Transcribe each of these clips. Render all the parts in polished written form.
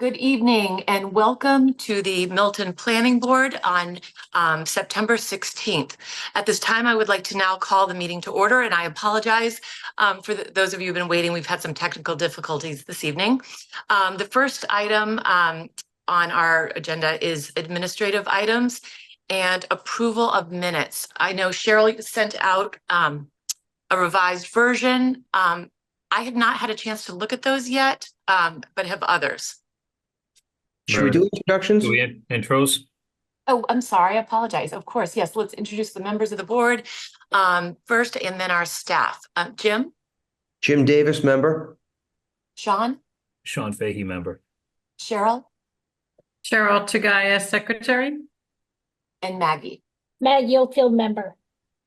Good evening and welcome to the Milton Planning Board on September 16th. At this time, I would like to now call the meeting to order, and I apologize for those of you who've been waiting. We've had some technical difficulties this evening. The first item on our agenda is administrative items and approval of minutes. I know Cheryl sent out a revised version. I have not had a chance to look at those yet, but have others. Should we do introductions? Do we have intros? Oh, I'm sorry. I apologize. Of course. Yes. Let's introduce the members of the board first and then our staff. Jim? Jim Davis, member. Sean? Sean Fahey, member. Cheryl? Cheryl Tagaya, secretary. And Maggie? Maggie Oldfield, member.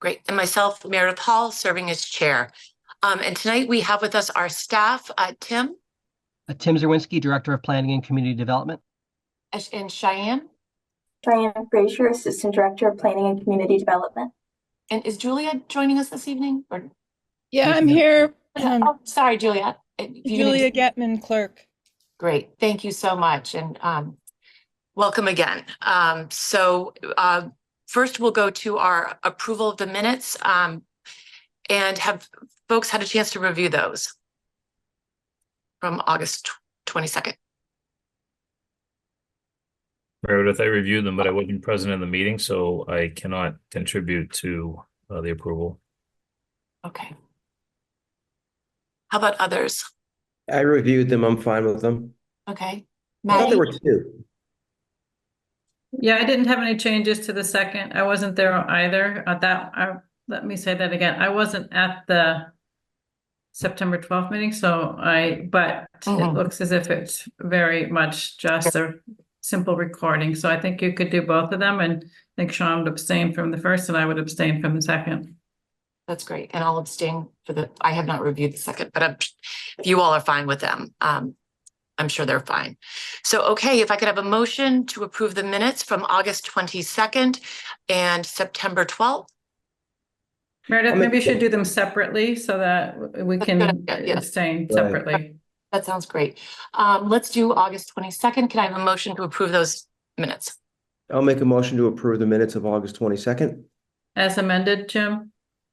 Great. And myself, Meredith Hall, serving as chair. And tonight we have with us our staff, Tim? Tim Zerwinski, Director of Planning and Community Development. And Cheyenne? Cheyenne Frazier, Assistant Director of Planning and Community Development. And is Julia joining us this evening? Or... Yeah, I'm here. Oh, sorry, Julia. Julia Getman, clerk. Great. Thank you so much. And welcome again. First we'll go to our approval of the minutes and have folks had a chance to review those from August 22nd. Meredith, I reviewed them, but I wasn't present in the meeting, so I cannot contribute to the approval. Okay. How about others? I reviewed them. I'm fine with them. Okay. I thought there Maggie? were two. Yeah, I didn't have any changes to the second. I wasn't there either. Let me say that again. I wasn't at the September 12th meeting, but it looks as if it's very much just a simple recording. So I think you could do both of them, and I think Sean would abstain from the first and I would abstain from the second. That's great. And I'll abstain I have not reviewed the second, but if you all are fine with them, I'm sure they're fine. So, okay, if I could have a motion to approve the minutes from August 22nd and September 12th. Meredith, maybe you should do them separately so that we can abstain separately. That sounds great. Let's do August 22nd. Can I have a motion to approve those minutes? I'll make a motion to approve the minutes of August 22nd. As amended, Jim?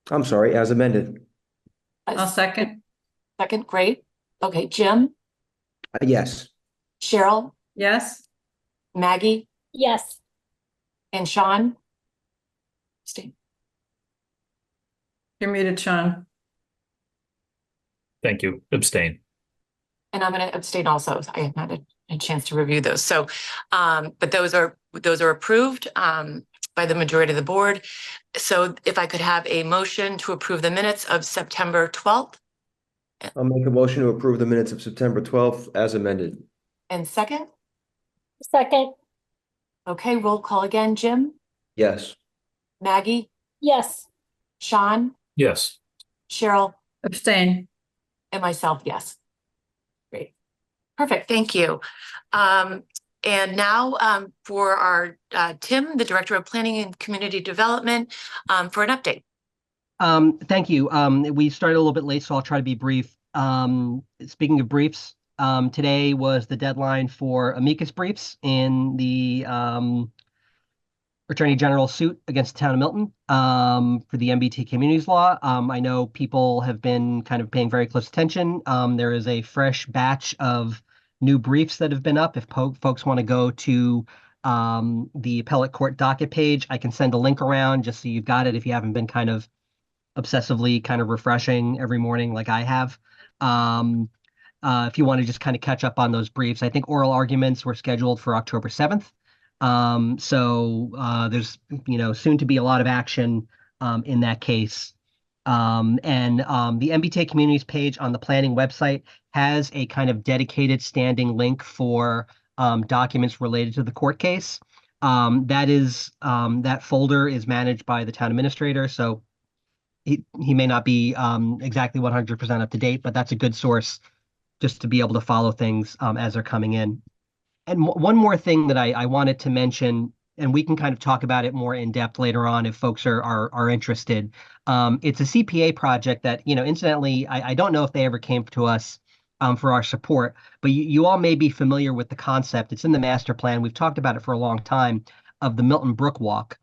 I'm sorry, as amended. I'll second. Second, great. Okay, Jim? Yes. Cheryl? Yes? Maggie? Yes. And Sean? Abstain. You're muted, Sean. Thank you. Abstain. And I'm going to abstain also. I have not had a chance to review those. So, but those are approved by the majority of the board. So if I could have a motion to approve the minutes of September 12th. I'll make a motion to approve the minutes of September 12th as amended. And second? Second. Okay, roll call again. Jim? Yes. Maggie? Yes. Sean? Yes. Cheryl? Abstain. And myself, yes. Great. Perfect. Thank you. And now for our Tim, the Director of Planning and Community Development, for an update. Thank you. We started a little bit late, so I'll try to be brief. Speaking of briefs, today was the deadline for amicus briefs in the Attorney General's suit against the town of Milton for the MBTA communities law. I know people have been kind of paying very close attention. There is a fresh batch of new briefs that have been up. If folks want to go to the appellate court docket page, I can send a link around just so you've got it if you haven't been kind of obsessively kind of refreshing every morning like I have. If you want to just kind of catch up on those briefs, I think oral arguments were scheduled for October 7th. So there's, soon to be a lot of action in that case. And the MBTA communities page on the planning website has a kind of dedicated standing link for documents related to the court case. That folder is managed by the town administrator, so he may not be exactly 100% up to date, but that's a good source just to be able to follow things as they're coming in. And one more thing that I wanted to mention, and we can kind of talk about it more in depth later on if folks are interested. It's a CPA project that, incidentally, I don't know if they ever came to us for our support. But you all may be familiar with the concept. It's in the master plan. We've talked about it for a long time, of the Milton Brook Walk,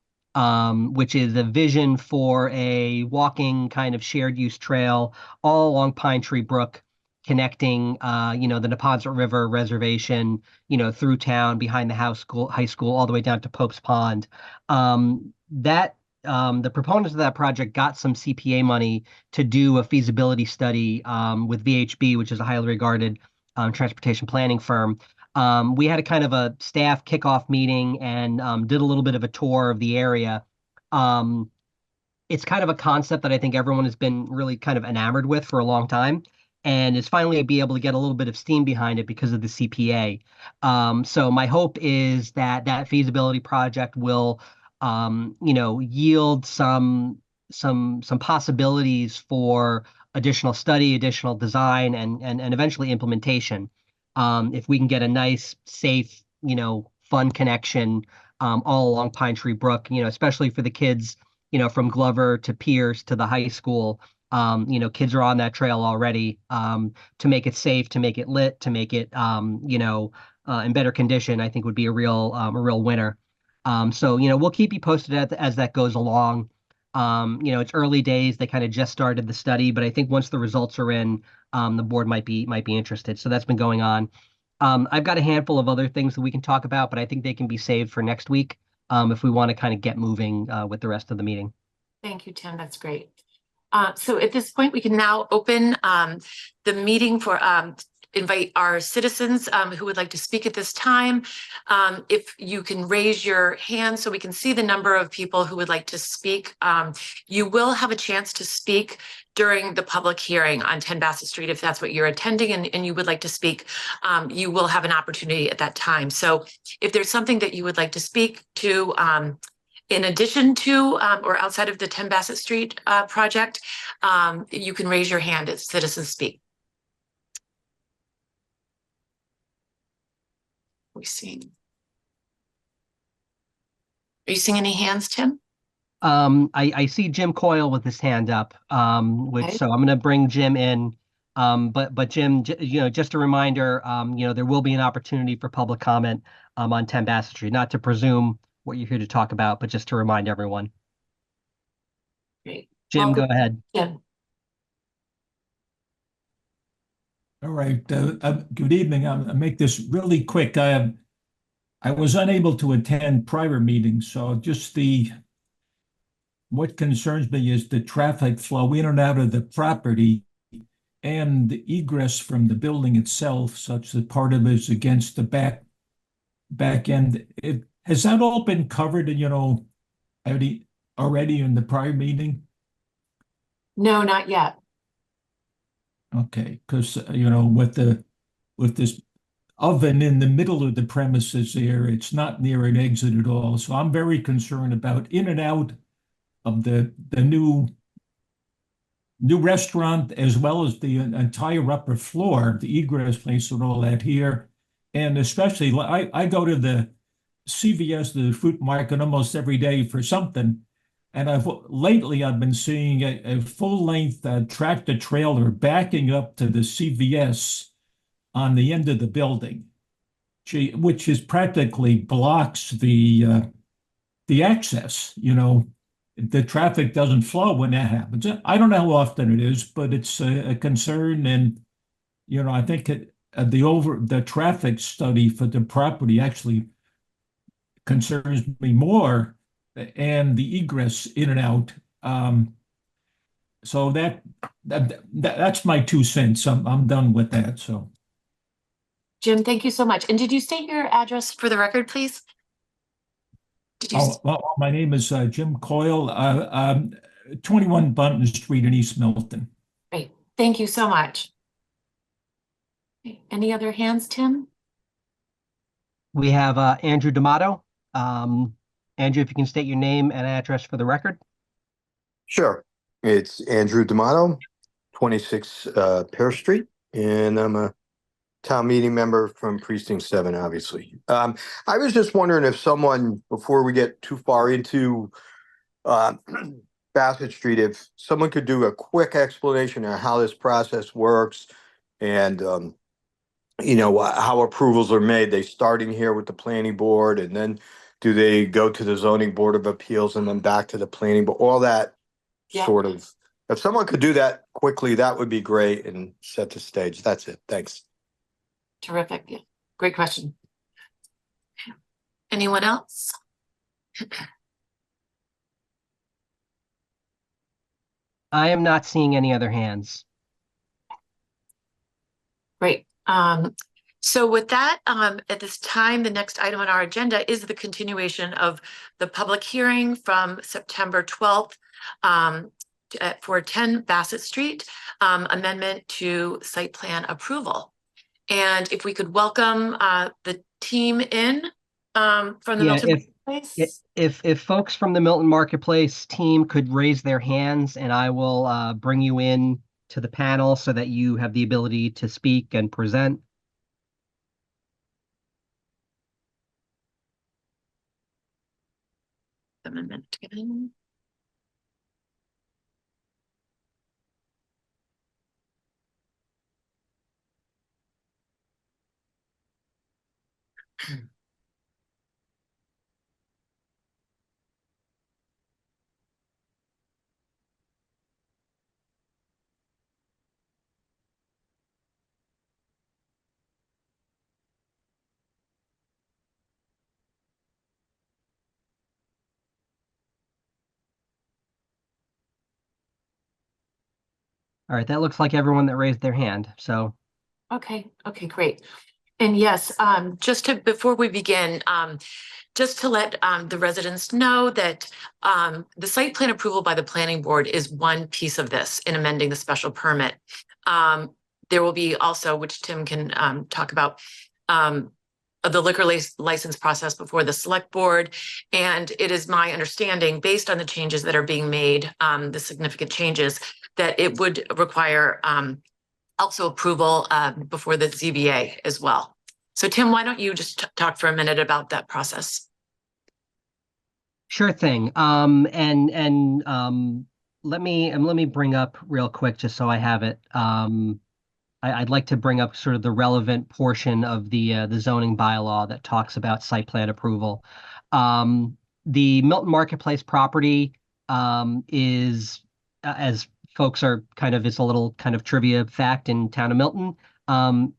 which is a vision for a walking kind of shared use trail all along Pine Tree Brook, connecting, the Neponset River Reservation, through town, behind the high school, all the way down to Pope's Pond. The proponents of that project got some CPA money to do a feasibility study with VHB, which is a highly regarded transportation planning firm. We had a kind of a staff kickoff meeting and did a little bit of a tour of the area. It's kind of a concept that I think everyone has been really kind of enamored with for a long time, and is finally be able to get a little bit of steam behind it because of the CPA. So my hope is that that feasibility project will, yield some possibilities for additional study, additional design, and eventually implementation. If we can get a nice, safe, fun connection all along Pine Tree Brook, especially for the kids, from Glover to Pierce to the high school. Kids are on that trail already, to make it safe, to make it lit, to make it, in better condition, I think would be a real winner. So, we'll keep you posted as that goes along. It's early days. They kind of just started the study, but I think once the results are in, the board might be interested. So that's been going on. I've got a handful of other things that we can talk about, but I think they can be saved for next week, if we want to kind of get moving with the rest of the meeting. Thank you, Tim. That's great. So at this point, we can now open the meeting for invite our citizens who would like to speak at this time. If you can raise your hand so we can see the number of people who would like to speak. You will have a chance to speak during the public hearing on 10 Bassett Street. If that's what you're attending and you would like to speak, you will have an opportunity at that time. So if there's something that you would like to speak to, in addition to or outside of the 10 Bassett Street project, you can raise your hand as citizens speak. Are you seeing any hands, Tim? I see Jim Coyle with his hand up, Okay. so I'm going to bring Jim in. But Jim, just a reminder, there will be an opportunity for public comment on 10 Bassett Street, not to presume what you're here to talk about, but just to remind everyone. Great. Jim, go ahead. Jim. All right. Good evening. I'll make this really quick. I was unable to attend prior meetings, so what concerns me is the traffic flow in and out of the property and the egress from the building itself, such that part of it is against the back end. Has that all been covered, already in the prior meeting? No, not yet. Okay, because with this oven in the middle of the premises there, it's not near an exit at all. So I'm very concerned about in and out of the new restaurant, as well as the entire upper floor, the egress place and all that here. And especially, I go to the CVS, the fruit market, almost every day for something. And lately I've been seeing a full-length tractor trailer backing up to the CVS on the end of the building, which is practically blocks the access. The traffic doesn't flow when that happens. I don't know how often it is, but it's a concern. And I think the traffic study for the property actually concerns me more, and the egress in and out. So that's my 2 cents. I'm done with that. So, Jim, thank you so much. And did you state your address for the record, please? Did you? Well, my name is Jim Coyle, 21 Bunton Street in East Milton. Great. Thank you so much. Okay. Any other hands, Tim? We have Andrew D'Amato. Andrew, if you can state your name and address for the record. Sure. It's Andrew D'Amato, 26 Pear Street, and I'm a town meeting member from Precinct 7, obviously. I was just wondering if someone, before we get too far into Bassett Street, if someone could do a quick explanation of how this process works and how approvals are made. They starting here with the planning board, and then do they go to the zoning board of appeals and then back to the planning board? All that Yeah. sort of, if someone could do that quickly, that would be great and set the stage. That's it. Thanks. Terrific. Yeah. Great question. Anyone else? I am not seeing any other hands. Great. So with that, at this time, the next item on our agenda is the continuation of the public hearing from September 12th for 10 Bassett Street, amendment to site plan approval. And if we could welcome the team in from the Milton Marketplace. If folks from the Milton Marketplace team could raise their hands, and I will bring you in to the panel so that you have the ability to speak and present. Amendment to get in. All right, that looks like everyone that raised their hand. So, Okay, great. And yes, before we begin, just to let the residents know that the site plan approval by the planning board is one piece of this in amending the special permit. There will be also, which Tim can talk about, the liquor license process before the select board. And it is my understanding, based on the changes that are being made, the significant changes, that it would require also approval before the ZBA as well. So Tim, why don't you just talk for a minute about that process? sure thing. Let me bring up real quick just so I have it. I'd like to bring up sort of the relevant portion of the zoning bylaw that talks about site plan approval. The Milton Marketplace property is, as folks are it's a little kind of trivia fact in town of Milton,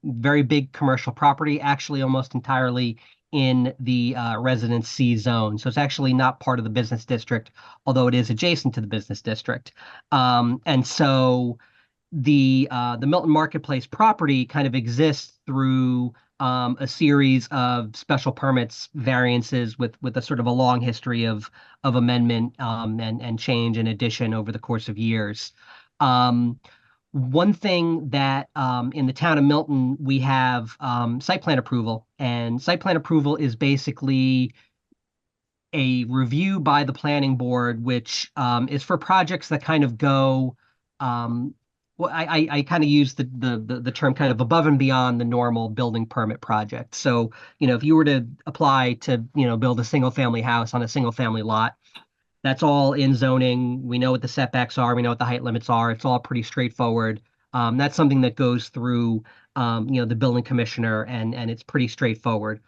very big commercial property, actually almost entirely in the Residence C zone. So it's actually not part of the business district, although it is adjacent to the business district. And so the Milton Marketplace property kind of exists through a series of special permits, variances with a sort of a long history of amendment and change and addition over the course of years. One thing that in the town of Milton, we have site plan approval, and site plan approval is basically a review by the planning board, which is for projects that kind of go, well, I kind of use the term kind of above and beyond the normal building permit project. So, if you were to apply to, build a single family house on a single family lot, that's all in zoning. We know what the setbacks are. We know what the height limits are. It's all pretty straightforward. That's something that goes through, the building commissioner, and it's pretty straightforward.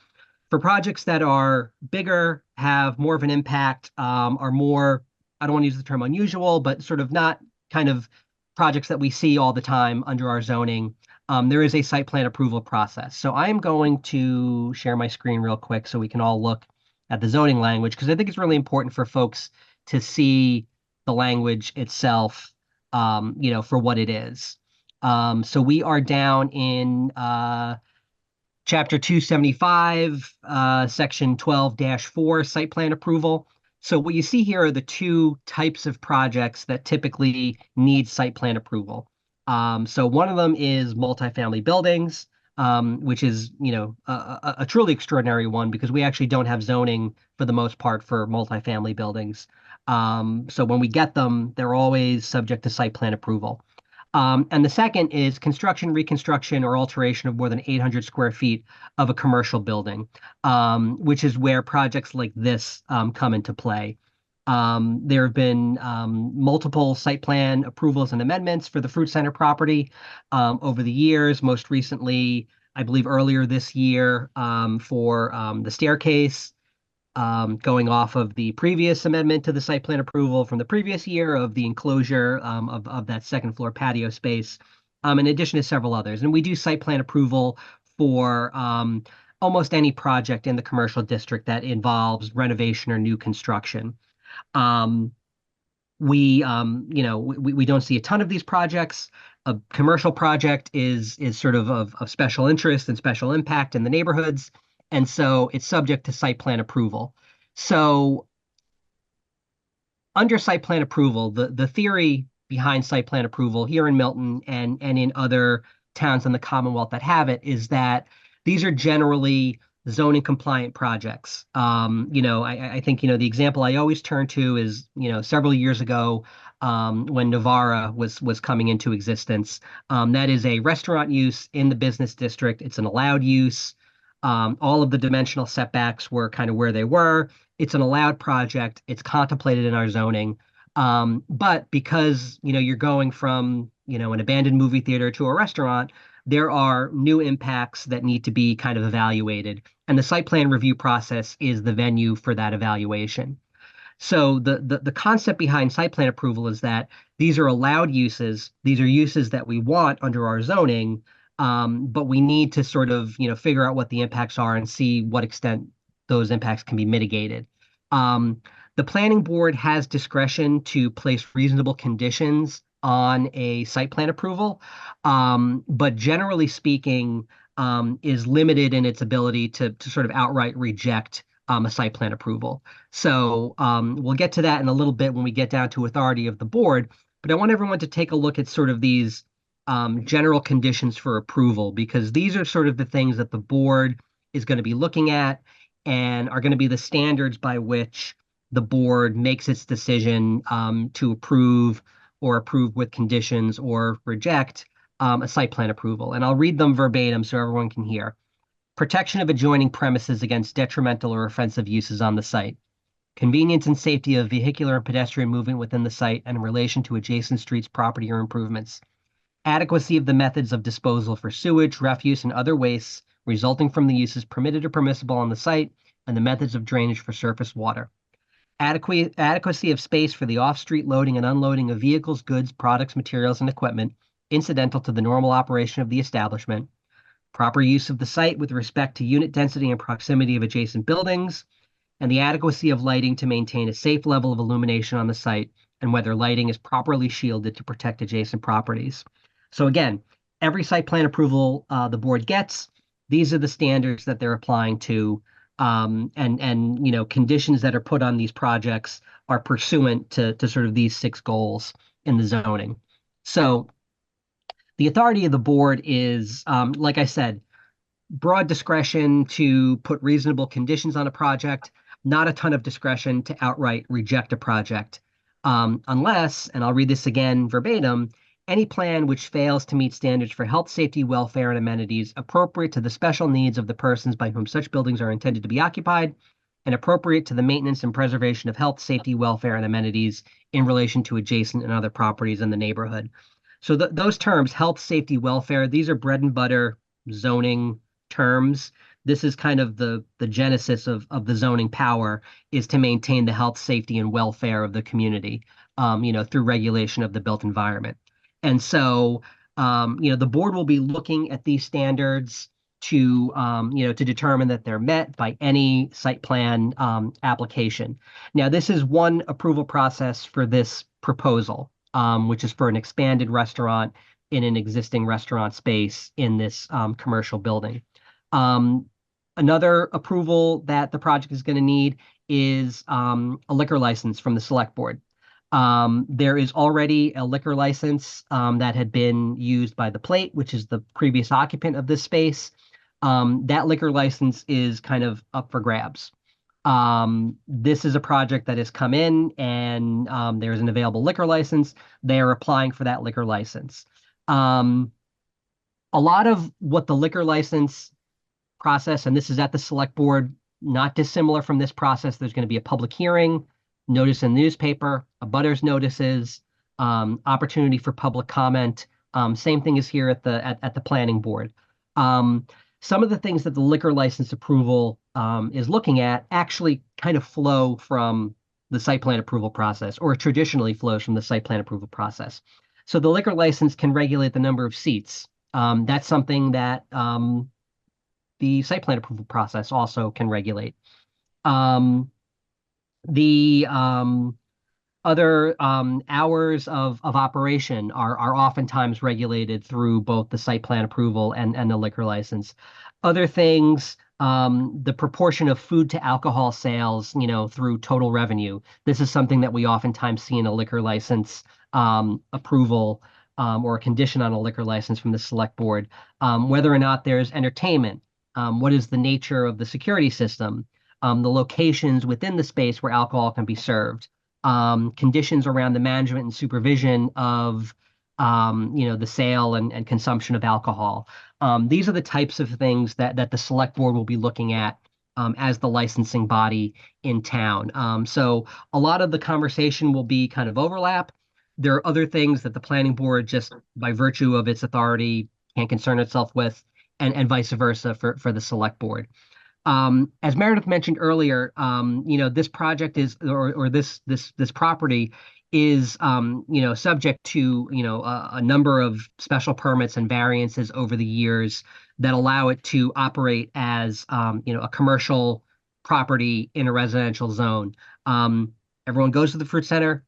For projects that are bigger, have more of an impact, are more, I don't want to use the term unusual, but sort of not kind of projects that we see all the time under our zoning, there is a site plan approval process. So I am going to share my screen real quick so we can all look at the zoning language, because I think it's really important for folks to see the language itself, for what it is. So we are down in Chapter 275, Section 12-4, site plan approval. So what you see here are the two types of projects that typically need site plan approval. So one of them is multifamily buildings, which is, a truly extraordinary one, because we actually don't have zoning for the most part for multifamily buildings. So when we get them, they're always subject to site plan approval. And the second is construction, reconstruction, or alteration of more than 800 square feet of a commercial building, which is where projects like this come into play. There have been multiple site plan approvals and amendments for the Fruit Center property over the years. Most recently, I believe earlier this year for the staircase, going off of the previous amendment to the site plan approval from the previous year of the enclosure of that second floor patio space, in addition to several others. And we do site plan approval for almost any project in the commercial district that involves renovation or new construction. We don't see a ton of these projects. A commercial project is sort of special interest and special impact in the neighborhoods, and so it's subject to site plan approval. So under site plan approval, the theory behind site plan approval here in Milton and in other towns in the Commonwealth that have it is that these are generally zoning compliant projects. I think, the example I always turn to is, several years ago, when Navara was coming into existence. That is a restaurant use in the business district. It's an allowed use. All of the dimensional setbacks were kind of where they were. It's an allowed project. It's contemplated in our zoning. But because, you're going from, an abandoned movie theater to a restaurant, there are new impacts that need to be kind of evaluated. And the site plan review process is the venue for that evaluation. So the concept behind site plan approval is that these are allowed uses. These are uses that we want under our zoning, but we need to sort of, figure out what the impacts are and see what extent those impacts can be mitigated. The planning board has discretion to place reasonable conditions on a site plan approval, but generally speaking, is limited in its ability to sort of outright reject a site plan approval. So we'll get to that in a little bit when we get down to authority of the board, but I want everyone to take a look at sort of these general conditions for approval, because these are sort of the things that the board is going to be looking at and are going to be the standards by which the board makes its decision to approve or approve with conditions or reject a site plan approval. And I'll read them verbatim so everyone can hear. Protection of adjoining premises against detrimental or offensive uses on the site. Convenience and safety of vehicular and pedestrian movement within the site and in relation to adjacent streets, property, or improvements. Adequacy of the methods of disposal for sewage, refuse, and other wastes resulting from the uses permitted or permissible on the site, and the methods of drainage for surface water. Adequacy of space for the off-street loading and unloading of vehicles, goods, products, materials, and equipment incidental to the normal operation of the establishment. Proper use of the site with respect to unit density and proximity of adjacent buildings, and the adequacy of lighting to maintain a safe level of illumination on the site, and whether lighting is properly shielded to protect adjacent properties. So again, every site plan approval the board gets, these are the standards that they're applying to. And conditions that are put on these projects are pursuant to sort of these 6 goals in the zoning. So the authority of the board is, like I said, broad discretion to put reasonable conditions on a project, not a ton of discretion to outright reject a project, unless, and I'll read this again verbatim, any plan which fails to meet standards for health, safety, welfare, and amenities appropriate to the special needs of the persons by whom such buildings are intended to be occupied, and appropriate to the maintenance and preservation of health, safety, welfare, and amenities in relation to adjacent and other properties in the neighborhood. So those terms, health, safety, welfare, these are bread and butter zoning terms. This is kind of the genesis of the zoning power, is to maintain the health, safety, and welfare of the community, through regulation of the built environment. And so, the board will be looking at these standards to determine that they're met by any site plan application. Now, this is one approval process for this proposal, which is for an expanded restaurant in an existing restaurant space in this commercial building. Another approval that the project is going to need is a liquor license from the select board. There is already a liquor license that had been used by the Plate, which is the previous occupant of this space. That liquor license is kind of up for grabs. This is a project that has come in and there's an available liquor license. They are applying for that liquor license. A lot of what the liquor license process, and this is at the select board, not dissimilar from this process, there's going to be a public hearing, notice in the newspaper, abutters notices, opportunity for public comment. Same thing is here at the planning board. Some of the things that the liquor license approval is looking at actually kind of flow from the site plan approval process, or traditionally flows from the site plan approval process. So the liquor license can regulate the number of seats. That's something that the site plan approval process also can regulate. The other hours of operation are oftentimes regulated through both the site plan approval and the liquor license. Other things, the proportion of food to alcohol sales, through total revenue. This is something that we oftentimes see in a liquor license approval or a condition on a liquor license from the select board. Whether or not there's entertainment, what is the nature of the security system, the locations within the space where alcohol can be served, conditions around the management and supervision of the sale and consumption of alcohol. These are the types of things that the select board will be looking at as the licensing body in town. So a lot of the conversation will be kind of overlap. There are other things that the planning board, just by virtue of its authority, can concern itself with, and vice versa for the select board. As Meredith mentioned earlier, this project is, or this property is, subject to, a number of special permits and variances over the years that allow it to operate as, a commercial property in a residential zone. Everyone goes to the fruit center.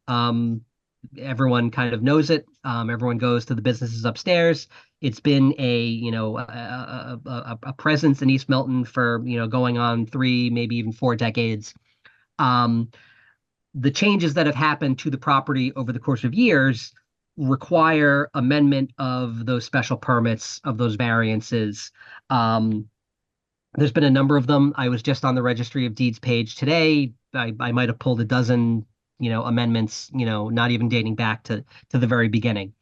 Everyone kind of knows it. Everyone goes to the businesses upstairs. It's been a presence in East Milton for, going on 3, maybe even 4 decades. The changes that have happened to the property over the course of years require amendment of those special permits, of those variances. There's been a number of them. I was just on the Registry of Deeds page today. I might have pulled a dozen amendments, not even dating back to the very beginning.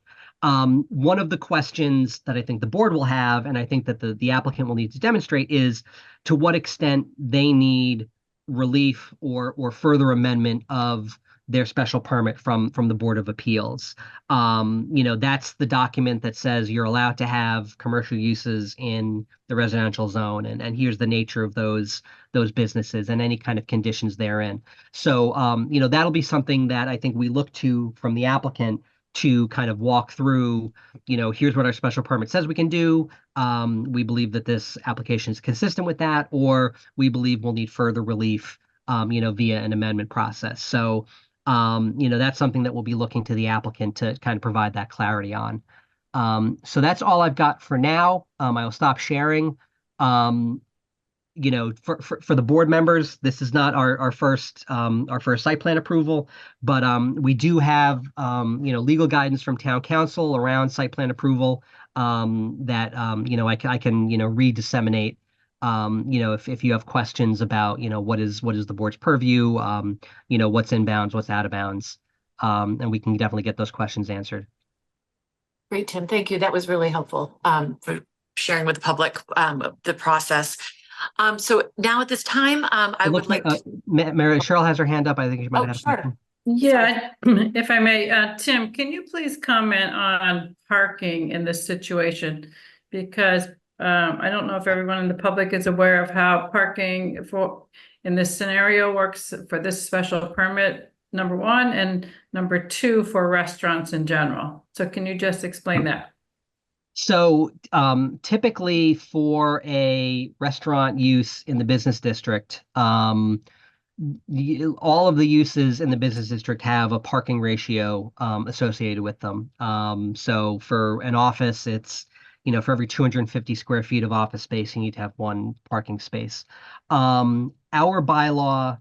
One of the questions that I think the board will have, and I think that the applicant will need to demonstrate, is to what extent they need relief or further amendment of their special permit from the Board of Appeals. That's the document that says you're allowed to have commercial uses in the residential zone, and here's the nature of those businesses and any kind of conditions therein. So, that'll be something that I think we look to from the applicant to kind of walk through, here's what our special permit says we can do. We believe that this application is consistent with that, or we believe we'll need further relief, via an amendment process. So, that's something that we'll be looking to the applicant to kind of provide that clarity on. So that's all I've got for now. I will stop sharing. For the board members, this is not our first site plan approval, but we do have legal guidance from town council around site plan approval that I can re-disseminate. If you have questions about what is the board's purview, what's inbounds, what's out of bounds, and we can definitely get those questions answered. Great, Tim. Thank you. That was really helpful for sharing with the public the process. So now at this time, I would like to... Mary, Cheryl has her hand up. I think she might have sure. Yeah, if I may, Tim, can you please comment on parking in this situation? Because I don't know if everyone in the public is aware of how parking in this scenario works for this special permit, number 1, and number 2 for restaurants in general. So can you just explain that? So typically for a restaurant use in the business district, all of the uses in the business district have a parking ratio associated with them. So for an office, it's, for every 250 square feet of office space, you need to have 1 parking space. Our bylaw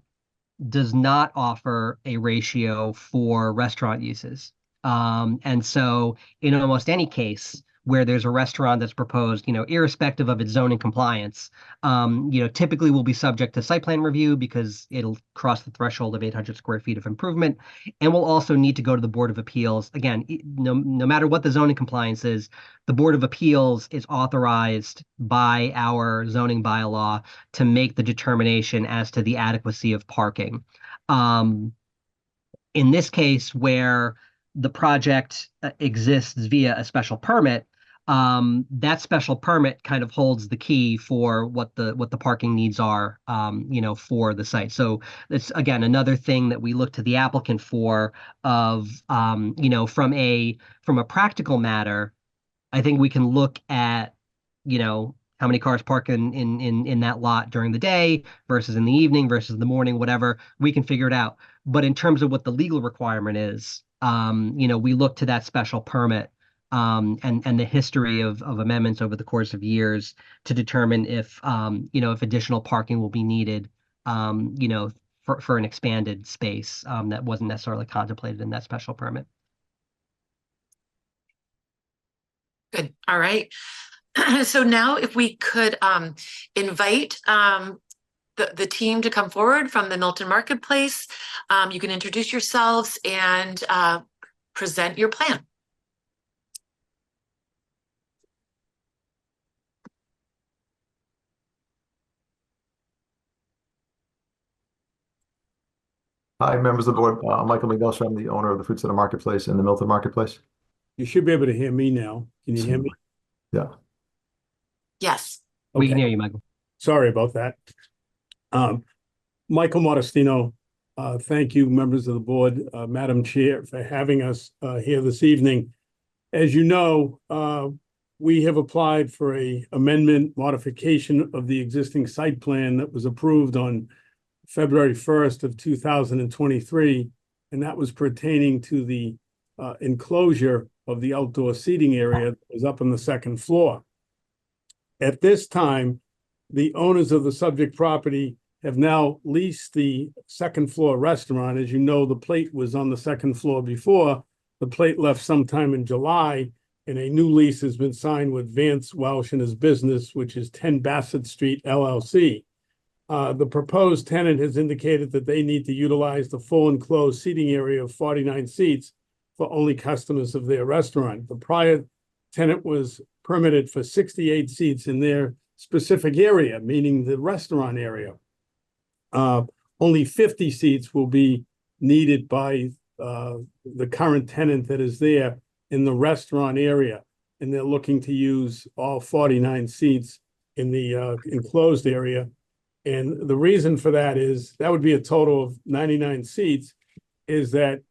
does not offer a ratio for restaurant uses. And so in almost any case where there's a restaurant that's proposed, irrespective of its zoning compliance, typically will be subject to site plan review because it'll cross the threshold of 800 square feet of improvement, and will also need to go to the Board of Appeals. Again, no matter what the zoning compliance is, the Board of Appeals is authorized by our zoning bylaw to make the determination as to the adequacy of parking. In this case, where the project exists via a special permit, that special permit kind of holds the key for what the parking needs are, for the site. So it's again another thing that we look to the applicant for of, from a practical matter, I think we can look at, how many cars park in that lot during the day versus in the evening versus the morning, whatever, we can figure it out. But in terms of what the legal requirement is, we look to that special permit and the history of amendments over the course of years to determine if additional parking will be needed, for an expanded space that wasn't necessarily contemplated in that special permit. Good. All right. So now if we could invite the team to come forward from the Milton Marketplace, you can introduce yourselves and present your plan. Hi, members of the board. I'm Michael McNelson. I'm the owner of the Food Center Marketplace and the Milton Marketplace. You should be able to hear me now. Can you hear me? Yeah. Yes. We can Okay. hear you, Michael. Sorry about that. Michael Modestino, thank you, members of the board, Madam Chair, for having us here this evening. As you know, we have applied for a amendment modification of the existing site plan that was approved on February 1st of 2023, and that was pertaining to the enclosure of the outdoor seating area that was up on the second floor. At this time, the owners of the subject property have now leased the second floor restaurant. As you know, the plate was on the second floor before. The plate left sometime in July, and a new lease has been signed with Vance Welsh and his business, which is 10 Bassett Street, LLC. The proposed tenant has indicated that they need to utilize the full enclosed seating area of 49 seats for only customers of their restaurant. The prior tenant was permitted for 68 seats in their specific area, meaning the restaurant area. Only 50 seats will be needed by the current tenant that is there in the restaurant area, and they're looking to use all 49 seats in the enclosed area. And the reason for that is that would be a total of 99 seats, is that,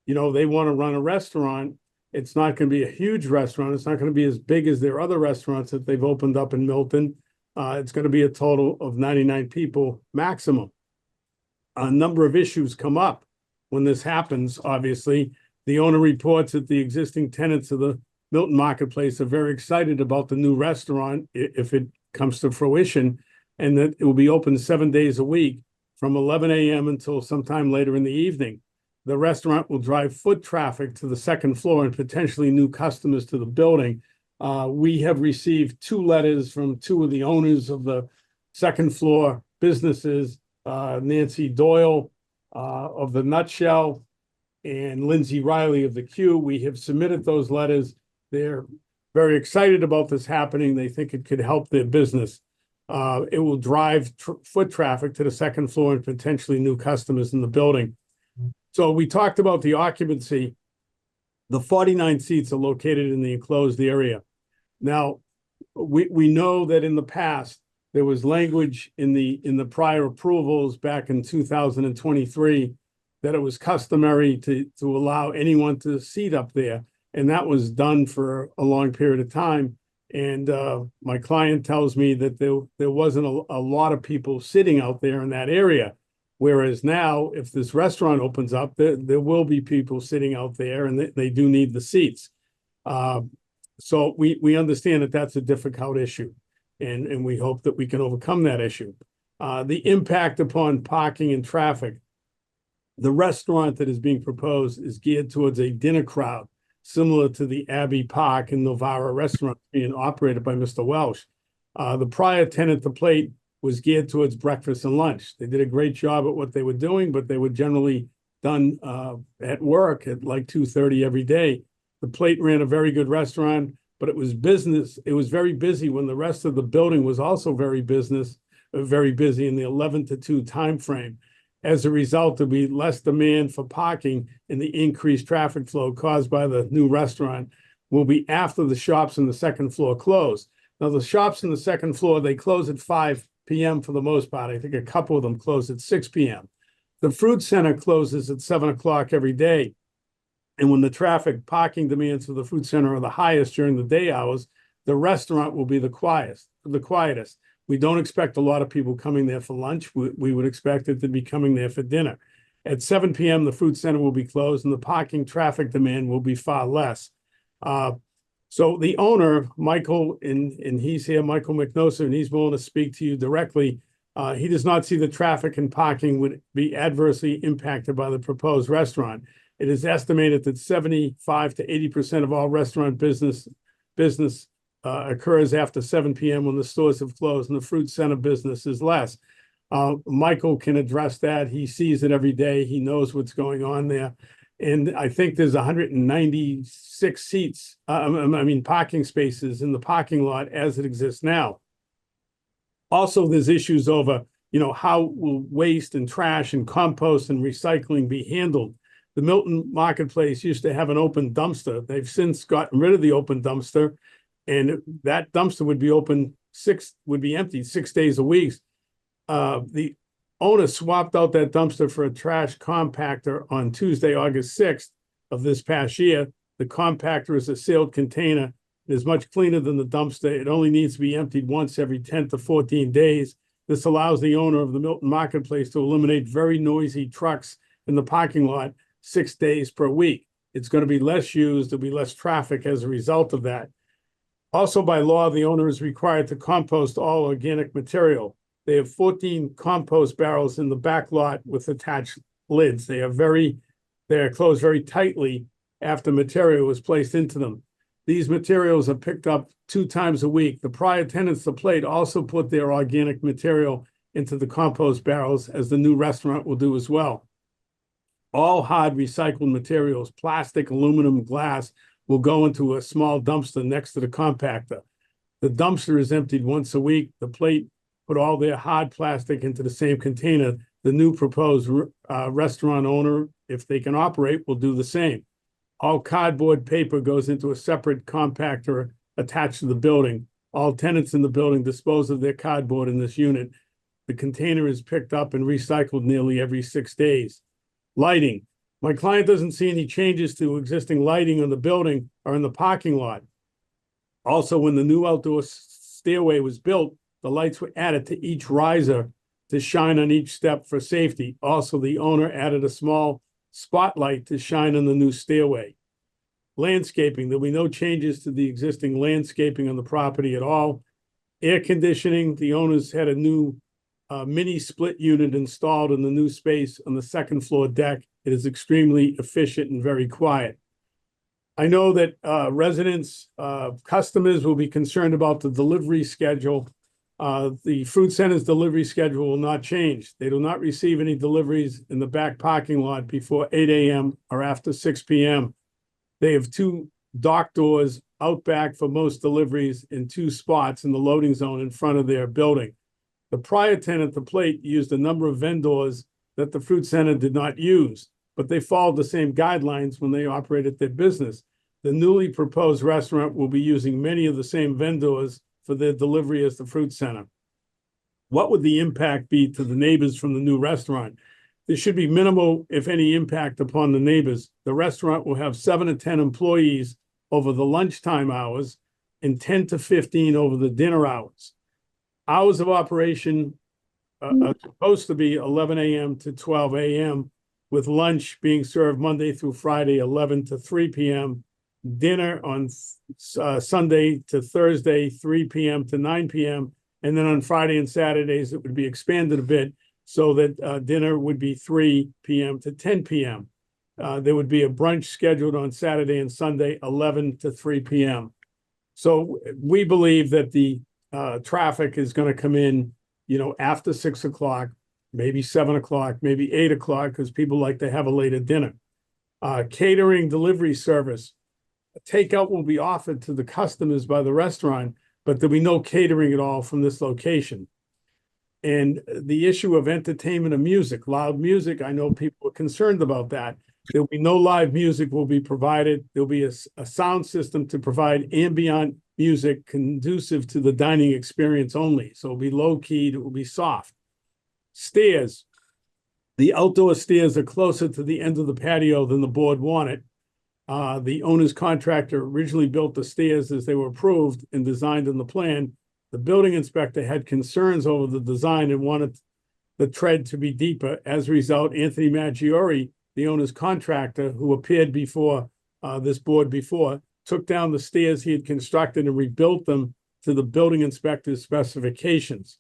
they want to run a restaurant. It's not going to be a huge restaurant. It's not going to be as big as their other restaurants that they've opened up in Milton. It's going to be a total of 99 people maximum. A number of issues come up when this happens. Obviously, the owner reports that the existing tenants of the Milton Marketplace are very excited about the new restaurant if it comes to fruition, and that it will be open 7 days a week from 11 a.m. until sometime later in the evening. The restaurant will drive foot traffic to the second floor and potentially new customers to the building. We have received 2 letters from 2 of the owners of the second floor businesses, Nancy Doyle of the Nutshell and Lindsay Riley of the Q. We have submitted those letters. They're very excited about this happening. They think it could help their business. It will drive foot traffic to the second floor and potentially new customers in the building. So we talked about the occupancy. The 49 seats are located in the enclosed area. Now, we know that in the past, there was language in the prior approvals back in 2023 that it was customary to allow anyone to seat up there. And that was done for a long period of time. And my client tells me that there wasn't a lot of people sitting out there in that area. Whereas now, if this restaurant opens up, there will be people sitting out there, and they do need the seats. So we understand that that's a difficult issue, and we hope that we can overcome that issue. The impact upon parking and traffic. The restaurant that is being proposed is geared towards a dinner crowd, similar to the Abbey Park and Novara restaurant being operated by Mr. Welsh. The prior tenant, The Plate, was geared towards breakfast and lunch. They did a great job at what they were doing, but they were generally done at work at like 2:30 every day. The Plate ran a very good restaurant, but it was business. It was very busy when the rest of the building was also very busy in the 11 to 2 timeframe. As a result, there'll be less demand for parking, and the increased traffic flow caused by the new restaurant will be after the shops on the second floor close. Now, the shops on the second floor, they close at 5 p.m. for the most part. I think a couple of them close at 6 p.m. The fruit center closes at 7 o'clock every day. And when the traffic parking demands for the fruit center are the highest during the day hours, the restaurant will be the quietest. We don't expect a lot of people coming there for lunch. We would expect it to be coming there for dinner. At 7 p.m., the fruit center will be closed and the parking traffic demand will be far less. So the owner, Michael, and he's here, Michael McNosa, and he's willing to speak to you directly. He does not see the traffic and parking would be adversely impacted by the proposed restaurant. It is estimated that 75 to 80% of all restaurant business occurs after 7 p.m. when the stores have closed, and the fruit center business is less. Michael can address that. He sees it every day. He knows what's going on there. And I think there's 196 seats, parking spaces in the parking lot as it exists now. Also, there's issues over, how will waste and trash and compost and recycling be handled? The Milton Marketplace used to have an open dumpster. They've since gotten rid of the open dumpster, and that dumpster would be emptied 6 days a week. The owner swapped out that dumpster for a trash compactor on Tuesday, August 6th of this past year. The compactor is a sealed container. It is much cleaner than the dumpster. It only needs to be emptied once every 10 to 14 days. This allows the owner of the Milton Marketplace to eliminate very noisy trucks in the parking lot 6 days per week. It's going to be less used. There'll be less traffic as a result of that. Also, by law, the owner is required to compost all organic material. They have 14 compost barrels in the back lot with attached lids. They are closed very tightly after material is placed into them. These materials are picked up 2 times a week. The prior tenants of the Plate also put their organic material into the compost barrels, as the new restaurant will do as well. All hard recycled materials, plastic, aluminum, glass, will go into a small dumpster next to the compactor. The dumpster is emptied once a week. The Plate put all their hard plastic into the same container. The new proposed restaurant owner, if they can operate, will do the same. All cardboard paper goes into a separate compactor attached to the building. All tenants in the building dispose of their cardboard in this unit. The container is picked up and recycled nearly every 6 days. Lighting. My client doesn't see any changes to existing lighting on the building or in the parking lot. Also, when the new outdoor stairway was built, the lights were added to each riser to shine on each step for safety. Also, the owner added a small spotlight to shine on the new stairway. Landscaping. There'll be no changes to the existing landscaping on the property at all. Air conditioning. The owners had a new mini split unit installed in the new space on the second floor deck. It is extremely efficient and very quiet. I know that residents, customers will be concerned about the delivery schedule. The fruit center's delivery schedule will not change. They do not receive any deliveries in the back parking lot before 8 a.m. or after 6 p.m. They have 2 dock doors out back for most deliveries in 2 spots in the loading zone in front of their building. The prior tenant, the Plate, used a number of vendors that the fruit center did not use, but they followed the same guidelines when they operated their business. The newly proposed restaurant will be using many of the same vendors for their delivery as the fruit center. What would the impact be to the neighbors from the new restaurant? There should be minimal, if any, impact upon the neighbors. The restaurant will have 7 to 10 employees over the lunchtime hours and 10 to 15 over the dinner hours. Hours of operation are supposed to be 11 a.m. to 12 a.m., with lunch being served Monday through Friday, 11 to 3 p.m., dinner on Sunday to Thursday, 3 p.m. to 9 p.m., and then on Friday and Saturdays, it would be expanded a bit so that dinner would be 3 p.m. to 10 p.m. There would be a brunch scheduled on Saturday and Sunday, 11 to 3 p.m. So we believe that the traffic is going to come in, after 6 o'clock, maybe 7 o'clock, maybe 8 o'clock, because people like to have a later dinner. Catering delivery service. Takeout will be offered to the customers by the restaurant, but there'll be no catering at all from this location. And the issue of entertainment and music, loud music, I know people are concerned about that. There'll be no live music will be provided. There'll be a sound system to provide ambient music conducive to the dining experience only. So it'll be low keyed, it will be soft. Stairs. The outdoor stairs are closer to the end of the patio than the board wanted. The owner's contractor originally built the stairs as they were approved and designed in the plan. The building inspector had concerns over the design and wanted the tread to be deeper. As a result, Anthony Maggiore, the owner's contractor, who appeared before this board before, took down the stairs he had constructed and rebuilt them to the building inspector's specifications.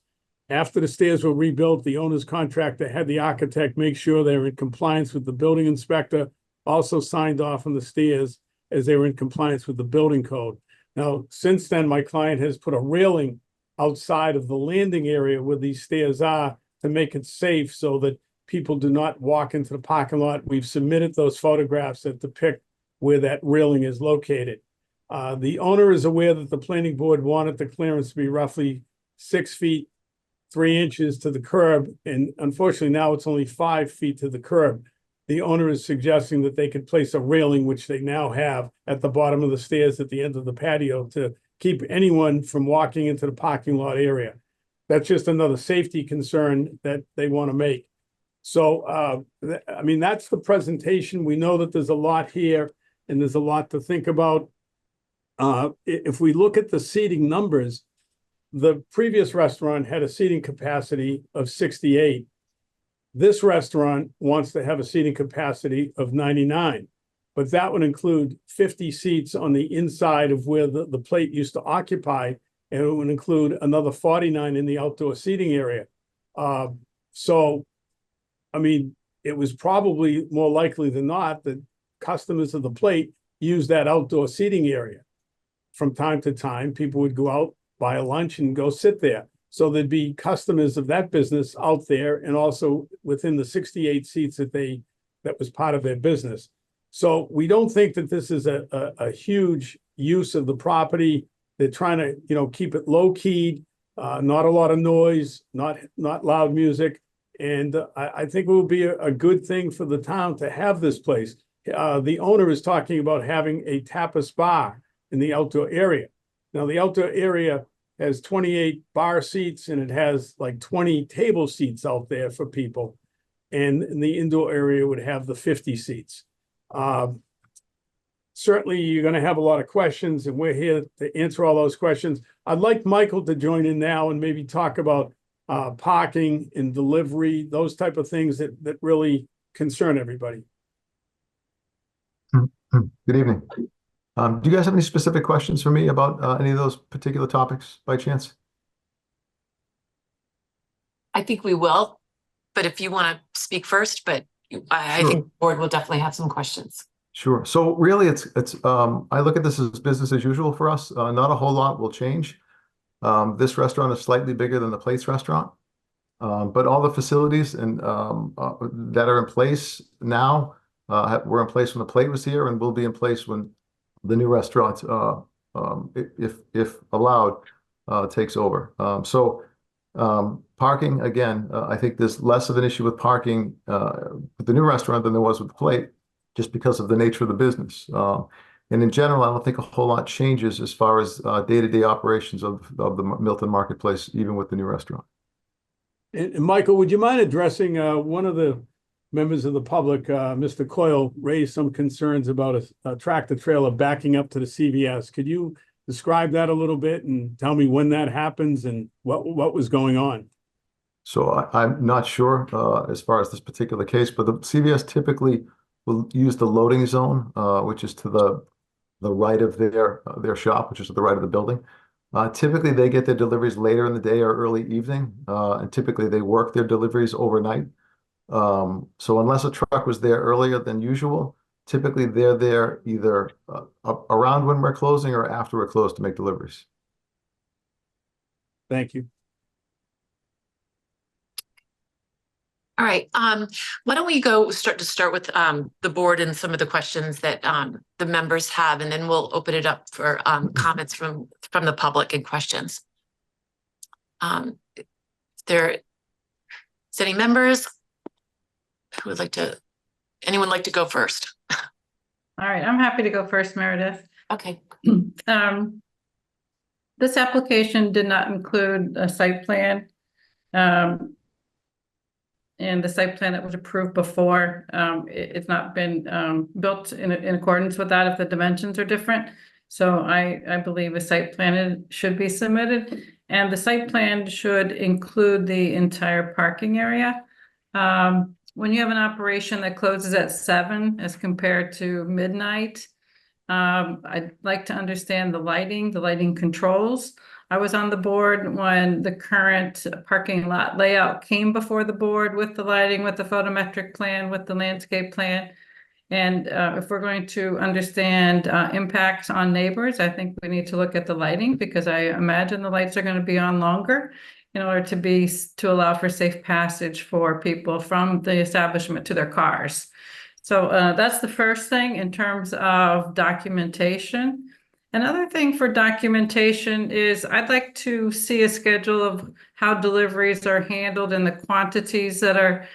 After the stairs were rebuilt, the owner's contractor had the architect make sure they were in compliance with the building inspector, also signed off on the stairs as they were in compliance with the building code. Now, since then, my client has put a railing outside of the landing area where these stairs are to make it safe so that people do not walk into the parking lot. We've submitted those photographs that depict where that railing is located. The owner is aware that the planning board wanted the clearance to be roughly 6 feet, 3 inches to the curb, and unfortunately now it's only 5 feet to the curb. The owner is suggesting that they could place a railing, which they now have, at the bottom of the stairs at the end of the patio to keep anyone from walking into the parking lot area. That's just another safety concern that they want to make. So, I mean, that's the presentation. We know that there's a lot here and there's a lot to think about. If we look at the seating numbers, the previous restaurant had a seating capacity of 68. This restaurant wants to have a seating capacity of 99, but that would include 50 seats on the inside of where the plate used to occupy, and it would include another 49 in the outdoor seating area. So, I mean, it was probably more likely than not that customers of the plate use that outdoor seating area. From time to time, people would go out, buy a lunch, and go sit there. So there'd be customers of that business out there and also within the 68 seats that was part of their business. So we don't think that this is a huge use of the property. They're trying to, keep it low keyed, not a lot of noise, not loud music. And I think it will be a good thing for the town to have this place. The owner is talking about having a tapas bar in the outdoor area. Now, the outdoor area has 28 bar seats and it has like 20 table seats out there for people. And the indoor area would have the 50 seats. Certainly, you're going to have a lot of questions and we're here to answer all those questions. I'd like Michael to join in now and maybe talk about parking and delivery, those type of things that really concern everybody. Good evening. Do you guys have any specific questions for me about any of those particular topics by chance? I think we will, but if you want to speak first, but I Sure. think the board will definitely have some questions. Sure. So really, it's I look at this as business as usual for us. Not a whole lot will change. This restaurant is slightly bigger than the Plates restaurant, but all the facilities and that are in place now were in place when the Plate was here and will be in place when the new restaurant, if allowed, takes over. Parking, again, I think there's less of an issue with parking with the new restaurant than there was with the Plate, just because of the nature of the business. And in general, I don't think a whole lot changes as far as day-to-day operations of the Milton marketplace, even with the new restaurant. And Michael, would you mind addressing one of the members of the public, Mr. Coyle, raised some concerns about a tractor trailer backing up to the CVS. Could you describe that a little bit and tell me when that happens and what was going on? So I'm not sure as far as this particular case, but the CVS typically will use the loading zone, which is to the right of their shop, which is to the right of the building. Typically, they get their deliveries later in the day or early evening, and typically they work their deliveries overnight. So unless a truck was there earlier than usual, typically they're there either around when we're closing or after we're closed to make deliveries. Thank you. All right. Why don't we start with the board and some of the questions that the members have, and then we'll open it up for comments from the public and questions. If there is any members who would like to anyone like to go first? All right, I'm happy to go first, Meredith. Okay. This application did not include a site plan. And the site plan that was approved before, it's not been built in accordance with that if the dimensions are different. So I believe a site plan should be submitted, and the site plan should include the entire parking area. When you have an operation that closes at 7 as compared to midnight, I'd like to understand the lighting controls. I was on the board when the current parking lot layout came before the board with the lighting, with the photometric plan, with the landscape plan. And if we're going to understand impacts on neighbors, I think we need to look at the lighting, because I imagine the lights are going to be on longer in order to allow for safe passage for people from the establishment to their cars. So that's the first thing in terms of documentation. Another thing for documentation is I'd like to see a schedule of how deliveries are handled and the quantities that are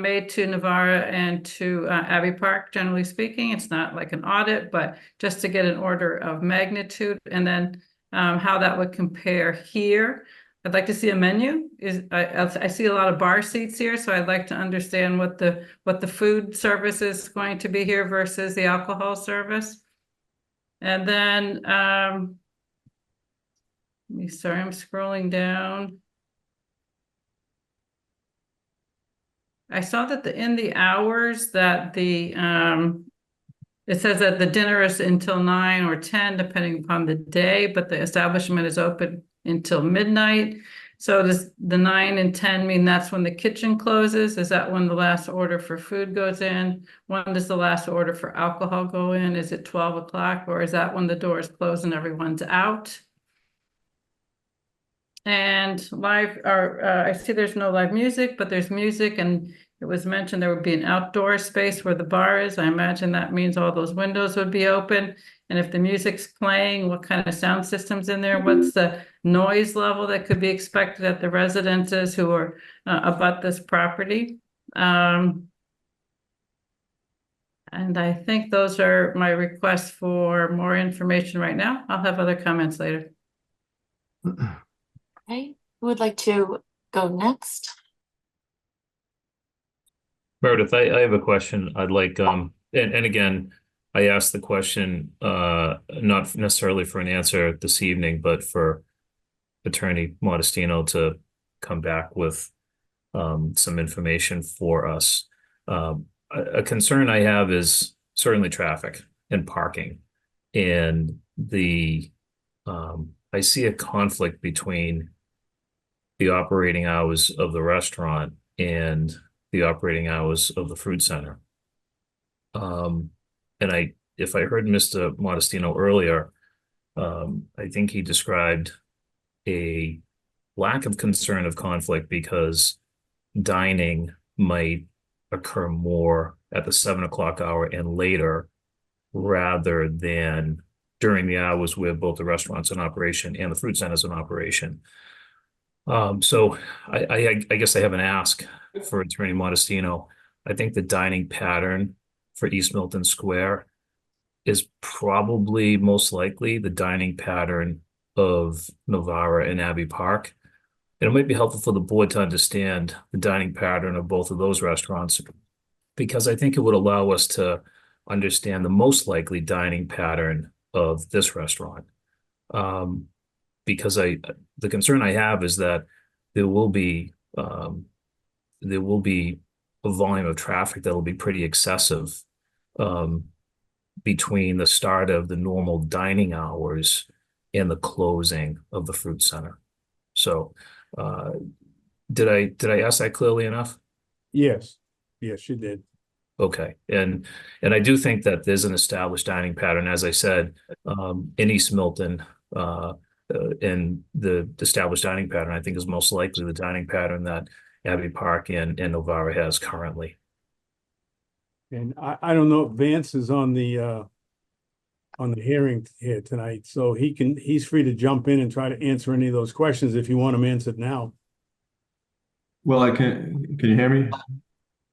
made to Novara and to Abbey Park. Generally speaking, it's not like an audit, but just to get an order of magnitude, and then how that would compare here. I'd like to see a menu. I see a lot of bar seats here, so I'd like to understand what the food service is going to be here versus the alcohol service. And then, sorry, I'm scrolling down. I saw that in the hours that it says that the dinner is until 9 or 10, depending upon the day, but the establishment is open until midnight. So does the 9 and 10 mean that's when the kitchen closes? Is that when the last order for food goes in? When does the last order for alcohol go in? Is it 12 o'clock, or is that when the doors close and everyone's out? And I see there's no live music, but there's music, and it was mentioned there would be an outdoor space where the bar is. I imagine that means all those windows would be open. And if the music's playing, what kind of sound system's in there? What's the noise level that could be expected at the residences who are about this property? And I think those are my requests for more information right now. I'll have other comments later. Okay, who would like to go next? Meredith, I have a question. I'd like, and again, I asked the question, not necessarily for an answer this evening, but for Attorney Modestino to come back with some information for us. A concern I have is certainly traffic and parking, and I see a conflict between the operating hours of the restaurant and the operating hours of the food center. And if I heard Mr. Modestino earlier, I think he described a lack of concern of conflict because dining might occur more at the 7 o'clock hour and later, rather than during the hours where both the restaurant's in operation and the food center's in operation. So I guess I have an ask for Attorney Modestino. I think the dining pattern for East Milton Square is probably most likely the dining pattern of Novara and Abbey Park. And it might be helpful for the board to understand the dining pattern of both of those restaurants, because I think it would allow us to understand the most likely dining pattern of this restaurant. Because the concern I have is that there will be a volume of traffic that will be pretty excessive between the start of the normal dining hours and the closing of the fruit center. So did I ask that clearly enough? Yes, you did. Okay, and I do think that there's an established dining pattern, as I said, in East Milton, and the established dining pattern, I think, is most likely the dining pattern that Abbey Park and Novara has currently. And I don't know if Vance is on the hearing here tonight, so he's free to jump in and try to answer any of those questions if you want him answered now. Well, can you hear me?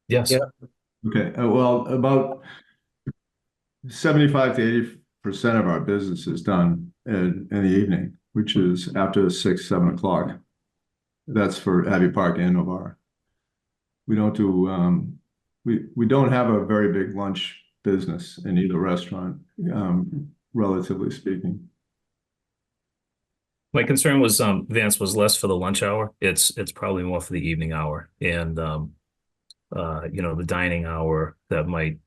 Yes. Yeah. Okay, well, about 75 to 80% of our business is done in the evening, which is after 6, 7 o'clock. That's for Abbey Park and Novara. We don't do, we don't have a very big lunch business in either restaurant, relatively speaking. My concern was, Vance, was less for the lunch hour. It's probably more for the evening hour and, the dining hour that might,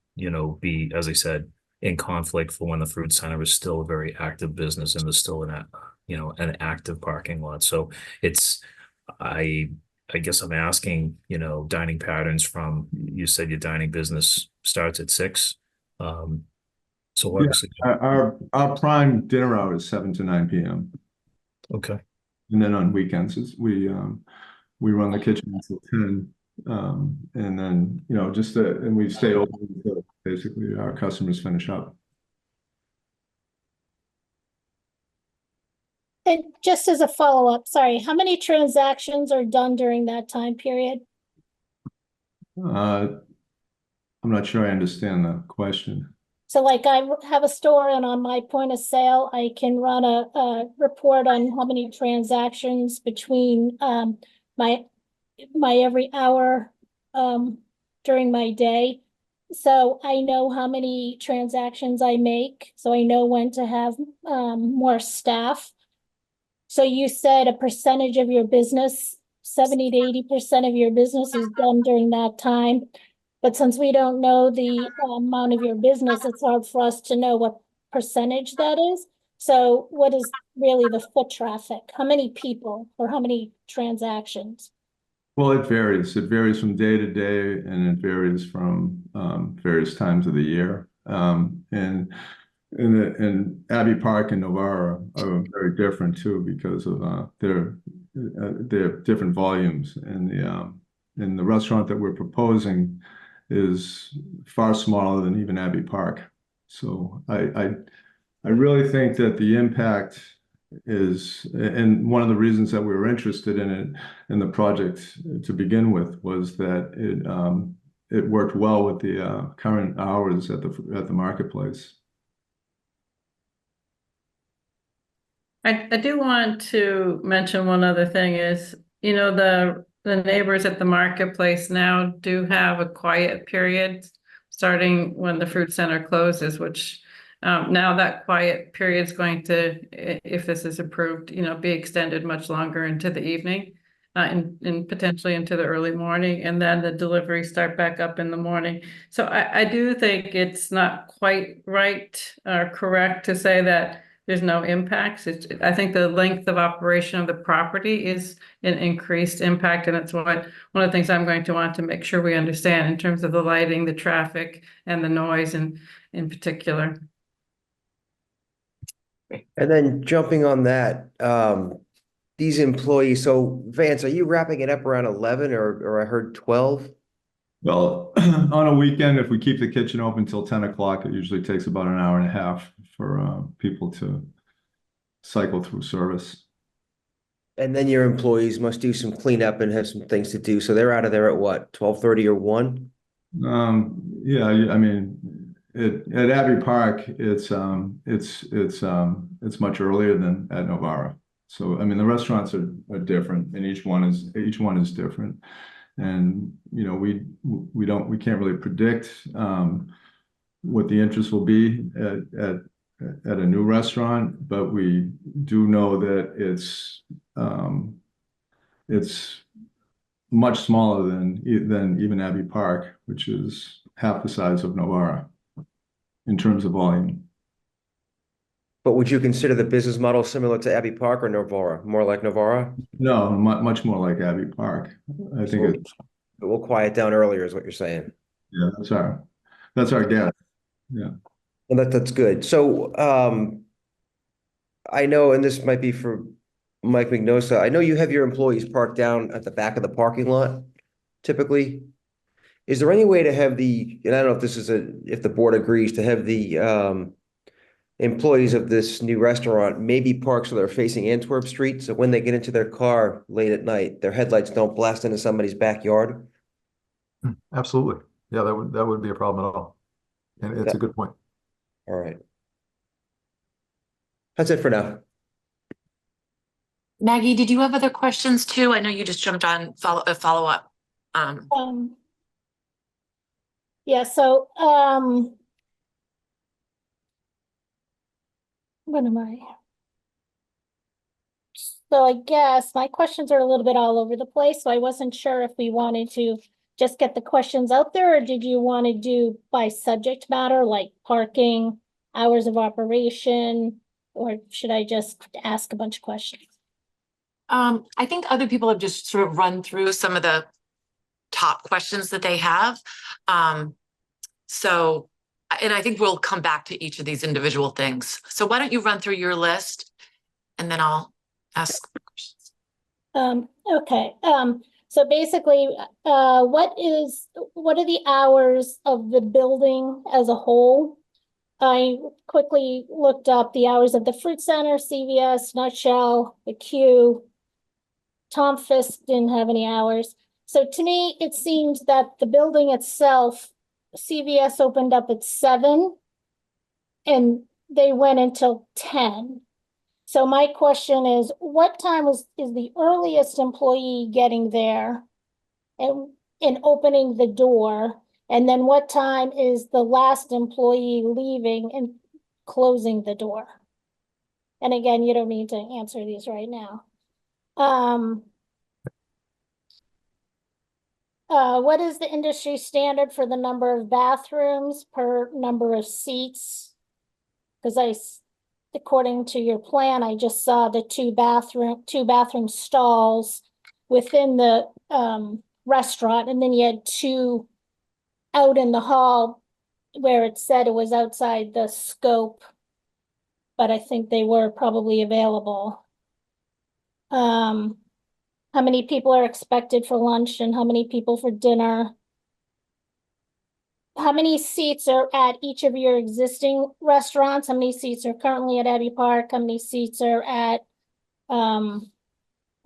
be, as I said, in conflict for when the fruit center is still a very active business and there's still an active parking lot. So I guess I'm asking, dining patterns from, you said your dining business starts at 6. So obviously, our prime dinner hour is 7 to 9 p.m. Okay. And then on weekends, we run the kitchen until 10. And then, and we stay open until basically our customers finish up. And just as a follow-up, sorry, how many transactions are done during that time period? I'm not sure I understand the question. So like I have a store and on my point of sale, I can run a report on how many transactions between my every hour during my day. So I know how many transactions I make. So I know when to have more staff. So you said a percentage of your business, 70 to 80% of your business is done during that time. But since we don't know the amount of your business, it's hard for us to know what percentage that is. So what is really the foot traffic? How many people or how many transactions? Well, it varies. It varies from day to day, and it varies from various times of the year. And Abbey Park and Novara are very different too because of their different volumes. And the restaurant that we're proposing is far smaller than even Abbey Park. So I really think that the impact is, and one of the reasons that we were interested in it, in the project to begin with, was that it worked well with the current hours at the marketplace. I do want to mention one other thing is, the neighbors at the marketplace now do have a quiet period starting when the fruit center closes, which now that quiet period is going to, if this is approved, be extended much longer into the evening and potentially into the early morning, and then the deliveries start back up in the morning. So I do think it's not quite right or correct to say that there's no impacts. I think the length of operation of the property is an increased impact, and it's one of the things I'm going to want to make sure we understand in terms of the lighting, the traffic, and the noise in particular. And then jumping on that, these employees, so Vance, are you wrapping it up around 11 or I heard 12? Well, on a weekend, if we keep the kitchen open till 10 o'clock, it usually takes about an hour and a half for people to cycle through service. And then your employees must do some cleanup and have some things to do. So they're out of there at what, 12:30 or 1? Yeah, I mean, at Abbey Park, it's much earlier than at Novara. So I mean, the restaurants are different, and each one is different. And we can't really predict what the interest will be at a new restaurant, but we do know that it's much smaller than even Abbey Park, which is half the size of Novara in terms of volume. But would you consider the business model similar to Abbey Park or Novara? More like Novara? No, much more like Abbey Park. I think it will quiet down earlier, is what you're saying. Yeah, that's our guess. Yeah. Well, that's good. So I know, and this might be for Mike Mignosa, I know you have your employees parked down at the back of the parking lot, typically. Is there any way to have and I don't know if this is if the board agrees, to have the employees of this new restaurant maybe park so they're facing Antwerp Street, so when they get into their car late at night, their headlights don't blast into somebody's backyard? Absolutely. Yeah, that would be a problem at all. And it's a good point. All right. That's it for now. Maggie, did you have other questions too? I know you just jumped on follow up. Yeah, so, what am I? So I guess my questions are a little bit all over the place, so I wasn't sure if we wanted to just get the questions out there, or did you want to do by subject matter, like parking, hours of operation, or should I just ask a bunch of questions? I think other people have just sort of run through some of the top questions that they have. So, and I think we'll come back to each of these individual things. So why don't you run through your list and then I'll ask questions. Okay. So basically, what are the hours of the building as a whole? I quickly looked up the hours of the Fruit Center, CVS, Nutshell, the Q. Tom Fisk didn't have any hours. So to me, it seems that the building itself, CVS opened up at 7 and they went until 10. So my question is, what time is the earliest employee getting there and opening the door? And then what time is the last employee leaving and closing the door? And again, you don't need to answer these right now. What is the industry standard for the number of bathrooms per number of seats? Because according to your plan, I just saw the two bathroom stalls within the restaurant, and then you had 2 out in the hall where it said it was outside the scope, but I think they were probably available. How many people are expected for lunch and how many people for dinner? How many seats are at each of your existing restaurants? How many seats are currently at Abbey Park? How many seats are at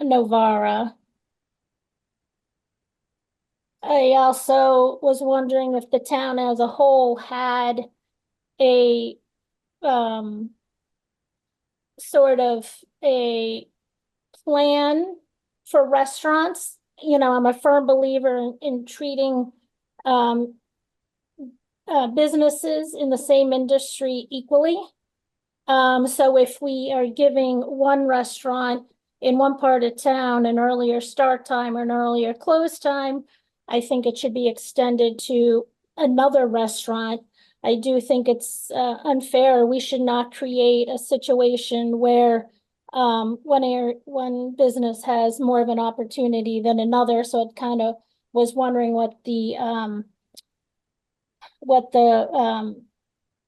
Novara? I also was wondering if the town as a whole had a sort of a plan for restaurants. You know, I'm a firm believer in treating businesses in the same industry equally. So if we are giving one restaurant in one part of town an earlier start time or an earlier close time, I think it should be extended to another restaurant. I do think it's unfair. We should not create a situation where one business has more of an opportunity than another. So it kind of was wondering what the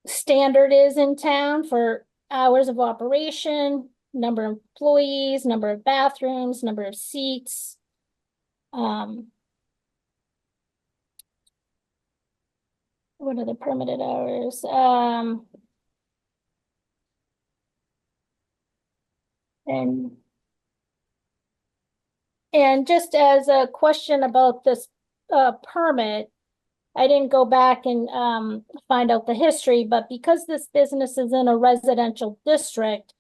standard is in town for hours of operation, number of employees, number of bathrooms, number of seats. What are the permitted hours? And just as a question about this permit, I didn't go back and find out the history, but because this business is in a residential district,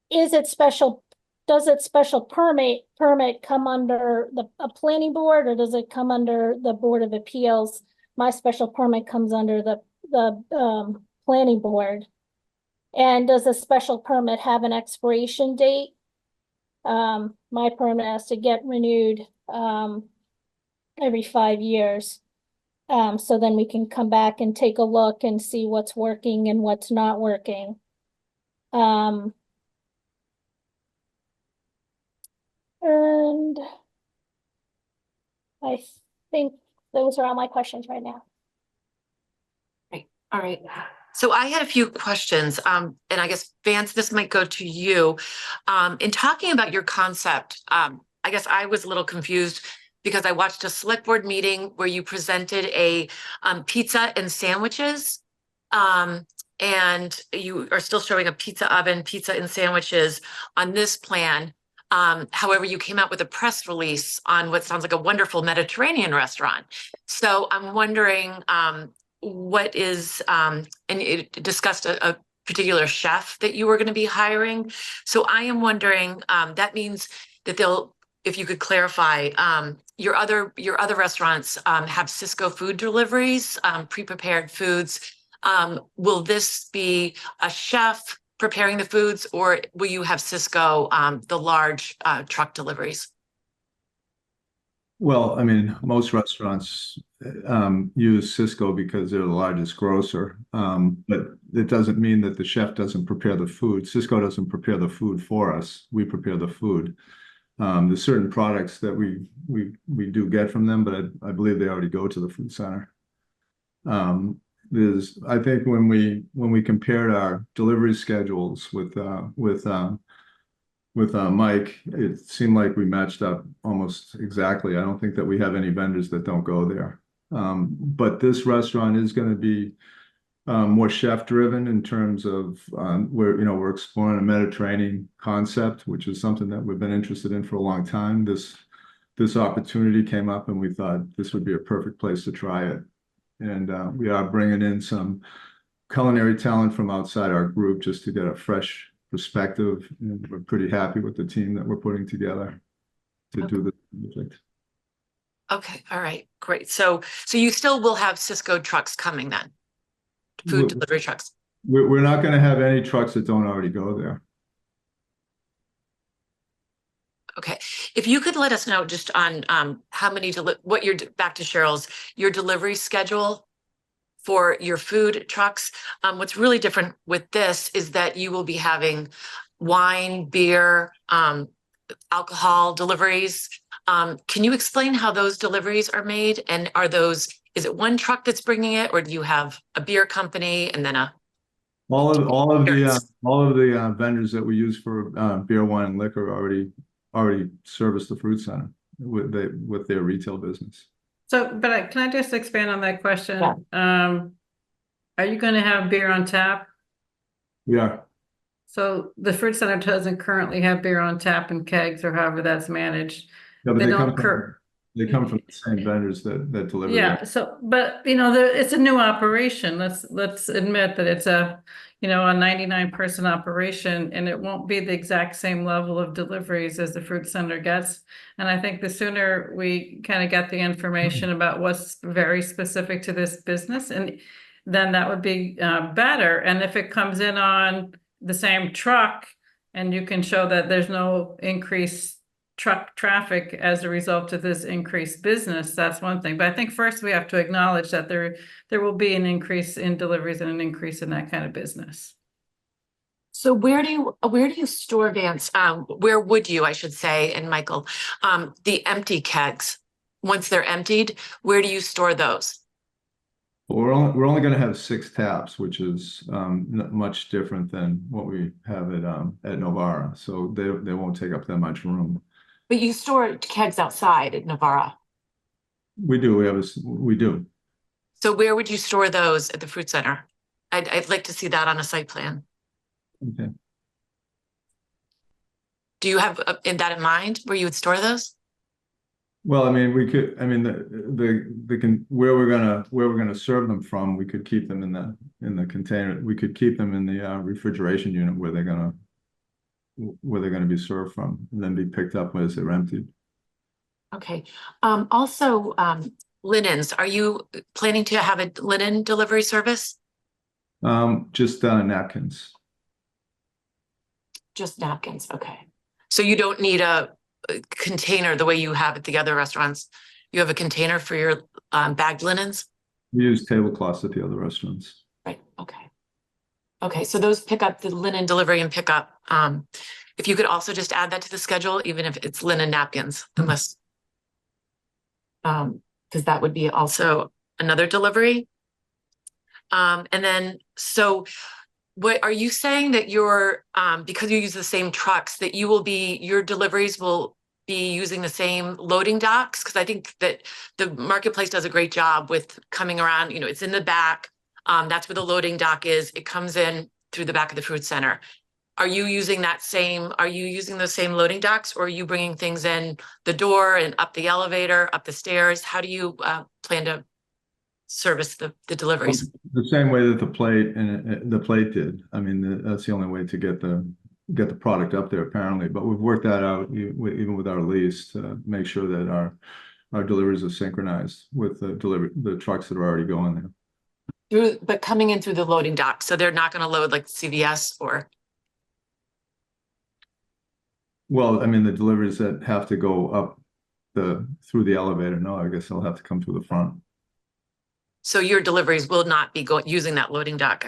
does its special permit come under a planning board, or does it come under the Board of Appeals? My special permit comes under the planning board. And does a special permit have an expiration date? My permit has to get renewed every 5 years. So then we can come back and take a look and see what's working and what's not working. And I think those are all my questions right now. Right. All right. So I had a few questions, and I guess Vance, this might go to you. In talking about your concept, I guess I was a little confused because I watched a select board meeting where you presented a pizza and sandwiches, and you are still showing a pizza oven, pizza and sandwiches on this plan. However, you came out with a press release on what sounds like a wonderful Mediterranean restaurant. So I'm wondering what is, and it discussed a particular chef that you were going to be hiring. So I am wondering, that means that they'll, if you could clarify, your other restaurants have Cisco food deliveries, pre-prepared foods. Will this be a chef preparing the foods, or will you have Cisco, the large truck deliveries? Well, I mean, most restaurants use Cisco because they're the largest grocer, but it doesn't mean that the chef doesn't prepare the food. Cisco doesn't prepare the food for us. We prepare the food. There's certain products that we do get from them, but I believe they already go to the food center. I think when we compared our delivery schedules with Mike, it seemed like we matched up almost exactly. I don't think that we have any vendors that don't go there. But this restaurant is going to be more chef driven in terms of we're exploring a Mediterranean concept, which is something that we've been interested in for a long time. This opportunity came up, and we thought this would be a perfect place to try it. And we are bringing in some culinary talent from outside our group just to get a fresh perspective. And we're pretty happy with the team that we're putting together to do this project. Okay, all right, great. So you still will have Cisco trucks coming then? Food delivery trucks? We're not going to have any trucks that don't already go there. Okay, if you could let us know just on how many, what your, back to Cheryl's, your delivery schedule for your food trucks. What's really different with this is that you will be having wine, beer, alcohol deliveries. Can you explain how those deliveries are made? And are those, is it one truck that's bringing it, or do you have a beer company and then a? All of the vendors that we use for beer, wine, and liquor already service the fruit center with their retail business. So, but can I just expand on that question? Yeah. Are you going to have beer on tap? Yeah. So the fruit center doesn't currently have beer on tap in kegs or however that's managed. Yeah, but they come from the same vendors that deliver. Yeah. That. So, but it's a new operation. Let's admit that it's a 99-person operation, and it won't be the exact same level of deliveries as the fruit center gets. And I think the sooner we kind of get the information about what's very specific to this business, and then that would be better. And if it comes in on the same truck, and you can show that there's no increased truck traffic as a result of this increased business, that's one thing. But I think first we have to acknowledge that there will be an increase in deliveries and an increase in that kind of business. So where do you store, Vance? Where would you, I should say, and Michael, the empty kegs, once they're emptied, where do you store those? Well, we're only going to have 6 taps, which is much different than what we have at Novara. So they won't take up that much room. But you store kegs outside at Novara. We do. We do. So where would you store those at the fruit center? I'd like to see that on a site plan. Okay. Do you have that in mind where you would store those? Well, I mean, we could. I mean, where we're gonna serve them from, we could keep them in the container. We could keep them in the refrigeration unit where they're gonna be served from, and then be picked up as they're emptied. Okay. Also, linens. Are you planning to have a linen delivery service? Just napkins. Just napkins. Okay. So you don't need a container the way you have at the other restaurants. You have a container for your bagged linens? We use tablecloths at the other restaurants. Right. Okay. Okay. So those pick up, the linen delivery and pickup. If you could also just add that to the schedule, even if it's linen napkins, unless, because that would be also another delivery. And then, so what are you saying that you're, because you use the same trucks, that your deliveries will be using the same loading docks? Because I think that the marketplace does a great job with coming around, it's in the back. That's where the loading dock is. It comes in through the back of the fruit center. are you using those same loading docks, or are you bringing things in the door and up the elevator, up the stairs? How do you plan to service the deliveries? The same way that the plate did. I mean, that's the only way to get the product up there apparently, but we've worked that out even with our lease to make sure that our deliveries are synchronized with the trucks that are already going there. But coming in through the loading dock, so they're not going to load like CVS or? Well, I mean, the deliveries that have to go up through the elevator, no, I guess they'll have to come through the front. So your deliveries will not be using that loading dock.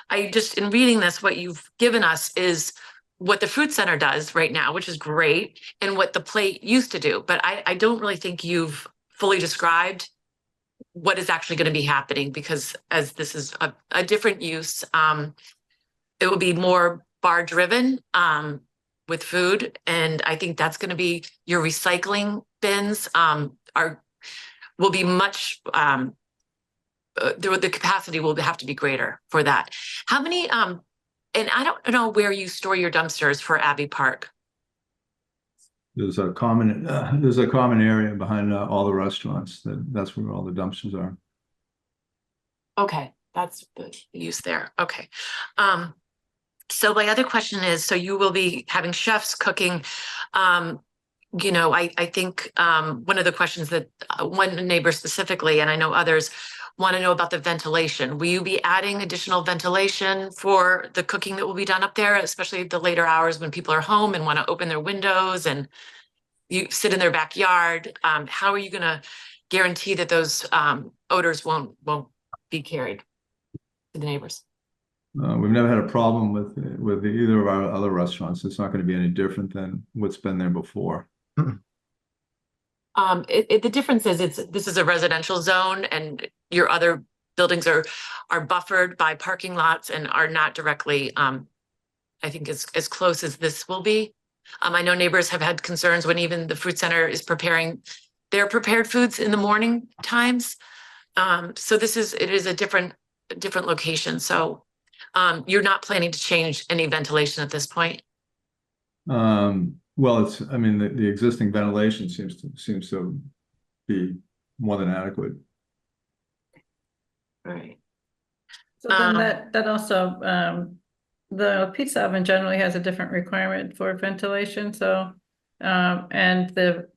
I just, in reading this, what you've given us is what the fruit center does right now, which is great, and what the plate used to do. But I don't really think you've fully described what is actually going to be happening, because as this is a different use, it will be more bar driven with food. And I think that's going to be your recycling bins will be much, the capacity will have to be greater for that. How many, and I don't know where you store your dumpsters for Abbey Park. There's a common area behind all the restaurants. That's where all the dumpsters are. Okay, that's the use there. Okay. So my other question is, so you will be having chefs cooking. I think one of the questions that one neighbor specifically, and I know others, want to know about the ventilation. Will you be adding additional ventilation for the cooking that will be done up there, especially the later hours when people are home and want to open their windows and you sit in their backyard? How are you going to guarantee that those odors won't be carried to the neighbors? We've never had a problem with either of our other restaurants. It's not going to be any different than what's been there before. The difference is this is a residential zone, and your other buildings are buffered by parking lots and are not directly, I think, as close as this will be. I know neighbors have had concerns when even the fruit center is preparing their prepared foods in the morning times. So it is a different location. So you're not planning to change any ventilation at this point? Well, the existing ventilation seems to be more than adequate. Right. So then that also, the pizza oven generally has a different requirement for ventilation. So, and the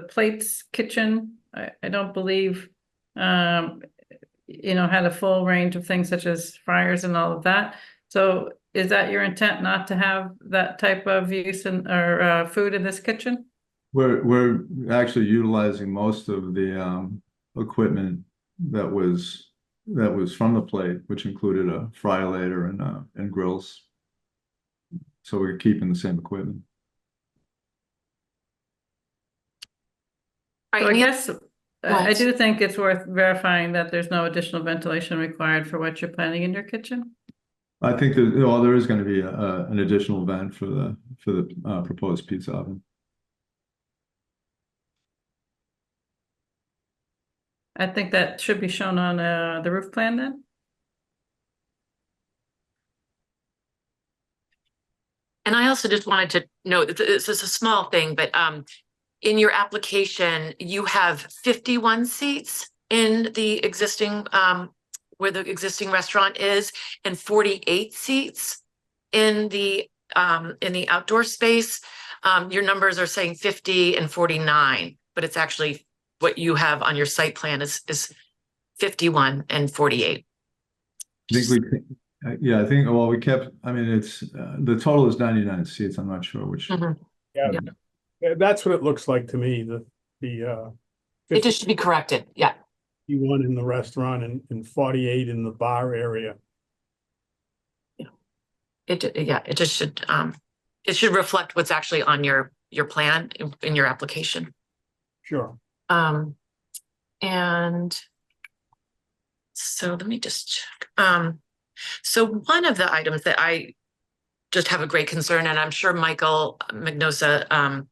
plates kitchen, I don't believe, had a full range of things such as fryers and all of that. So is that your intent, not to have that type of use or food in this kitchen? We're actually utilizing most of the equipment that was from the plate, which included a fryer-later and grills. So we're keeping the same equipment. So I guess I do think it's worth verifying that there's no additional ventilation required for what you're planning in your kitchen. I think there is going to be an additional vent for the proposed pizza oven. I think that should be shown on the roof plan then. And I also just wanted to note, this is a small thing, but in your application, you have 51 seats in the existing, where the existing restaurant is, and 48 seats in the outdoor space. Your numbers are saying 50 and 49, but it's actually what you have on your site plan is 51 and 48. I think we kept, it's the total is 99 seats. I'm not sure which. Mm-hmm. Yeah, that's what it looks like to me. It just should be corrected. Yeah. 51 in the restaurant and 48 in the bar area. Yeah. It just should it should reflect what's actually on your plan in your application. Sure. And so let me just check. So one of the items that I just have a great concern, and I'm sure Michael Magnosa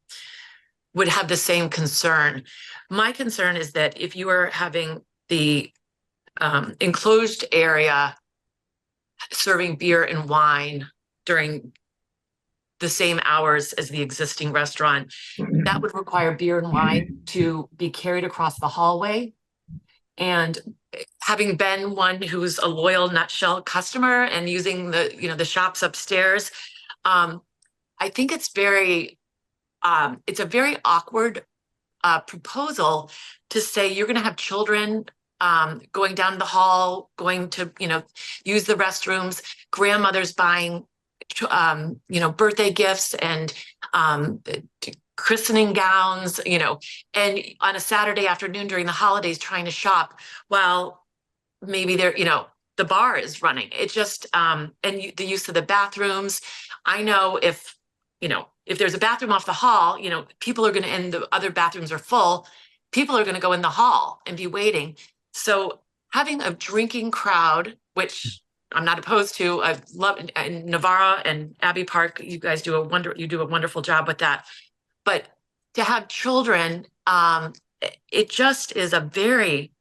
would have the same concern. My concern is that if you are having the enclosed area serving beer and wine during the same hours as the existing restaurant. That would require beer and wine to be carried across the hallway. And having been one who's a loyal Nutshell customer and using the shops upstairs, I think it's a very awkward proposal to say you're going to have children going down the hall, going to, use the restrooms, grandmothers buying, birthday gifts and christening gowns, and on a Saturday afternoon during the holidays trying to shop while maybe the bar is running. It just, the use of the bathrooms. I know if there's a bathroom off the hall, people are going to, and the other bathrooms are full, people are going to go in the hall and be waiting. So having a drinking crowd, which I'm not opposed to, I've loved, and Navarra and Abbey Park, you guys do a wonderful job with that. But to have children, it just is a very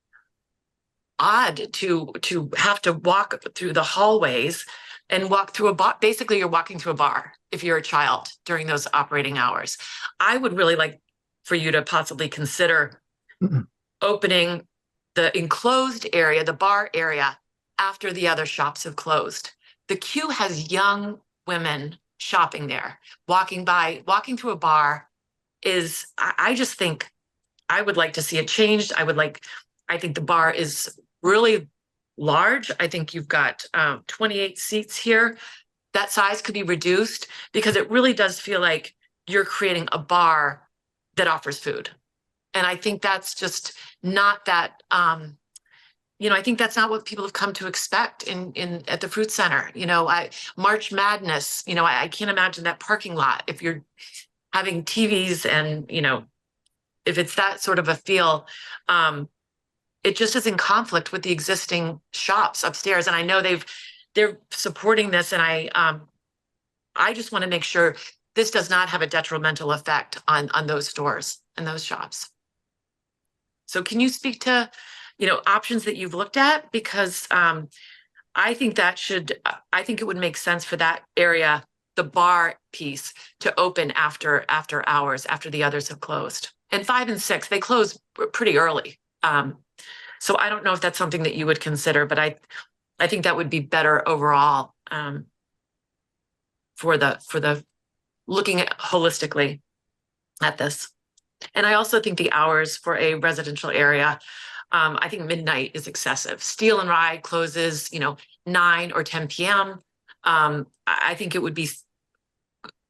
odd to have to walk through the hallways and walk through a bar. Basically, you're walking through a bar if you're a child during those operating hours. I would really like for you to possibly consider opening the enclosed area, the bar area, after the other shops have closed. The queue has young women shopping there, walking through a bar is, I just think I would like to see it changed. I think the bar is really large. I think you've got 28 seats here. That size could be reduced because it really does feel like you're creating a bar that offers food. And I think that's just not that, I think that's not what people have come to expect at the Fruit Center. March Madness, I can't imagine that parking lot if you're having TVs and, if it's that sort of a feel, it just is in conflict with the existing shops upstairs. And I know they're supporting this. And I just want to make sure this does not have a detrimental effect on those stores and those shops. So can you speak to, options that you've looked at? Because I think it would make sense for that area, the bar piece, to open after hours, after the others have closed. And 5 and 6, they close pretty early. So I don't know if that's something that you would consider, but I think that would be better overall for the looking at holistically at this. And I also think the hours for a residential area, I think midnight is excessive. Steel and Rye closes, 9 or 10 p.m. I think it would be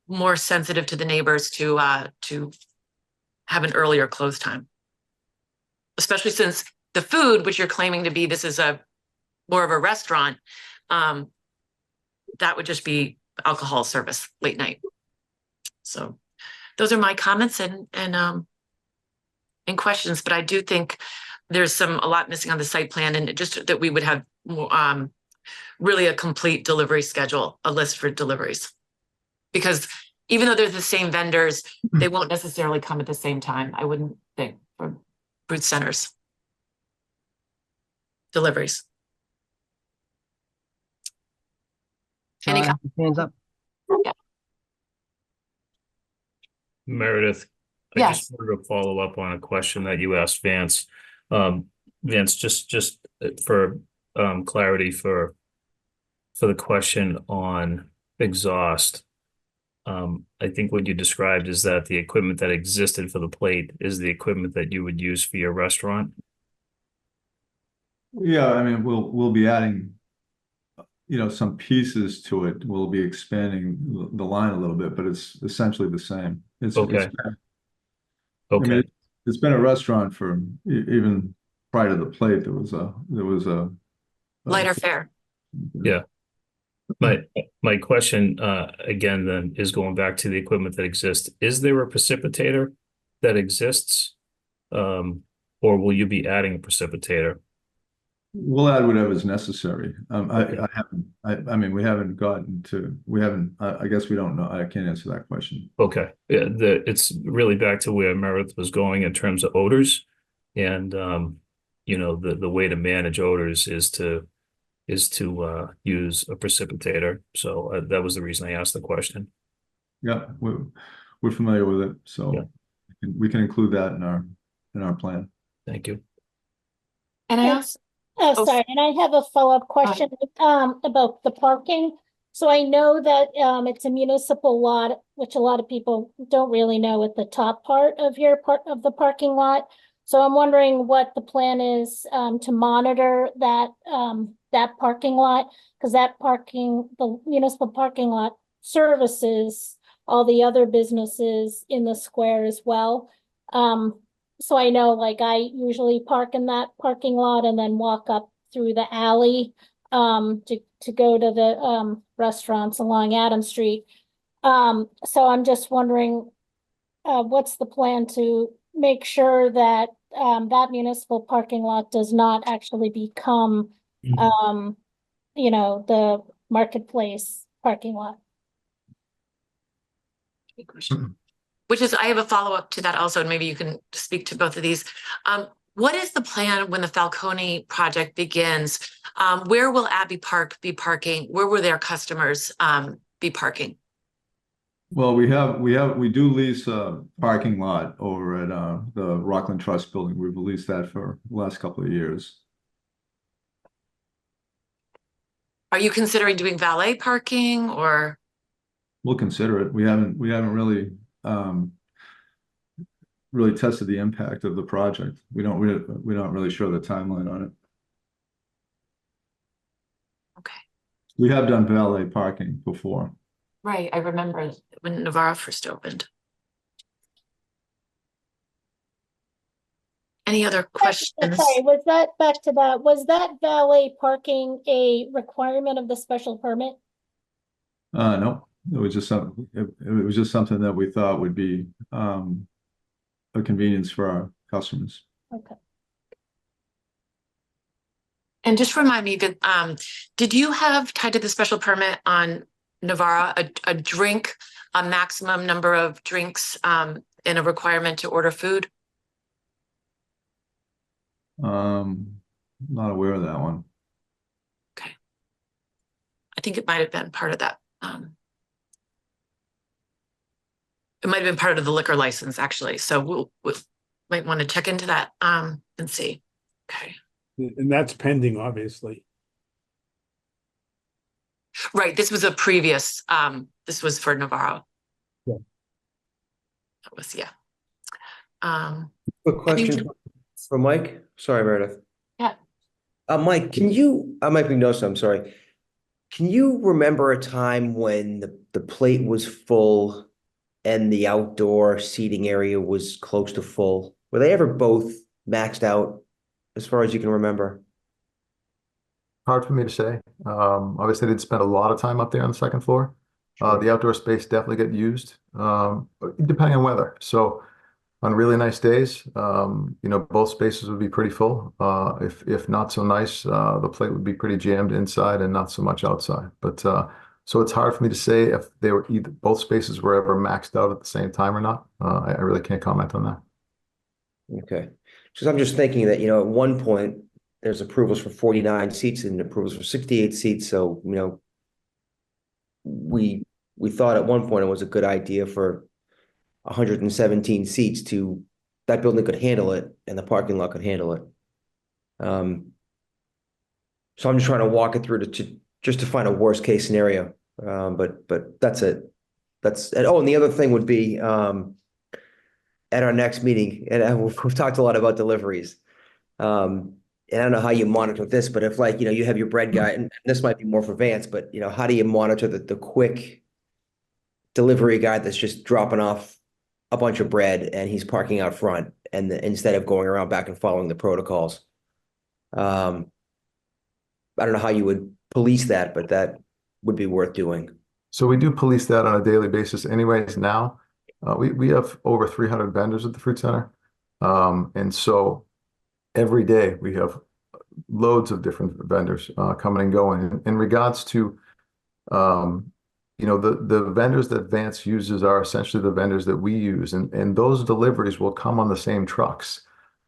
more sensitive to the neighbors to have an earlier close time, especially since the food, which you're claiming to be, this is more of a restaurant, that would just be alcohol service late night. So those are my comments and questions, but I do think there's a lot missing on the site plan, and just that we would have really a complete delivery schedule, a list for deliveries. Because even though they're the same vendors, they won't necessarily come at the same time, I wouldn't think, for Fruit Centers. Deliveries. Any hands up? Yeah. Meredith, I Yes. just wanted to follow up on a question that you asked Vance. Vance, just for clarity for the question on exhaust. I think what you described is that the equipment that existed for the plate is the equipment that you would use for your restaurant. Yeah, I mean, we'll be adding, some pieces to it. We'll be expanding the line a little bit, but it's essentially the same. Okay. I mean, it's been a restaurant for even prior to the plate. There was a lighter fare. Yeah. My question again then is going back to the equipment that exists. Is there a precipitator that exists, or will you be adding a precipitator? We'll add whatever is necessary. Okay. We haven't gotten to. I guess we don't know. I can't answer that question. Okay. Yeah, it's really back to where Meredith was going in terms of odors, and the way to manage odors is to use a precipitator. So that was the reason I asked the question. Yeah, we're familiar with it, so Yeah. we can include that in our plan. Thank you. And I also, Oh, sorry, and I have a follow-up question, about the parking. So I know that, it's a municipal lot, which a lot of people don't really know at the top part of your part of the parking lot. So I'm wondering what the plan is, to monitor that, that parking lot, because the municipal parking lot services all the other businesses in the square as well. So I know, like, I usually park in that parking lot and then walk up through the alley to go to the restaurants along Adam Street. So I'm just wondering, what's the plan to make sure that that municipal parking lot does not actually become the marketplace parking lot? Good question. Which is, I have a follow-up to that also, and maybe you can speak to both of these. What is the plan when the Falcone project begins? Where will Abbey Park be parking? Where will their customers be parking? Well, we do lease a parking lot over at the Rockland Trust building. We've leased that for the last couple of years. Are you considering doing valet parking, or? We'll consider it. We haven't really really tested the impact of the project. We're not really sure the timeline on it. Okay. We have done valet parking before. Right, I remember when Navarro first opened. Any other questions? Sorry, was that valet parking a requirement of the special permit? No, it was just something that we thought would be a convenience for our customers. Okay. And just remind me that did you have tied to the special permit on Navarro a maximum number of drinks and a requirement to order food? Not aware of that one. Okay. I think it might have been part of that. It might have been part of the liquor license, actually. So we might want to check into that and see. Okay. And that's pending, obviously. Right. This was a previous, this was for Navarro. Yeah. That was, yeah. Quick question for Mike. Sorry, Meredith. Yeah. Mike, Mike Mignosa, I'm sorry. Can you remember a time when the plate was full and the outdoor seating area was close to full? Were they ever both maxed out as far as you can remember? Hard for me to say. Obviously, I did spend a lot of time up there on the second floor. Sure. The outdoor space definitely get used, depending on weather. So on really nice days, both spaces would be pretty full. If not so nice, the plate would be pretty jammed inside and not so much outside. But so it's hard for me to say if they were both spaces were ever maxed out at the same time or not. I really can't comment on that. Okay. Because I'm just thinking that, at one point there's approvals for 49 seats and approvals for 68 seats. So, we thought at one point it was a good idea for 117 seats that building could handle it and the parking lot could handle it. So I'm just trying to walk it through just to find a worst case scenario. But that's it. And the other thing would be at our next meeting, and we've talked a lot about deliveries. And I don't know how you monitor this, but if you have your bread guy, and this might be more for Vance, but how do you monitor the quick delivery guy that's just dropping off a bunch of bread and he's parking out front and instead of going around back and following the protocols? I don't know how you would police that, but that would be worth doing. So we do police that on a daily basis anyways now. We have over 300 vendors at the Fruit Center. And so every day we have loads of different vendors coming and going. In regards to, the vendors that Vance uses are essentially the vendors that we use. And those deliveries will come on the same trucks.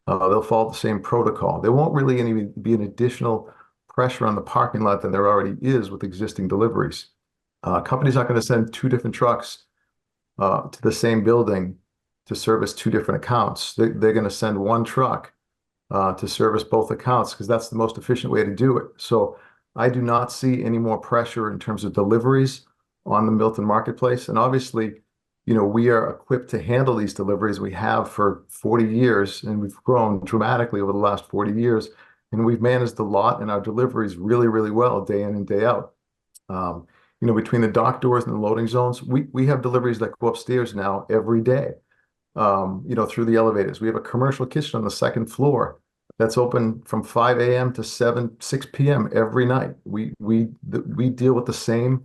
They'll follow the same protocol. There won't really be an additional pressure on the parking lot than there already is with existing deliveries. Companies aren't going to send two different trucks to the same building to service two different accounts. They're going to send one truck to service both accounts because that's the most efficient way to do it. So I do not see any more pressure in terms of deliveries on the Milton marketplace. And obviously, we are equipped to handle these deliveries. We have for 40 years, and we've grown dramatically over the last 40 years. And we've managed the lot and our deliveries really, really well day in and day out. Between the dock doors and the loading zones, we have deliveries that go upstairs now every day, through the elevators. We have a commercial kitchen on the second floor that's open from 5 a.m. to 6 p.m. every night. We deal with the same,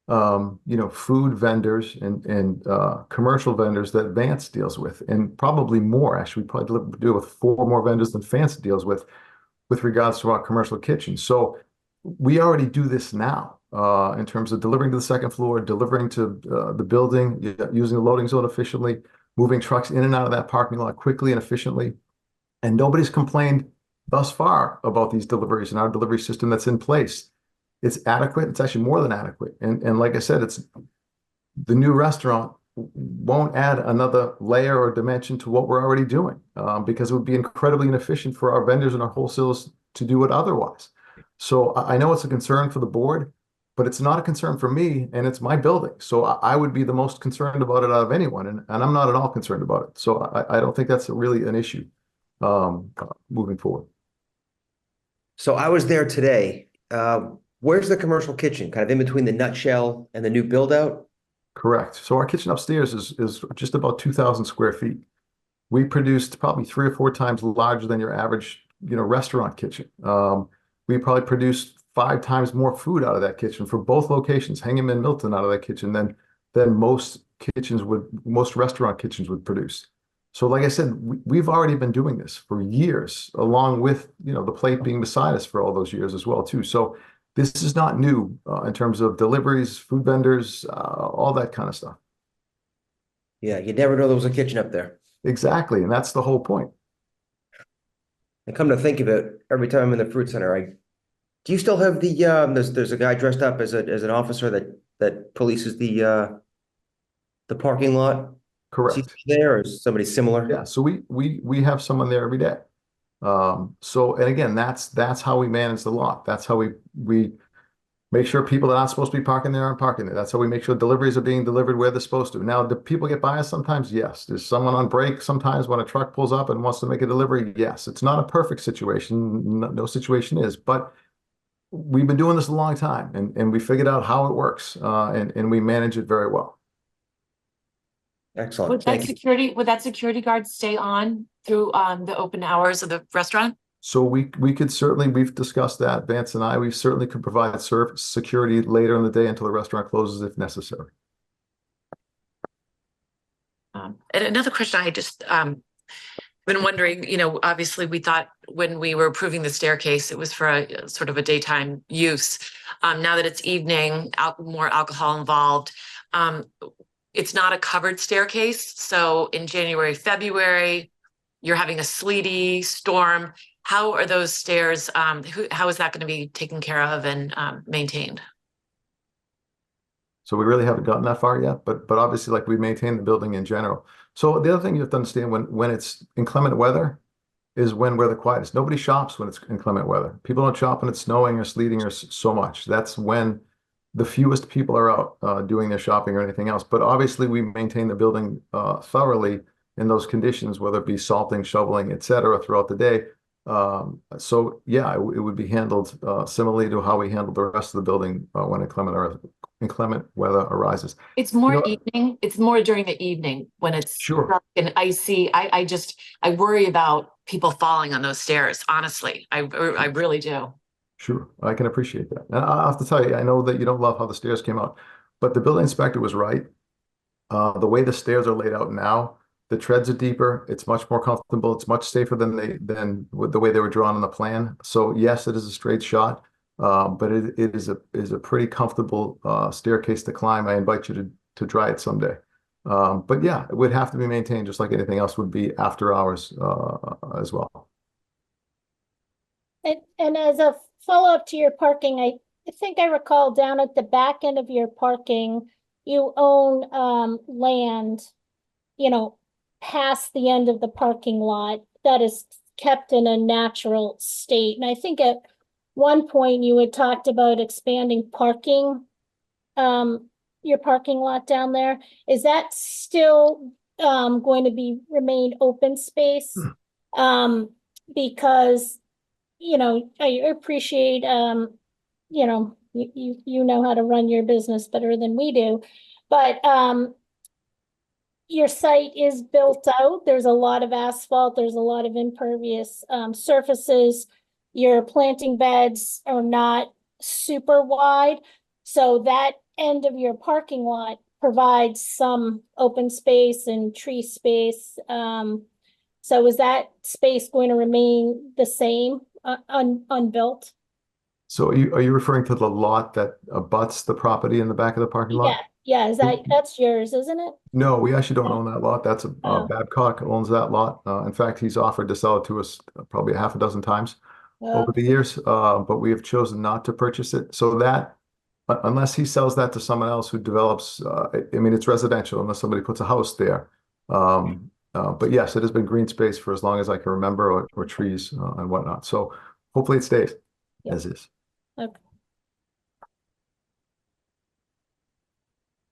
food vendors and commercial vendors that Vance deals with, and probably more. Actually, we probably deal with 4 more vendors than Vance deals with regards to our commercial kitchen. So we already do this now in terms of delivering to the second floor, delivering to the building, using the loading zone efficiently, moving trucks in and out of that parking lot quickly and efficiently. And nobody's complained thus far about these deliveries and our delivery system that's in place. It's adequate. It's actually more than adequate. And like I said, it's the new restaurant won't add another layer or dimension to what we're already doing because it would be incredibly inefficient for our vendors and our wholesalers to do it otherwise. So I know it's a concern for the board, but it's not a concern for me, and it's my building. So I would be the most concerned about it out of anyone, and I'm not at all concerned about it. So I don't think that's really an issue moving forward. So I was there today. Where's the commercial kitchen? Kind of in between the nutshell and the new build out? Correct. So our kitchen upstairs is just about 2,000 square feet. We produced probably 3 or 4 times larger than your average, restaurant kitchen. We probably produced 5 times more food out of that kitchen for both locations, Hingham and Milton, out of that kitchen than most restaurant kitchens would produce. So like I said, we've already been doing this for years, along with, the plate being beside us for all those years as well, too. So this is not new in terms of deliveries, food vendors, all that kind of stuff. Yeah, you never know there was a kitchen up there. Exactly, and that's the whole point. And come to think of it, every time I'm in the fruit center, do you still have the there's a guy dressed up as an officer that polices the parking lot? Correct. Is he there or is somebody similar? Yeah, so we have someone there every day. And again, that's how we manage the lot. That's how we make sure people that aren't supposed to be parking there aren't parking there. That's how we make sure deliveries are being delivered where they're supposed to. Now, do people get by us sometimes? Yes. There's someone on break sometimes when a truck pulls up and wants to make a delivery? Yes. It's not a perfect situation. No situation is, but we've been doing this a long time and we figured out how it works and we manage it very well. Excellent. Would that security guard stay on through the open hours of the restaurant? So we could certainly, we've discussed that, Vance and I, we certainly could provide security later in the day until the restaurant closes if necessary. And another question I just been wondering, obviously we thought when we were approving the staircase, it was for a sort of a daytime use. Now that it's evening, more alcohol involved, it's not a covered staircase. So in January, February, you're having a sleety storm. How are those stairs, how is that going to be taken care of and maintained? So we really haven't gotten that far yet, but obviously, like, we maintain the building in general. So the other thing you have to understand when it's inclement weather is when we're the quietest. Nobody shops when it's inclement weather. People don't shop when it's snowing or sleeting or so much. That's when the fewest people are out doing their shopping or anything else. But obviously, we maintain the building thoroughly in those conditions, whether it be salting, shoveling, etc., throughout the day. So yeah, it would be handled similarly to how we handle the rest of the building when inclement weather arises. It's more evening. It's more during the evening when it's dark and icy. I worry about people falling on those stairs. Honestly, I really do. Sure, I can appreciate that. And I have to tell you, I know that you don't love how the stairs came out, but the building inspector was right. The way the stairs are laid out now, the treads are deeper. It's much more comfortable. It's much safer than the way they were drawn on the plan. So yes, it is a straight shot, but it is a pretty comfortable staircase to climb. I invite you to try it someday. But yeah, it would have to be maintained just like anything else would be after hours as well. And as a follow-up to your parking, I think I recall down at the back end of your parking, you own land, you know, past the end of the parking lot that is kept in a natural state. And I think at one point you had talked about expanding parking, your parking lot down there. Is that still going to be remain open space? Because, you know, I appreciate, you know, you know how to run your business better than we do, but your site is built out. There's a lot of asphalt. There's a lot of impervious surfaces. Your planting beds are not super wide. So that end of your parking lot provides some open space and tree space. So is that space going to remain the same, unbuilt? So are you referring to the lot that abuts the property in the back of the parking lot? Yeah, that's yours, isn't it? No, we actually don't own that lot. That's Oh. Babcock owns that lot. In fact, he's offered to sell it to us probably a half a dozen times Oh. over the years, but we have chosen not to purchase it. So that, unless he sells that to someone else who develops, I mean, it's residential unless somebody puts a house there. But yes, it has been green space for as long as I can remember, or trees and whatnot. So hopefully it stays as is. Okay.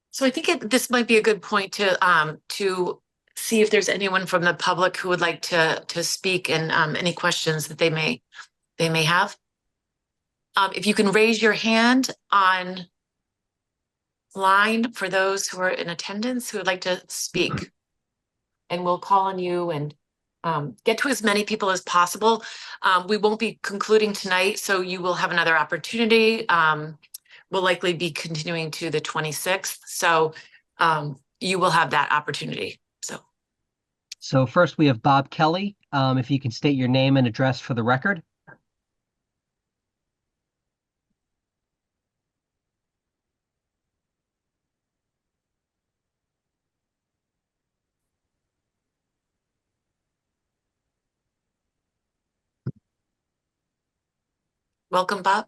So I think this might be a good point to see if there's anyone from the public who would like to speak, and any questions that they may have. If you can raise your hand on line for those who are in attendance who would like to speak, and we'll call on you and get to as many people as possible. We won't be concluding tonight, so you will have another opportunity. We'll likely be continuing to the 26th. So you will have that opportunity. So first we have Bob Kelly. If you can state your name and address for the record. Welcome, Bob.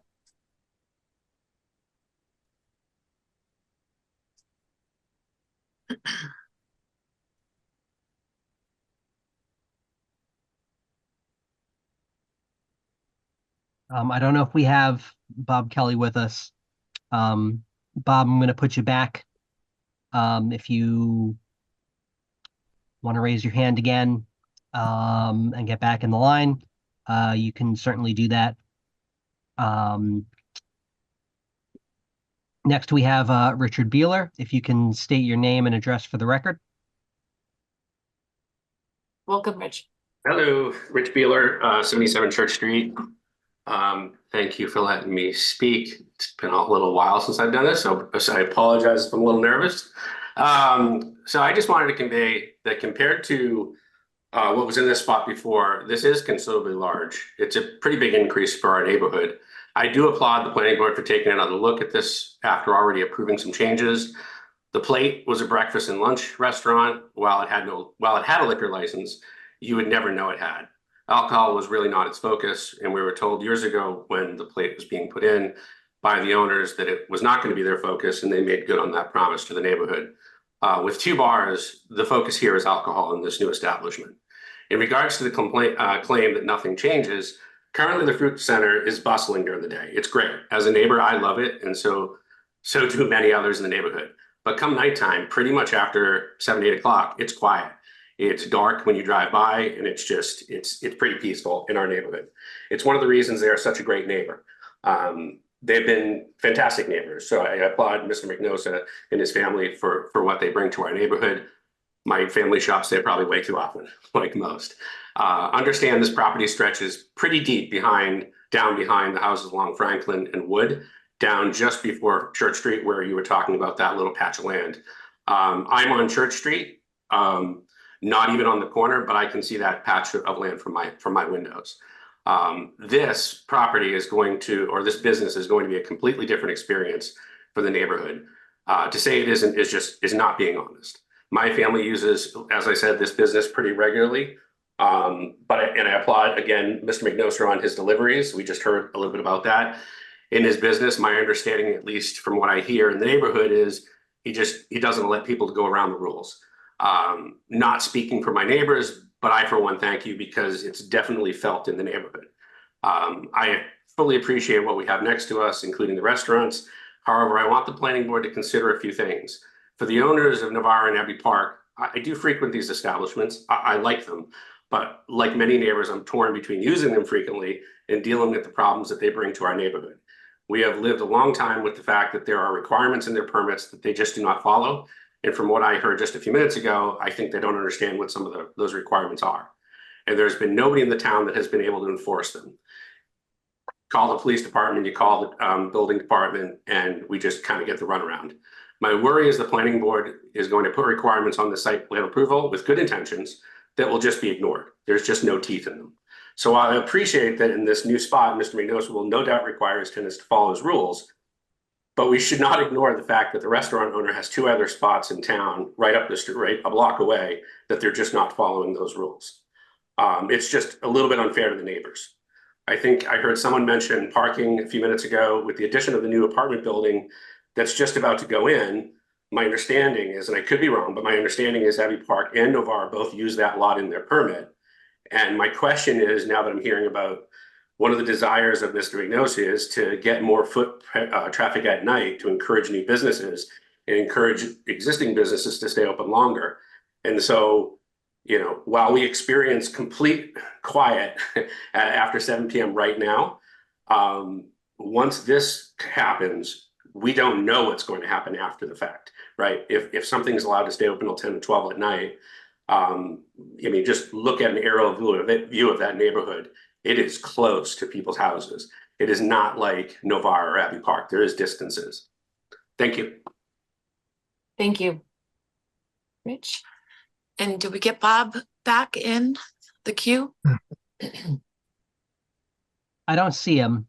I don't know if we have Bob Kelly with us. Bob, I'm going to put you back. If you want to raise your hand again and get back in the line, you can certainly do that. Next, we have Richard Beeler. If you can state your name and address for the record. Welcome, Rich. Hello, Rich Beeler, 77 Church Street. Thank you for letting me speak. It's been a little while since I've done this, so I apologize if I'm a little nervous. So I just wanted to convey that compared to what was in this spot before, this is considerably large. It's a pretty big increase for our neighborhood. I do applaud the planning board for taking another look at this after already approving some changes. The Plate was a breakfast and lunch restaurant. While it had a liquor license, you would never know it had. Alcohol was really not its focus, and we were told years ago when the Plate was being put in by the owners that it was not going to be their focus, and they made good on that promise to the neighborhood. With 2 bars, the focus here is alcohol in this new establishment. In regards to the claim that nothing changes, currently the fruit center is bustling during the day. It's great. As a neighbor, I love it, and so do many others in the neighborhood. But come nighttime, pretty much after 7, 8 o'clock, it's quiet. It's dark when you drive by, and it's pretty peaceful in our neighborhood. It's one of the reasons they are such a great neighbor. They've been fantastic neighbors. So I applaud Mr. McNosa and his family for what they bring to our neighborhood. My family shops there probably way too often, like most. Understand this property stretches pretty deep down behind the houses along Franklin and Wood, down just before Church Street, where you were talking about that little patch of land. I'm on Church Street, not even on the corner, but I can see that patch of land from my windows. This property is going to, or this business is going to be a completely different experience for the neighborhood. To say it isn't is not being honest. My family uses, as I said, this business pretty regularly. And I applaud again Mr. McNosa on his deliveries. We just heard a little bit about that. In his business, my understanding, at least from what I hear in the neighborhood, is He doesn't let people go around the rules. Not speaking for my neighbors, but I, for one, thank you, because it's definitely felt in the neighborhood. I fully appreciate what we have next to us, including the restaurants. However, I want the planning board to consider a few things. For the owners of Navarre and Abbey Park, I do frequent these establishments. I like them, but like many neighbors, I'm torn between using them frequently and dealing with the problems that they bring to our neighborhood. We have lived a long time with the fact that there are requirements in their permits that they just do not follow. And from what I heard just a few minutes ago, I think they don't understand what some of those requirements are. And there's been nobody in the town that has been able to enforce them. Call the police department, you call the building department, and we just kind of get the runaround. My worry is the planning board is going to put requirements on the site plan approval with good intentions that will just be ignored. There's just no teeth in them. So I appreciate that in this new spot, Mr. Mignosa will no doubt require his tenants to follow his rules, but we should not ignore the fact that the restaurant owner has two other spots in town right up the street, right a block away, that they're just not following those rules. It's just a little bit unfair to the neighbors. I think I heard someone mention parking a few minutes ago. With the addition of the new apartment building that's just about to go in, my understanding is, and I could be wrong, but my understanding is Abbey Park and Navarre both use that lot in their permit. And my question is, now that I'm hearing about one of the desires of Mr. Mignosa is to get more foot traffic at night to encourage new businesses and encourage existing businesses to stay open longer. And so, you know, while we experience complete quiet after 7 p.m. right now, once this happens, we don't know what's going to happen after the fact, right? If something's allowed to stay open till 10 to 12 at night, I mean, just look at an aerial view of that neighborhood. It is close to people's houses. It is not like Navarre or Abbey Park. There is distances. Thank you. Thank you, Rich. And did we get Bob back in the queue? I don't see him.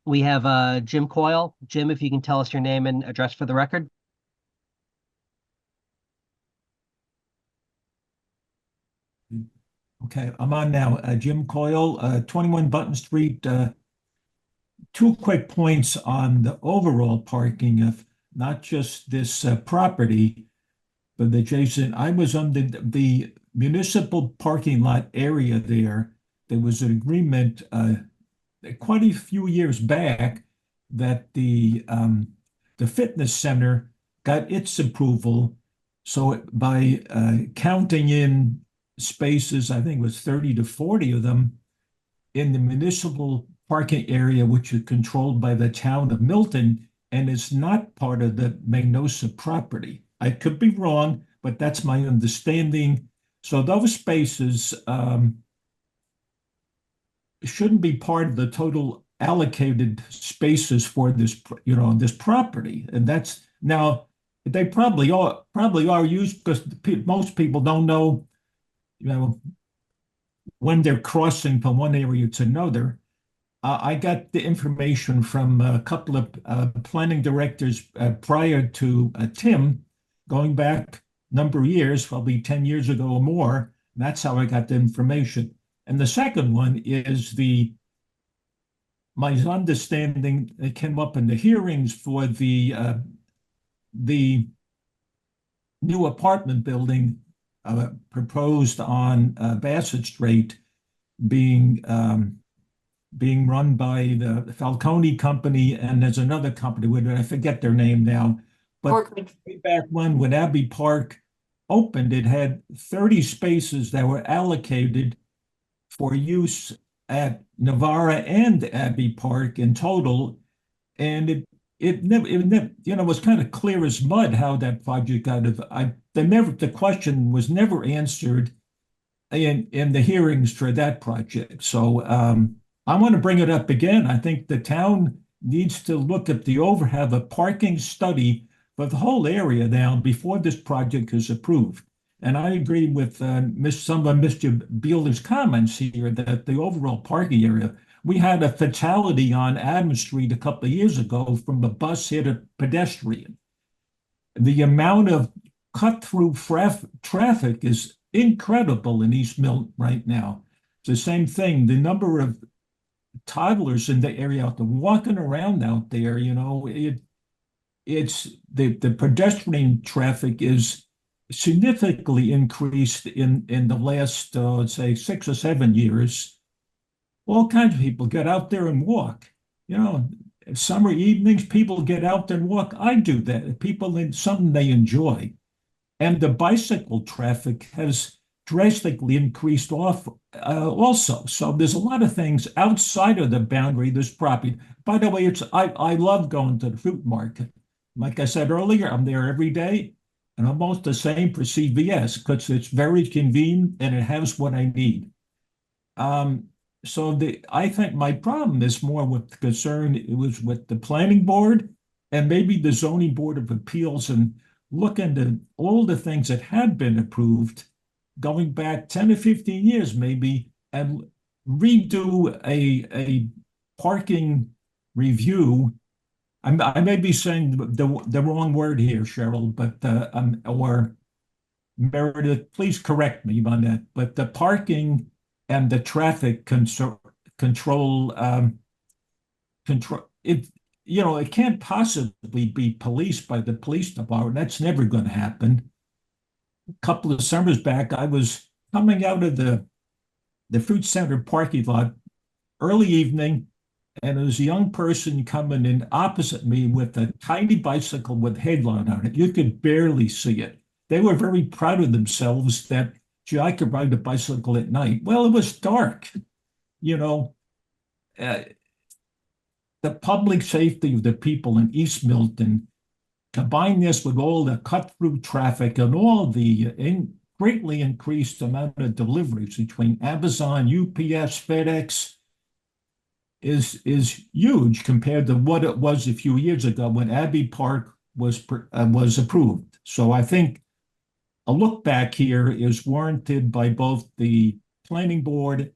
We have Jim Coyle. Jim, if you can tell us your name and address for the record. Okay, I'm on now. Jim Coyle, 21 Button Street. Two quick points on the overall parking of not just this property, but adjacent. I was on the municipal parking lot area there. There was an agreement quite a few years back that the fitness center got its approval. So by counting in spaces, I think it was 30 to 40 of them in the municipal parking area, which is controlled by the town of Milton and is not part of the Mignosa property. I could be wrong, but that's my understanding. So those spaces shouldn't be part of the total allocated spaces for this, this property. And that's now they probably are used because most people don't know, when they're crossing from one area to another. I got the information from a couple of planning directors prior to Tim, going back a number of years, probably 10 years ago or more. And that's how I got the information. And the second one is my understanding that came up in the hearings for the new apartment building proposed on Bassett Street being run by the Falcone company, and there's another company, I forget their name now. But way back when Abbey Park opened, it had 30 spaces that were allocated for use at Navarre and Abbey Park in total, and it never, was kind of clear as mud how that project got. The question was never answered in the hearings for that project. So I want to bring it up again. I think the town needs to look at have a parking study for the whole area now before this project is approved. And I agree with some of Mr. Beeler's comments here that the overall parking area, we had a fatality on Adams Street a couple of years ago from a bus hit a pedestrian. The amount of cut-through traffic is incredible in East Milton right now. It's the same thing. The number of toddlers in the area out there walking around out there, it's the pedestrian traffic is significantly increased in the last say 6 or 7 years. All kinds of people get out there and walk. Summer evenings, people get out and walk. I do that. People in something they enjoy. And the bicycle traffic has drastically increased off also. So there's a lot of things outside of the boundary of this property. By the way, I love going to the fruit market. Like I said earlier, I'm there every day, and almost the same for CVS because it's very convenient and it has what I need. So I think my problem is more with the concern. It was with the planning board and maybe the zoning board of appeals, and look into all the things that have been approved going back 10 or 15 years maybe, and redo a parking review. I may be saying the wrong word here, Cheryl, but or Meredith, please correct me on that. But the parking and the traffic control it can't possibly be policed by the police department. That's never going to happen. A couple of summers back, I was coming out of the fruit center parking lot early evening, and there was a young person coming in opposite me with a tiny bicycle with a headlight on it. You could barely see it. They were very proud of themselves that, gee, I could ride a bicycle at night. Well, it was dark. The public safety of the people in East Milton, combine this with all the cut-through traffic and all the greatly increased amount of deliveries between Amazon, UPS, FedEx, is huge compared to what it was a few years ago when Abbey Park was approved. So I think a look back here is warranted by both the planning board,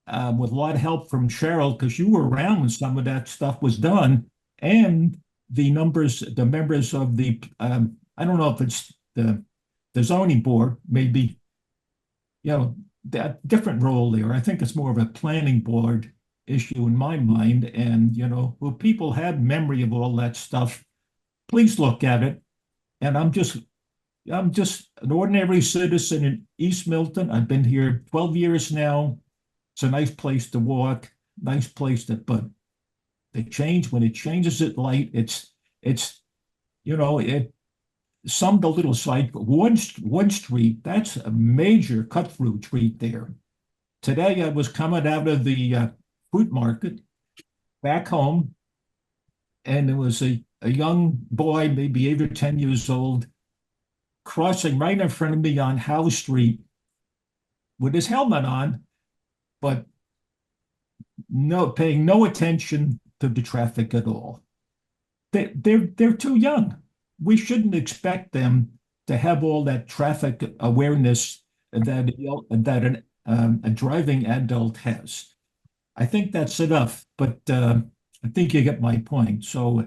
with a lot of help from Cheryl, because you were around when some of that stuff was done, and the members of the I don't know if it's the zoning board, maybe, that different role there. I think it's more of a planning board issue in my mind. And, will people have memory of all that stuff? Please look at it. And I'm just an ordinary citizen in East Milton. I've been here 12 years now. It's a nice place to walk, nice place but when it changes at light, it's some the little site, but one street, that's a major cut-through street there. Today I was coming out of the fruit market back home, and there was a young boy, maybe 8 or 10 years old, crossing right in front of me on Howe Street with his helmet on, but paying no attention to the traffic at all. They're too young. We shouldn't expect them to have all that traffic awareness that a driving adult has. I think that's enough, but I think you get my point. So,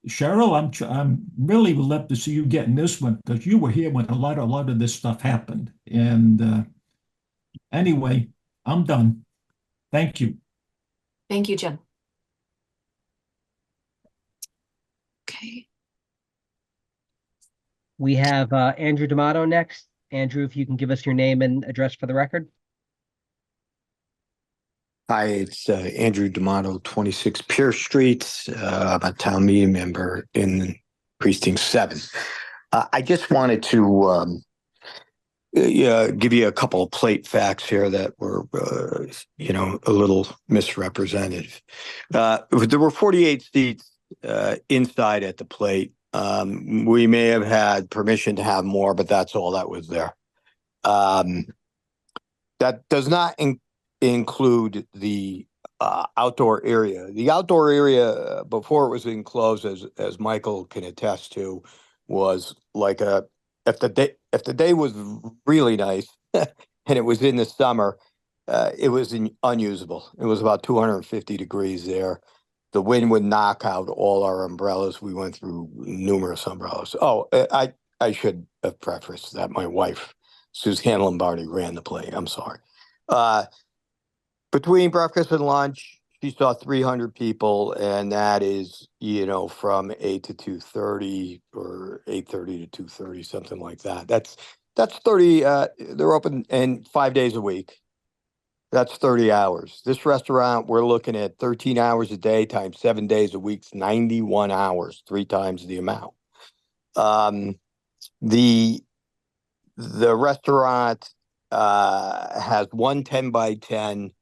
Cheryl, I'm really would love to see you getting this one, because you were here when a lot of this stuff happened. And anyway, I'm done. Thank you. Thank you, Jim. Okay. We have Andrew D'Amato next. Andrew, if you can give us your name and address for the record. Hi, it's Andrew D'Amato, 26 Pierce Street. I'm a town meeting member in Precinct 7. I just wanted to give you a couple of plate facts here that were, a little misrepresented. There were 48 seats inside at the plate. We may have had permission to have more, but that's all that was there. That does not include the outdoor area. The outdoor area, before it was enclosed, as Michael can attest to, was like if the day was really nice and it was in the summer, it was unusable. It was about 250 degrees there. The wind would knock out all our umbrellas. We went through numerous umbrellas. Oh, I should have prefaced that my wife, Suzanne Lombardi, ran the play. I'm sorry. Between breakfast and lunch, she saw 300 people, and that is, from 8 to 2:30 or 8:30 to 2:30, something like that. That's 30. They're open and 5 days a week. That's 30 hours. This restaurant, we're looking at 13 hours a day times 7 days a week, 91 hours, 3 times the amount. The restaurant has one 10 by 10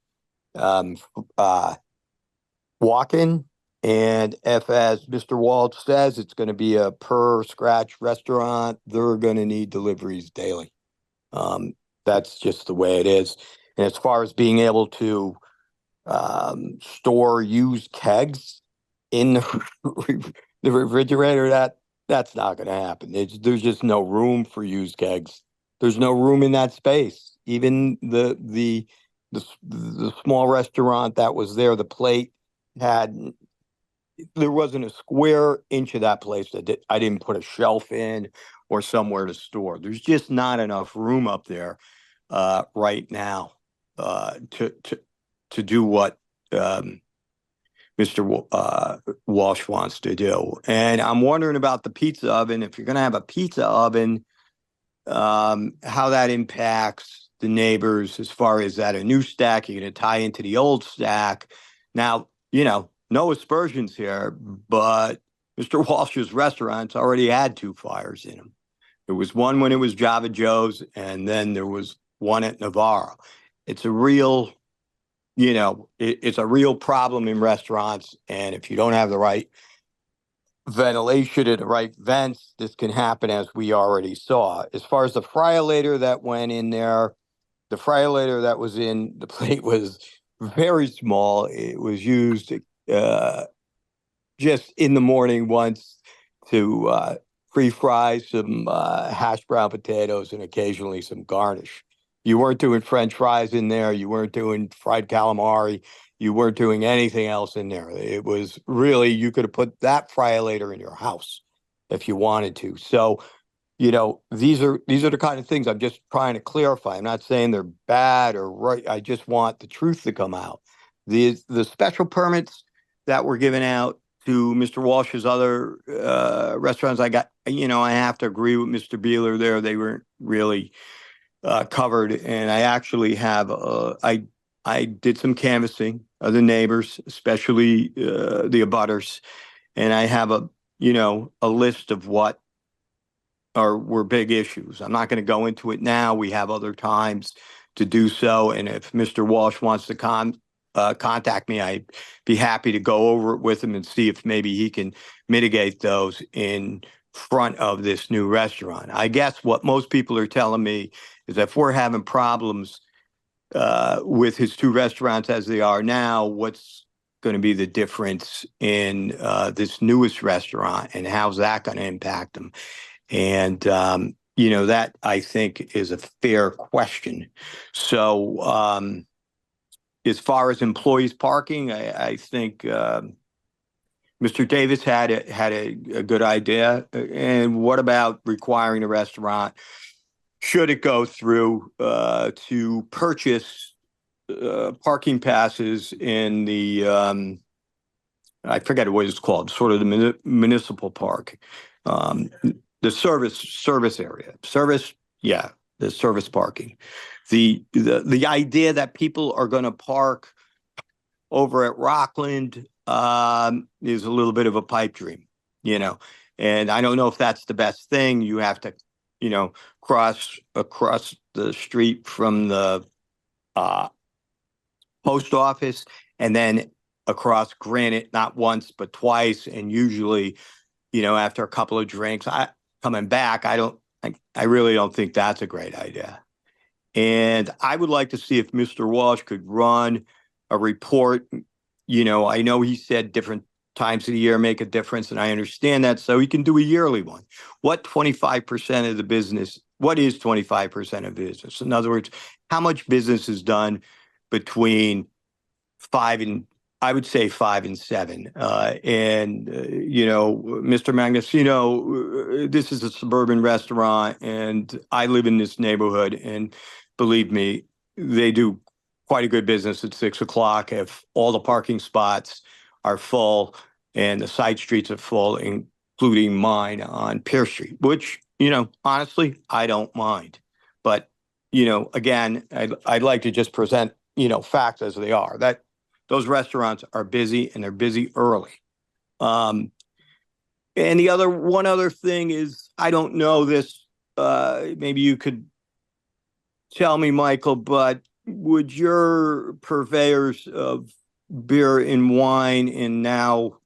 walk-in, and if, as Mr. Walsh says, it's going to be a per scratch restaurant, they're going to need deliveries daily. That's just the way it is. And as far as being able to store used kegs in the refrigerator, that's not going to happen. There's just no room for used kegs. There's no room in that space. Even the small restaurant that was there, the Plate, there wasn't a square inch of that place that I didn't put a shelf in or somewhere to store. There's just not enough room up there right now to do what Mr. Walsh wants to do. And I'm wondering about the pizza oven. If you're going to have a pizza oven, how that impacts the neighbors as far as that a new stack, you're going to tie into the old stack. Now, no aspersions here, but Mr. Walsh's restaurants already had 2 fires in them. There was one when it was Java Joe's, and then there was one at Navarro. It's a real, it's a real problem in restaurants. And if you don't have the right ventilation and the right vents, this can happen, as we already saw. As far as the fryolator that went in there, the fryolator that was in the Plate was very small. It was used just in the morning once to pre-fry some hash brown potatoes and occasionally some garnish. You weren't doing French fries in there. You weren't doing fried calamari. You weren't doing anything else in there. It was really, you could have put that fryolator in your house if you wanted to. So, these are the kind of things I'm just trying to clarify. I'm not saying they're bad or right. I just want the truth to come out. The special permits that were given out to Mr. Walsh's other restaurants, I have to agree with Mr. Beeler there. They weren't really covered. And I actually have, I did some canvassing of the neighbors, especially the abutters. And I have a list of what were big issues. I'm not going to go into it now. We have other times to do so. And if Mr. Walsh wants to contact me, I'd be happy to go over it with him and see if maybe he can mitigate those in front of this new restaurant. I guess what most people are telling me is if we're having problems with his 2 restaurants as they are now, what's going to be the difference in this newest restaurant, and how's that going to impact them? And, that I think is a fair question. So as far as employees parking, I think Mr. Davis had a good idea. And what about requiring a restaurant, should it go through, to purchase parking passes in the, I forget what it's called, sort of the municipal park. The service area, the service parking. The idea that people are going to park over at Rockland is a little bit of a pipe dream, and I don't know if that's the best thing. You have to, cross across the street from the post office and then across Granite, not once, but twice. And usually, after a couple of drinks, coming back, I really don't think that's a great idea. And I would like to see if Mr. Walsh could run a report. I know he said different times of the year make a difference, and I understand that. So he can do a yearly one. What 25% of the business, what is 25% of business? In other words, how much business is done between 5 and 7. Mr. Magnesino, this is a suburban restaurant, and I live in this neighborhood, and believe me, they do quite a good business at 6 o'clock if all the parking spots are full and the side streets are full, including mine on Pierce Street, which, honestly, I don't mind. But, again, I'd like to just present, facts as they are, that those restaurants are busy and they're busy early. And one other thing is, I don't know this, maybe you could tell me, Michael, but would your purveyors of beer and wine and now,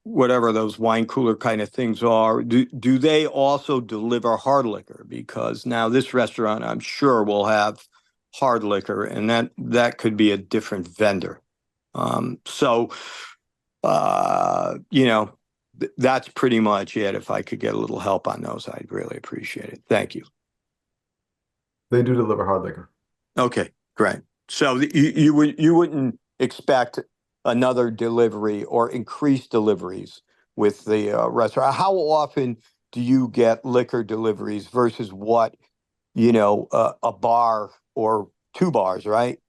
whatever those wine cooler kind of things are, do they also deliver hard liquor? Because now this restaurant, I'm sure, will have hard liquor, and that could be a different vendor. That's pretty much it. If I could get a little help on those, I'd really appreciate it. Thank you. They do deliver hard liquor. Okay, great. So you wouldn't expect another delivery or increased deliveries with the restaurant. How often do you get liquor deliveries versus what, a bar or 2 bars, right?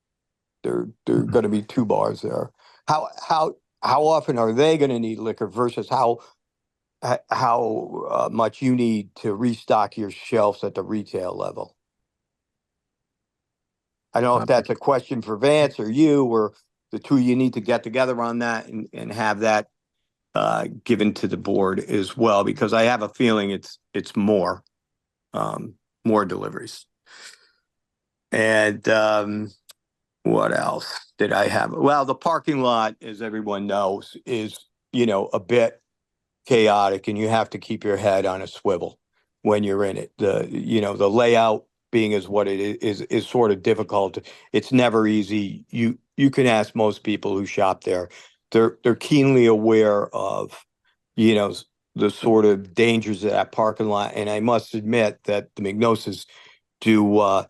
There are going to be 2 bars there. How often are they going to need liquor versus how much you need to restock your shelves at the retail level? I don't know if that's a question for Vance or you, or the two you need to get together on that and have that given to the board as well, because I have a feeling it's more deliveries. And what else did I have? Well, the parking lot, as everyone knows, is, a bit chaotic, and you have to keep your head on a swivel when you're in it. The layout being as what it is sort of difficult. It's never easy. You can ask most people who shop there. They're keenly aware of, the sort of dangers of that parking lot. And I must admit that the McNoses do a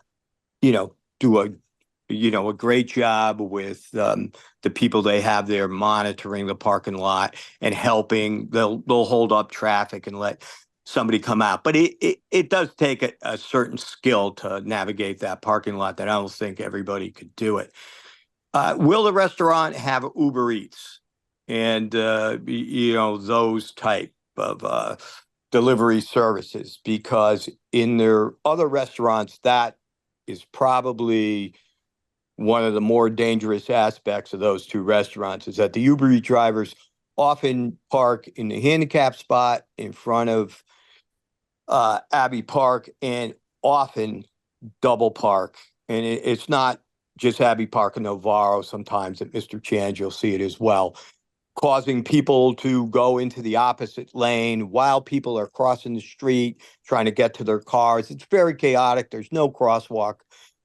great job with the people they have there monitoring the parking lot and helping. They'll hold up traffic and let somebody come out. But it does take a certain skill to navigate that parking lot that I don't think everybody could do it. Will the restaurant have Uber Eats and, those type of delivery services? Because in their other restaurants, that is probably one of the more dangerous aspects of those 2 restaurants, is that the Uber Eats drivers often park in the handicap spot in front of Abbey Park, and often double park. And it's not just Abbey Park and Novaro. Sometimes at Mr. Chan's, you'll see it as well, causing people to go into the opposite lane while people are crossing the street, trying to get to their cars. It's very chaotic. There's no crosswalk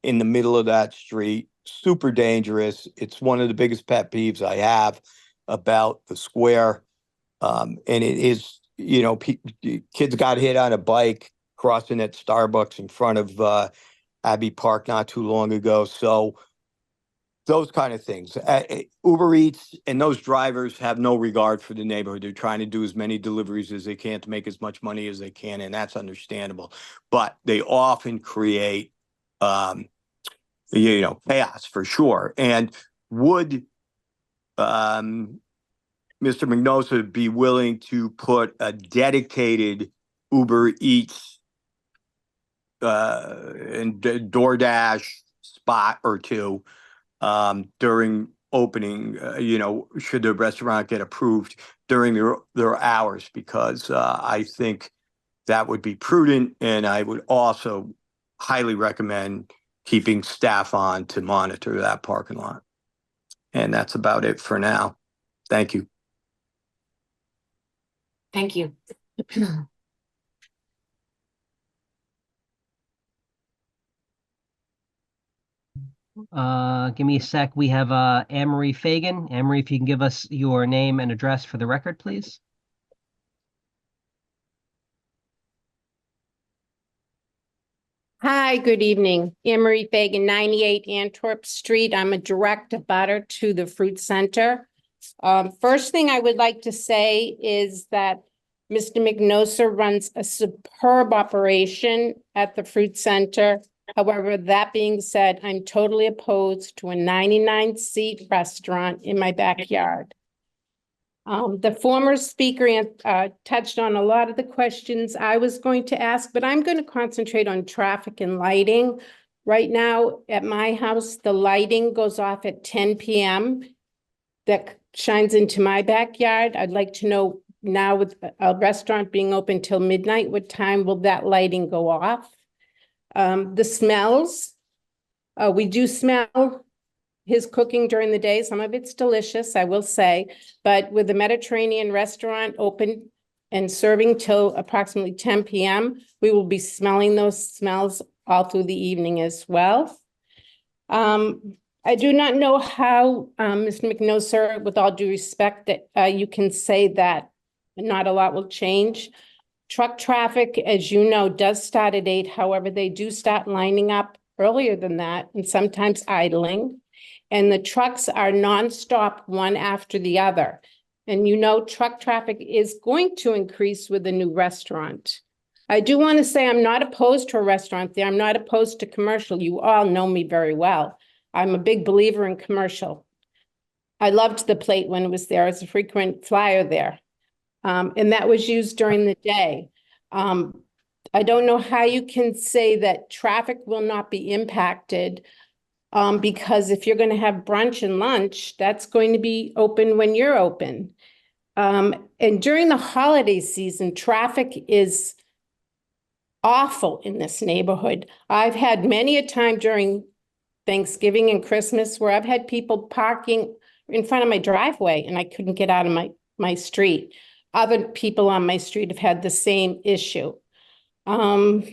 in the middle of that street. Super dangerous. It's one of the biggest pet peeves I have about the square. And it is, kids got hit on a bike crossing at Starbucks in front of Abbey Park not too long ago. So those kind of things. Uber Eats and those drivers have no regard for the neighborhood. They're trying to do as many deliveries as they can to make as much money as they can, and that's understandable. But they often create, chaos for sure. And would Mr. McNosa be willing to put a dedicated Uber Eats and DoorDash spot or 2 during opening, should the restaurant get approved during their hours? Because I think that would be prudent, and I would also highly recommend keeping staff on to monitor that parking lot. And that's about it for now. Thank you. Thank you. Give me a sec. We have Anne-Marie Fagan. Anne-Marie, if you can give us your name and address for the record, please. Hi, good evening. Anne-Marie Fagan, 98 Antwerp Street. I'm a direct abutter to the Fruit Center. First thing I would like to say is that Mr. McNosa runs a superb operation at the Fruit Center. However, that being said, I'm totally opposed to a 99-seat restaurant in my backyard. The former speaker touched on a lot of the questions I was going to ask, but I'm going to concentrate on traffic and lighting. Right now at my house, the lighting goes off at 10 p.m. that shines into my backyard. I'd like to know now, with a restaurant being open till midnight, what time will that lighting go off? The smells, we do smell his cooking during the day. Some of it's delicious, I will say, but with the Mediterranean restaurant open and serving till approximately 10 p.m., we will be smelling those smells all through the evening as well. I do not know how, Mr. McNoser, with all due respect, that you can say that not a lot will change. Truck traffic, as you know, does start at 8. However, they do start lining up earlier than that and sometimes idling. And the trucks are nonstop, one after the other. And you know, truck traffic is going to increase with the new restaurant. I do want to say I'm not opposed to a restaurant there. I'm not opposed to commercial. You all know me very well. I'm a big believer in commercial. I loved the plate when it was there as a frequent flyer there. And that was used during the day. I don't know how you can say that traffic will not be impacted, because if you're going to have brunch and lunch, that's going to be open when you're open. And during the holiday season, traffic is awful in this neighborhood. I've had many a time during Thanksgiving and Christmas where I've had people parking in front of my driveway and I couldn't get out of my street. Other people on my street have had the same issue. The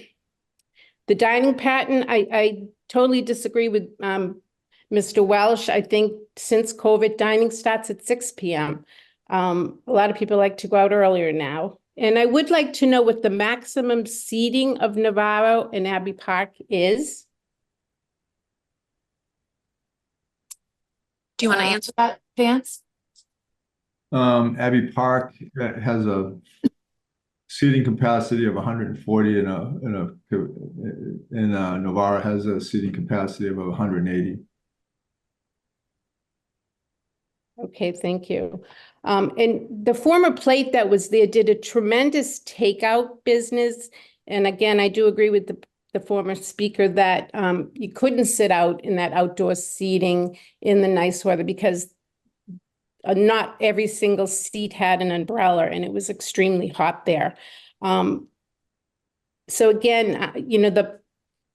dining pattern, I totally disagree with Mr. Welsh. I think since COVID, dining starts at 6 p.m. A lot of people like to go out earlier now. And I would like to know what the maximum seating of Navarro and Abbey Park is. Do you want to answer that, Vance? Abbey Park has a seating capacity of 140 and Novara has a seating capacity of 180. Okay, thank you. And the former plate that was there did a tremendous takeout business. And again, I do agree with the former speaker that you couldn't sit out in that outdoor seating in the nice weather because not every single seat had an umbrella and it was extremely hot there. So again, you know, the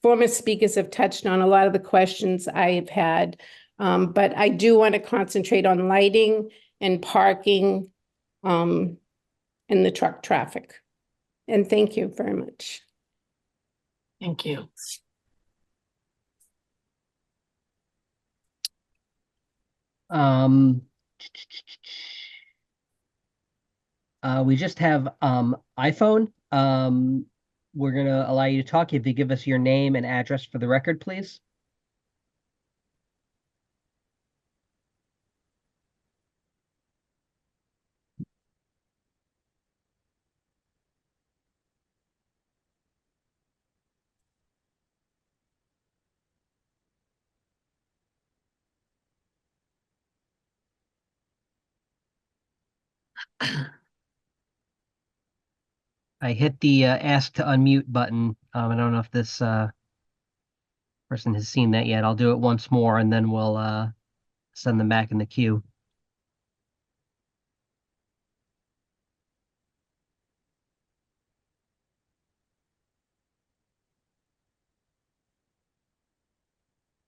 former speakers have touched on a lot of the questions I have had, but I do want to concentrate on lighting and parking and the truck traffic. And thank you very much. Thank you. We just have iPhone. We're gonna allow you to talk if you give us your name and address for the record, please. I hit the ask to unmute button. I don't know if this person has seen that yet. I'll do it once more and then we'll send them back in the queue.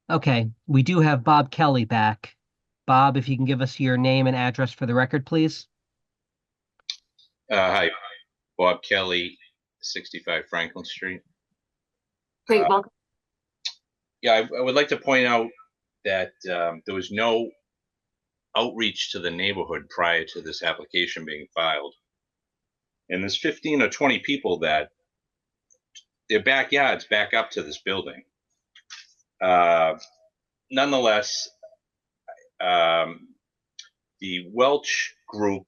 Okay, we do have Bob Kelly back. Bob, if you can give us your name and address for the record, please. Hi, Bob Kelly, 65 Franklin Street. Great, welcome. Yeah, I would like to point out that there was no outreach to the neighborhood prior to this application being filed. And there's 15 or 20 people that their backyards back up to this building. Nonetheless, the Welch group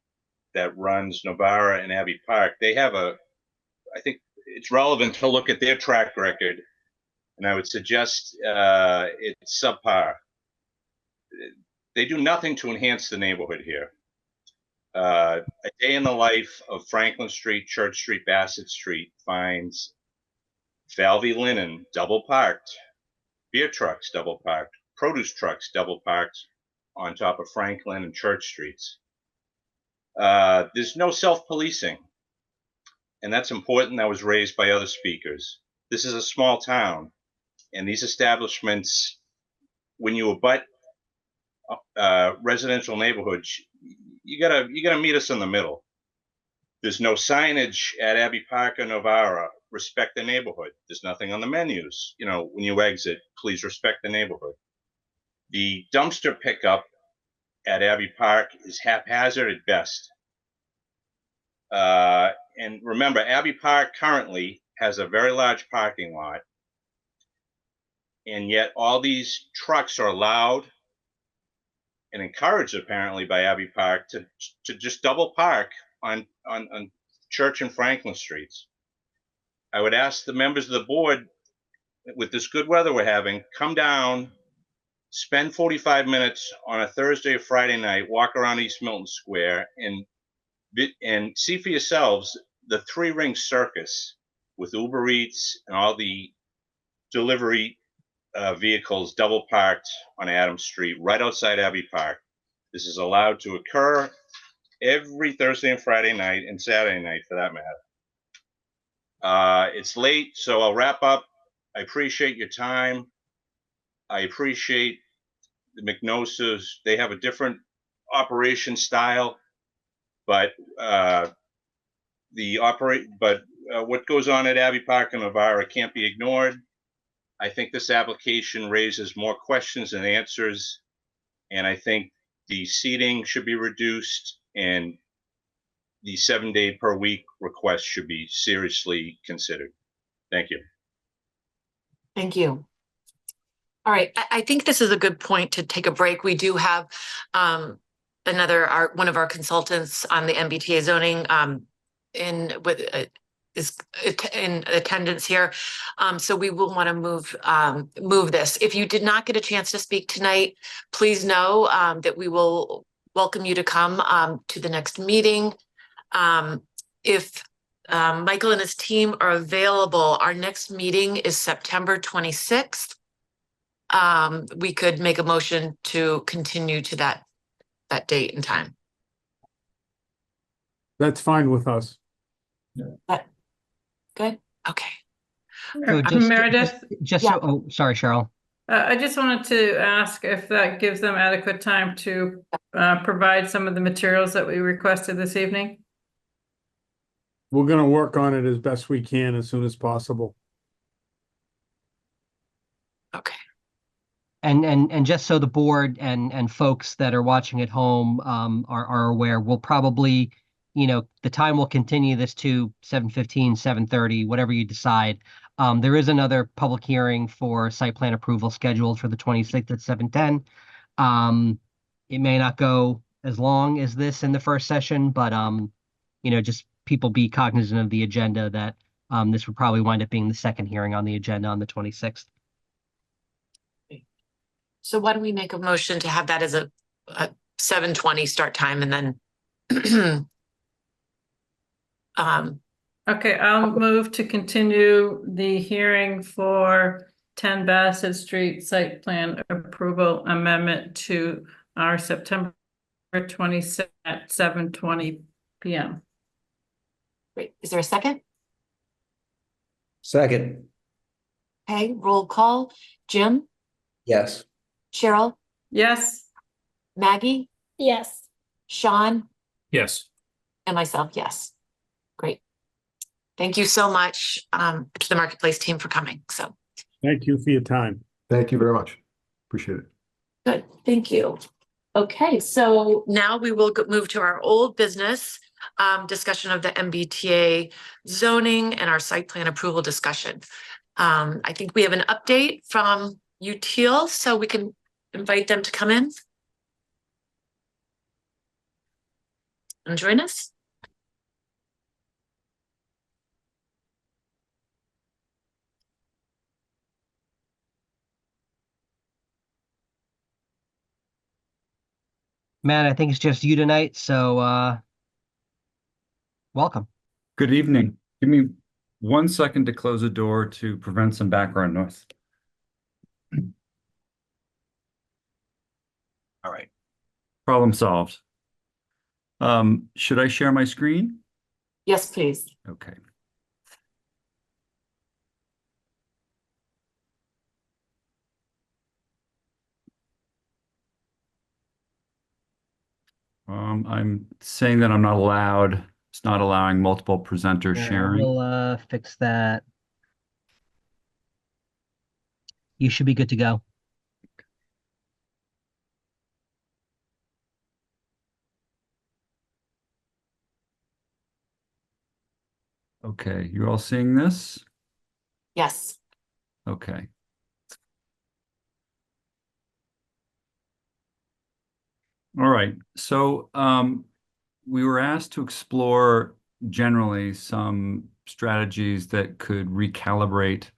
that runs Novara and Abbey Park, they have I think it's relevant to look at their track record and I would suggest it's subpar. They do nothing to enhance the neighborhood here. A day in the life of Franklin Street, Church Street, Bassett Street finds Falvey Linen double parked, beer trucks double parked, produce trucks double parked on top of Franklin and Church Streets. There's no self-policing, and that's important. That was raised by other speakers. This is a small town, and these establishments, when you abut residential neighborhoods, you gotta meet us in the middle. There's no signage at Abbey Park or Novara, respect the neighborhood. There's nothing on the menus. You know, when you exit, please respect the neighborhood. The dumpster pickup at Abbey Park is haphazard at best. And remember, Abbey Park currently has a very large parking lot, and yet all these trucks are allowed and encouraged apparently by Abbey Park to just double park on Church and Franklin Streets. I would ask the members of the board, with this good weather we're having, come down, spend 45 minutes on a Thursday or Friday night, walk around East Milton Square, and see for yourselves the three-ring circus with Uber Eats and all the delivery vehicles double parked on Adams Street right outside Abbey Park. This is allowed to occur every Thursday and Friday night, and Saturday night for that matter. It's late, so I'll wrap up. I appreciate your time. I appreciate the McNosas. They have a different operation style, but what goes on at Abbey Park and Novara can't be ignored. I think this application raises more questions than answers, and I think the seating should be reduced, and the 7-day per week request should be seriously considered. Thank you. Thank you. All right, I think this is a good point to take a break. We do have one of our consultants on the MBTA zoning is in attendance here. So we will want to move this. If you did not get a chance to speak tonight, please know that we will welcome you to come to the next meeting. If Michael and his team are available, our next meeting is September 26th. We could make a motion to continue to that date and time. That's fine with us. Good. Okay. So Meredith? Sorry, Cheryl. I just wanted to ask if that gives them adequate time to provide some of the materials that we requested this evening. We're going to work on it as best we can as soon as possible. Okay. And just so the board and folks that are watching at home are aware, we'll probably, the time will continue this to 7:15, 7:30, whatever you decide. There is another public hearing for site plan approval scheduled for the 26th at 7:10. It may not go as long as this in the first session, but just people be cognizant of the agenda that this would probably wind up being the second hearing on the agenda on the 26th. So why don't we make a motion to have that as a 7:20 start time, and then okay, I'll move to continue the hearing for 10 Bassett Street site plan approval amendment to our September 26th at 7:20 p.m. Great. Is there a second? Second. Okay, roll call. Jim? Yes. Cheryl? Yes. Maggie? Yes. Sean? Yes. And myself, yes. Great. Thank you so much to the Marketplace team for coming. So thank you for your time. Thank you very much. Appreciate it. good. Thank you. Okay, so now we will move to our old business discussion of the MBTA zoning and our site plan approval discussion. I think we have an update from UTIL, so we can invite them to come in and join us. Matt, I think it's just you tonight, so welcome. Good evening. Give me 1 second to close the door to prevent some background noise. All right. Problem solved. Should I share my screen? Yes, please. Okay. I'm saying that I'm not allowed. It's not allowing multiple presenters sharing. We'll fix that. You should be good to go. Okay, you all seeing this? Yes. Okay. All right. So we were asked to explore generally some strategies that could recalibrate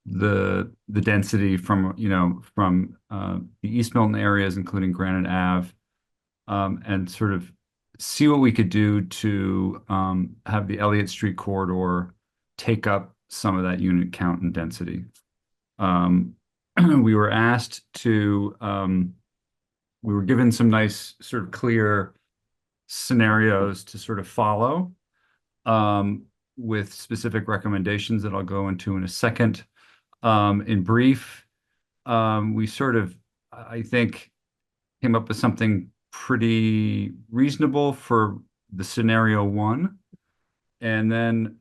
the density from the East Milton areas, including Granite Ave, and sort of see what we could do to have the Elliott Street corridor take up some of that unit count and density. We were asked to, we were given some nice sort of clear scenarios to sort of follow with specific recommendations that I'll go into in a second. In brief, we sort of, I think, came up with something pretty reasonable for the scenario one. And then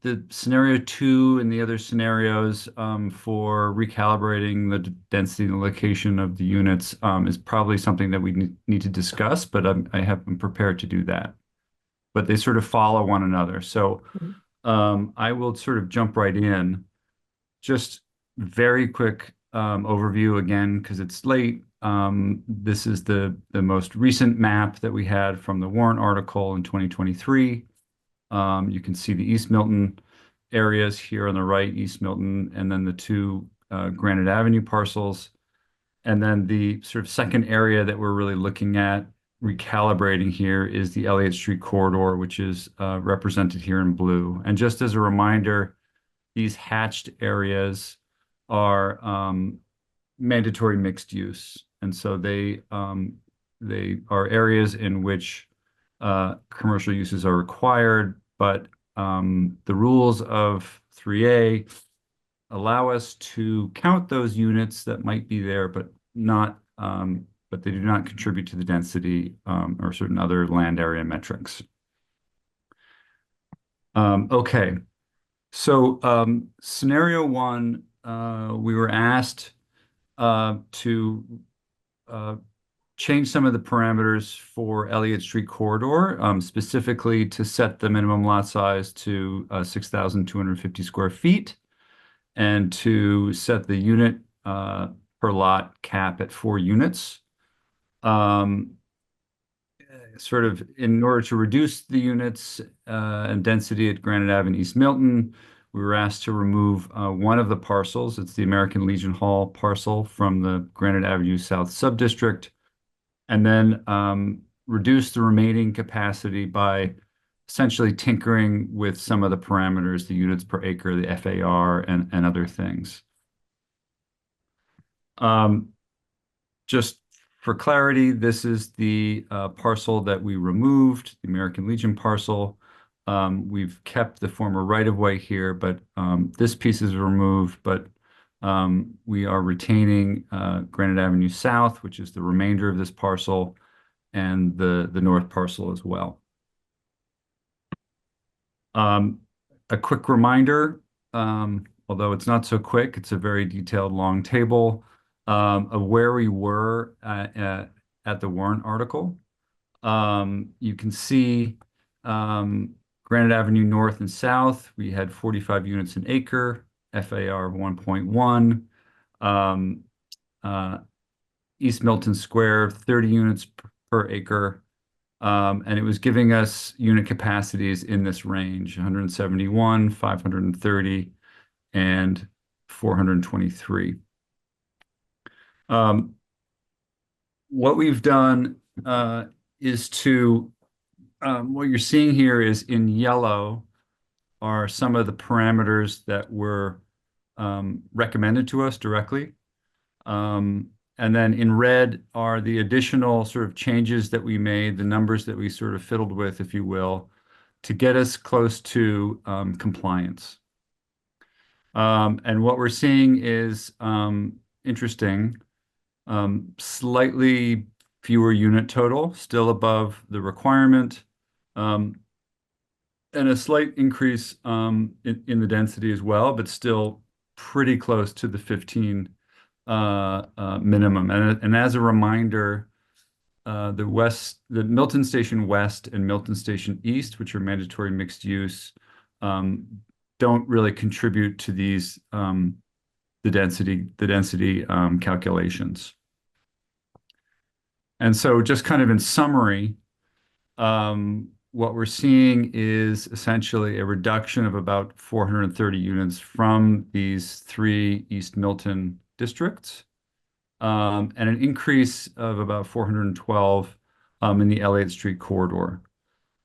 the scenario two and the other scenarios for recalibrating the density and the location of the units is probably something that we need to discuss, but I'm prepared to do that. But they sort of follow one another. So I will sort of jump right in. Just very quick overview again, because it's late. This is the most recent map that we had from the warrant article in 2023. You can see the East Milton areas here on the right, East Milton, and then the two Granite Avenue parcels. And then the sort of second area that we're really looking at recalibrating here is the Elliott Street corridor, which is represented here in blue. And just as a reminder, these hatched areas are mandatory mixed use. And so they are areas in which commercial uses are required, but the rules of 3A allow us to count those units that might be there, but they do not contribute to the density or certain other land area metrics. Okay, so scenario one, we were asked to change some of the parameters for Elliott Street corridor, specifically to set the minimum lot size to 6,250 square feet and to set the unit per lot cap at 4 units. Sort of in order to reduce the units and density at Granite Ave and East Milton, we were asked to remove one of the parcels. It's the American Legion Hall parcel from the Granite Avenue South subdistrict, and then reduce the remaining capacity by essentially tinkering with some of the parameters, the units per acre, the FAR, and other things. Just for clarity, this is the parcel that we removed, the American Legion parcel. We've kept the former right-of-way here, but this piece is removed, but we are retaining Granite Avenue South, which is the remainder of this parcel, and the north parcel as well. A quick reminder, although it's not so quick, it's a very detailed long table of where we were at the warrant article. You can see Granite Avenue North and South, we had 45 units an acre, FAR of 1.1. East Milton Square, 30 units per acre. And it was giving us unit capacities in this range, 171, 530, and 423. What we've done is to, what you're seeing here is in yellow are some of the parameters that were recommended to us directly. And then in red are the additional sort of changes that we made, the numbers that we sort of fiddled with, if you will, to get us close to compliance. And what we're seeing is interesting, slightly fewer unit total, still above the requirement, and a slight increase in the density as well, but still pretty close to the 15 minimum. And as a reminder, the Milton Station West and Milton Station East, which are mandatory mixed use, don't really contribute to these the density calculations. And so just kind of in summary, what we're seeing is essentially a reduction of about 430 units from these 3 East Milton districts, and an increase of about 412 in the Elliott Street corridor.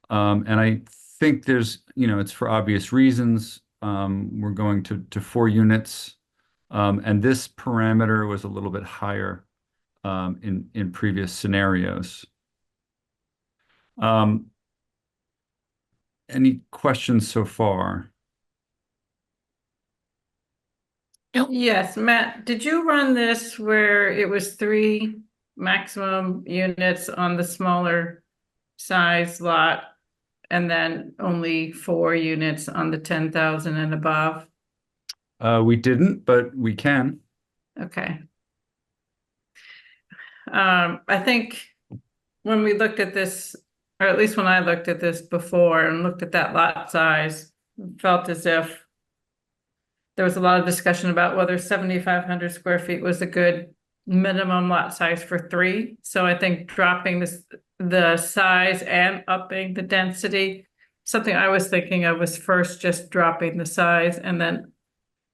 And I think there's, it's for obvious reasons. We're going to 4 units, and this parameter was a little bit higher in previous scenarios. Any questions so far? Yes, Matt, did you run this where it was 3 maximum units on the smaller size lot and then only 4 units on the 10,000 and above? We didn't, but we can. Okay. I think when we looked at this, or at least when I looked at this before and looked at that lot size, felt as if there was a lot of discussion about whether 7,500 square feet was a good minimum lot size for 3. So I think dropping the size and upping the density, something I was thinking of was first just dropping the size and then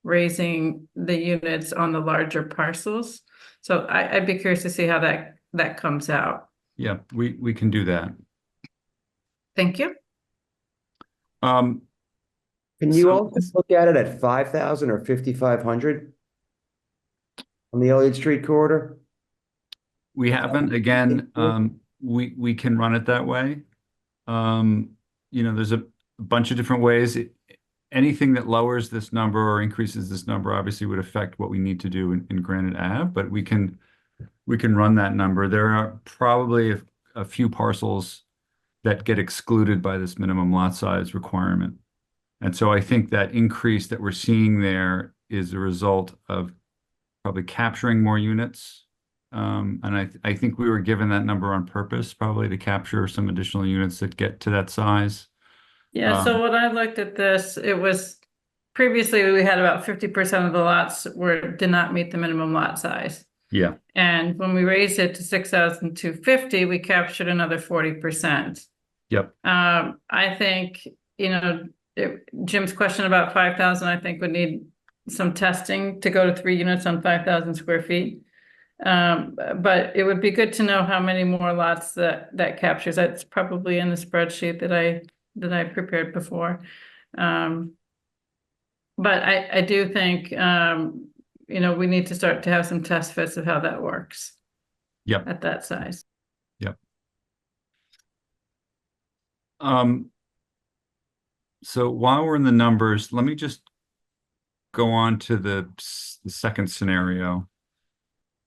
raising the units on the larger parcels. So I'd be curious to see how that comes out. Yeah, we can do that. Thank you. Can you also look at it at 5,000 or 5,500 on the Elliott Street corridor? We haven't. Again, we can run it that way. There's a bunch of different ways. Anything that lowers this number or increases this number obviously would affect what we need to do in Granite Ave, but we can run that number. There are probably a few parcels that get excluded by this minimum lot size requirement. And so I think that increase that we're seeing there is a result of probably capturing more units. And I think we were given that number on purpose, probably to capture some additional units that get to that size. Yeah, so when I looked at this, it was previously we had about 50% of the lots did not meet the minimum lot size. Yeah. And when we raised it to 6,250, we captured another 40%. Yep. I think, Jim's question about 5,000, I think would need some testing to go to 3 units on 5,000 square feet. But it would be good to know how many more lots that captures. That's probably in the spreadsheet that I prepared before. But I do think, we need to start to have some test fits of how that works. Yep. At that size. Yep. So while we're in the numbers, let me just go on to the second scenario.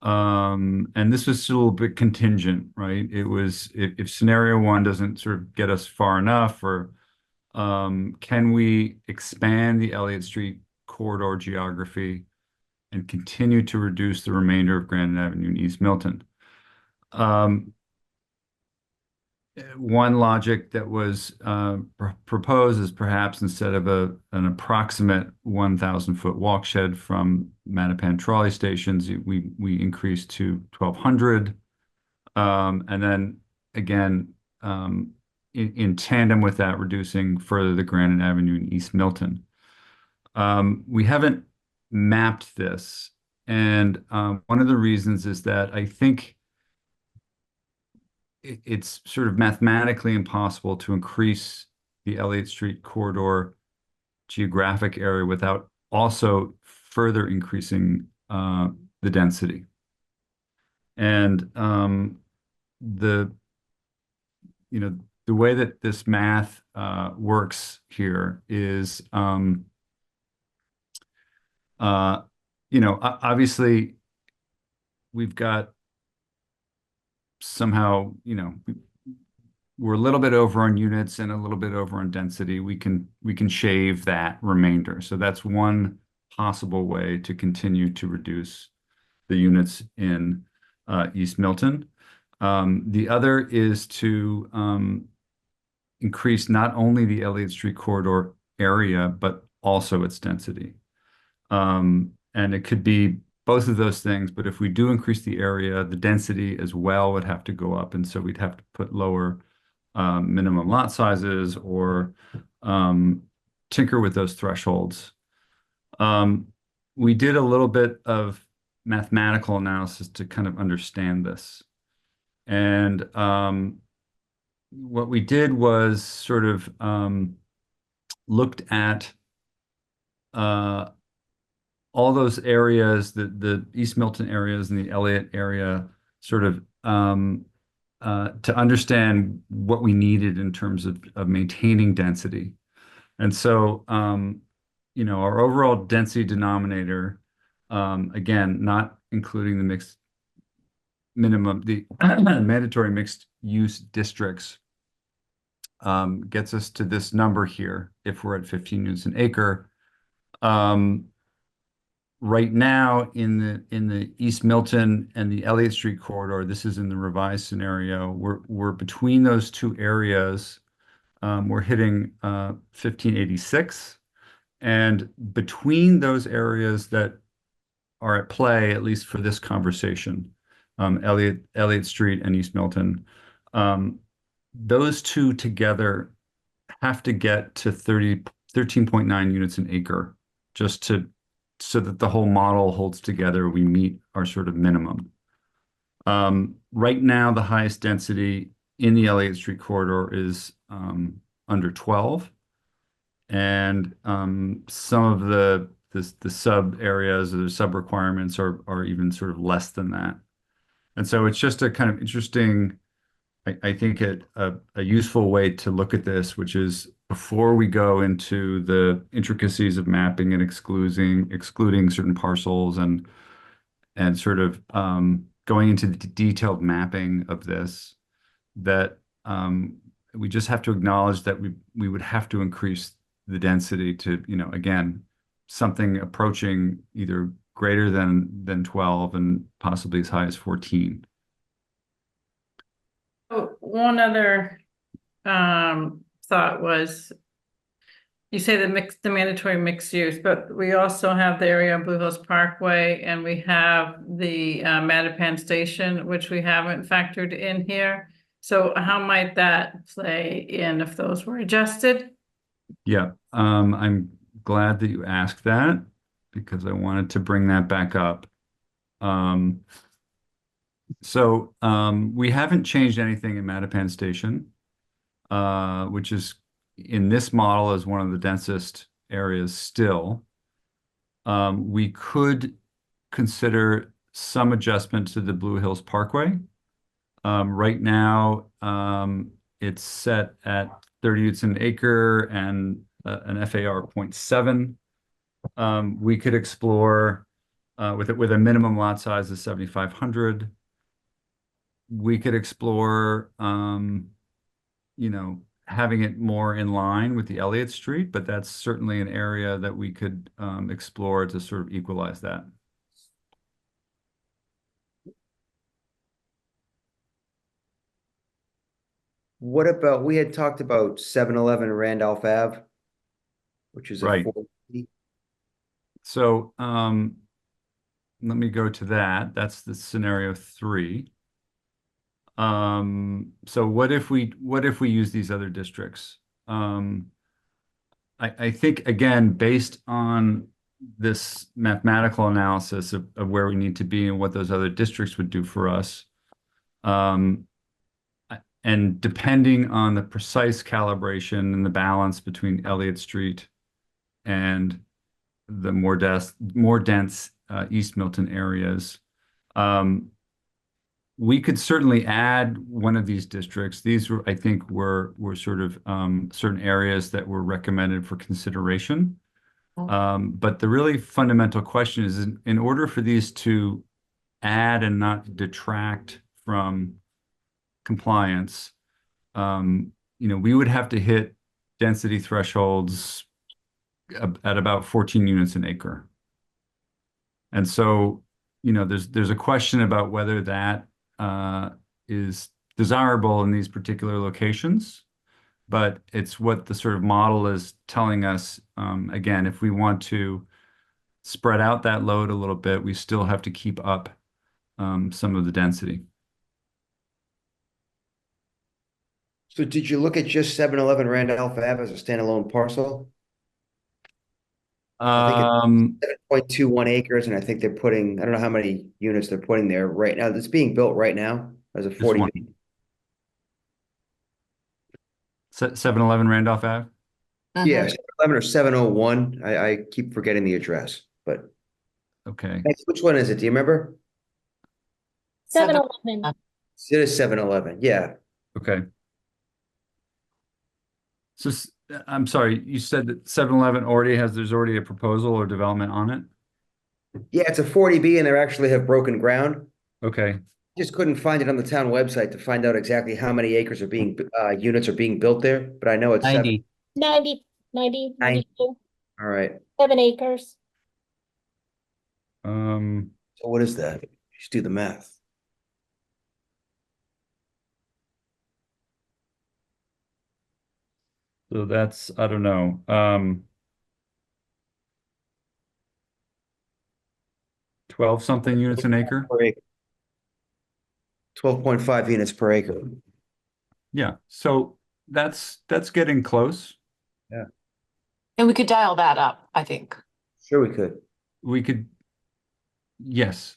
And this was a little bit contingent, right? It was if scenario 1 doesn't sort of get us far enough, or can we expand the Elliott Street corridor geography and continue to reduce the remainder of Granite Avenue in East Milton? One logic that was proposed is perhaps instead of an approximate 1,000-foot walk shed from Mattapan trolley stations, we increased to 1,200. And then again, in tandem with that, reducing further the Granite Avenue in East Milton. We haven't mapped this, And one of the reasons is that I think it's sort of mathematically impossible to increase the Elliott Street corridor geographic area without also further increasing the density. And the way that this math works here is, obviously we've got somehow, we're a little bit over on units and a little bit over on density. We can shave that remainder. So that's one possible way to continue to reduce the units in East Milton. The other is to increase not only the Elliott Street corridor area, but also its density. And it could be both of those things, but if we do increase the area, the density as well would have to go up. And so we'd have to put lower minimum lot sizes or tinker with those thresholds. We did a little bit of mathematical analysis to kind of understand this. And what we did was sort of looked at all those areas, the East Milton areas and the Elliott area, sort of to understand what we needed in terms of maintaining density. And so, our overall density denominator, again, not including the mixed minimum, the mandatory mixed use districts, gets us to this number here if we're at 15 units an acre. Right now in the East Milton and the Elliott Street corridor, this is in the revised scenario, we're between those two areas. We're hitting 1586, and between those areas that are at play, at least for this conversation, Elliott Street and East Milton, those two together have to get to 13.9 units an acre just so that the whole model holds together. We meet our sort of minimum. Right now, the highest density in the Elliott Street corridor is under 12, and some of the sub areas or the sub requirements are even sort of less than that. And so it's just a kind of interesting, I think, a useful way to look at this, which is before we go into the intricacies of mapping and excluding certain parcels and sort of going into the detailed mapping of this, that we just have to acknowledge that we would have to increase the density to, again, something approaching either greater than 12 and possibly as high as 14. One other thought was, you say the mandatory mixed use, but we also have the area on Blue Hills Parkway, and we have the Mattapan Station, which we haven't factored in here. So how might that play in if those were adjusted? Yeah, I'm glad that you asked that because I wanted to bring that back up. So we haven't changed anything in Mattapan Station, which is in this model is one of the densest areas still. We could consider some adjustment to the Blue Hills Parkway. Right now, it's set at 30 units an acre and an FAR 0.7. We could explore with a minimum lot size of 7,500. We could explore, having it more in line with the Elliott Street, but that's certainly an area that we could explore to sort of equalize that. What about, we had talked about 711 Randolph Ave, which is Right. 450. So let me go to that. That's the scenario 3. So what if we use these other districts? I think, again, based on this mathematical analysis of where we need to be and what those other districts would do for us. And depending on the precise calibration and the balance between Elliott Street and the more dense East Milton areas, we could certainly add one of these districts. These were, I think, were sort of certain areas that were recommended for consideration. But the really fundamental question is, in order for these to add and not detract from compliance, we would have to hit density thresholds at about 14 units an acre. And so, there's a question about whether that is desirable in these particular locations, but it's what the sort of model is telling us. Again, if we want to spread out that load a little bit, we still have to keep up some of the density. So did you look at just 711 Randolph Ave as a standalone parcel? I think it's 7.21 acres, and I think they're putting, I don't know how many units they're putting there right now. It's being built right now as a 40B. 711 Randolph Ave? Yeah, 711 or 701. I keep forgetting the address, but okay. Which one is it? Do you remember? 711. It is 711. Yeah. Okay. So I'm sorry, you said that 711 there's already a proposal or development on it? Yeah, it's a 40B and they actually have broken ground. Okay. Just couldn't find it on the town website to find out exactly how many acres are being units are being built there, but I know it's 90. 92. All right. 7 acres. So what is that? Just do the math. So that's, I don't know. 12 something units an acre? 12.5 units per acre. Yeah, so that's getting close. Yeah. And we could dial that up, I think. Sure we could. We could, yes.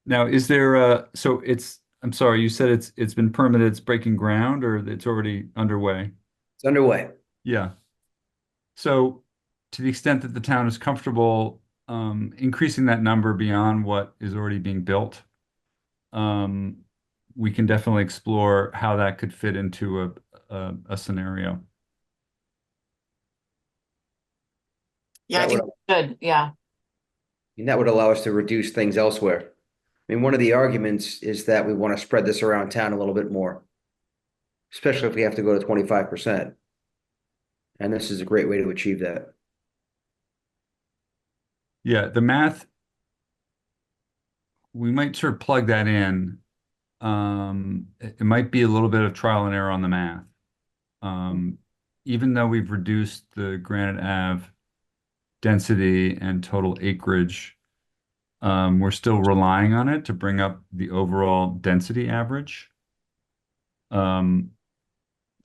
Now, is there so I'm sorry, you said it's been permitted, it's breaking ground, or it's already underway? It's underway. Yeah. So to the extent that the town is comfortable increasing that number beyond what is already being built, we can definitely explore how that could fit into a scenario. Yeah, I think good. Yeah. And that would allow us to reduce things elsewhere. I mean, one of the arguments is that we want to spread this around town a little bit more, especially if we have to go to 25%. And this is a great way to achieve that. Yeah, the math, we might sort of plug that in. It might be a little bit of trial and error on the math. Even though we've reduced the Granite Ave density and total acreage, we're still relying on it to bring up the overall density average.